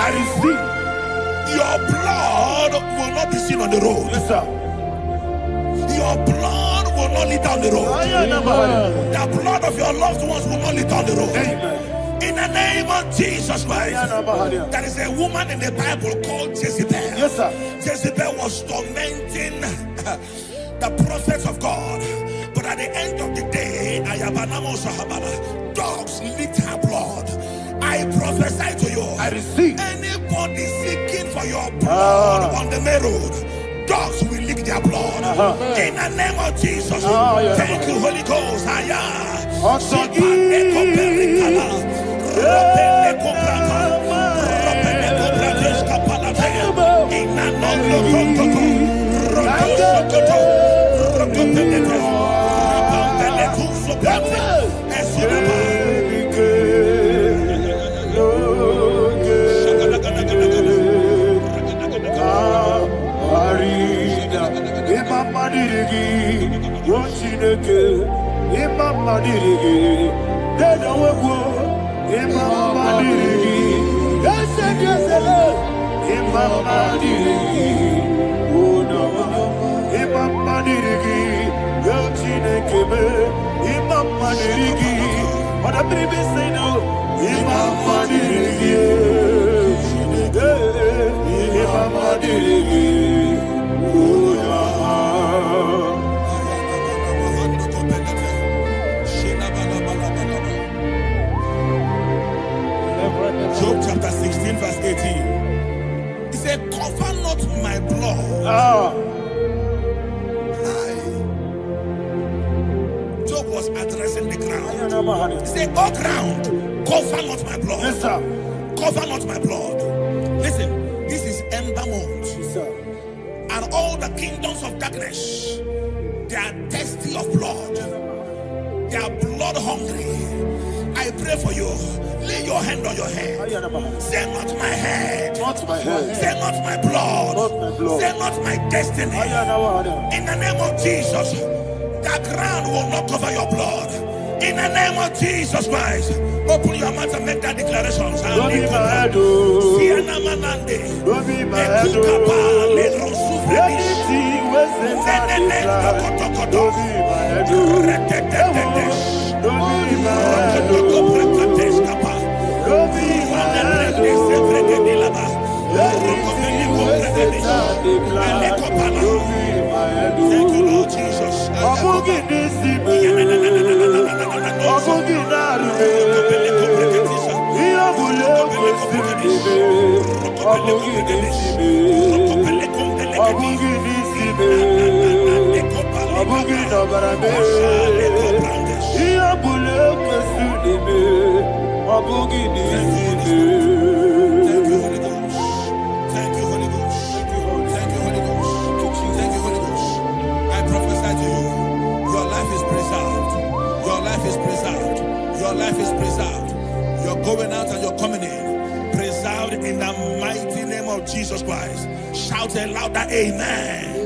I receive. Your blood will not be seen on the road. Yes, sir. Your blood will not lead down the road. The blood of your loved ones will not lead down the road. Amen. In the name of Jesus Christ. There is a woman in the Bible called Jezebel. Yes, sir. Jezebel was tormenting the prophets of God. But at the end of the day, dogs licked her blood. I prophesy to you. I receive. Anybody seeking for your blood on the main road, dogs will lick their blood. In the name of Jesus. Thank you, Holy Ghost. Job chapter 16 verse 18. He said, cover not my blood. Job was addressing the ground. He said, oh ground, cover not my blood. Yes, sir. Cover not my blood. Listen, this is ember month. Yes, sir. And all the kingdoms of darkness, they are thirsty of blood. They are blood hungry. I pray for you. Lay your hand on your head. Say not my head. Not my head. Say not my blood. Not my blood. Say not my destiny. In the name of Jesus, the ground will not cover your blood. In the name of Jesus Christ, open your mouth and make that declaration. Don't be my head. Don't be my head. Anything was in that decline. Don't be my head. Don't be my head. Don't be my head. Thank you, Lord Jesus. Your life is preserved. You're going out and you're coming in. Preserved in the mighty name of Jesus Christ. Shout a louder amen.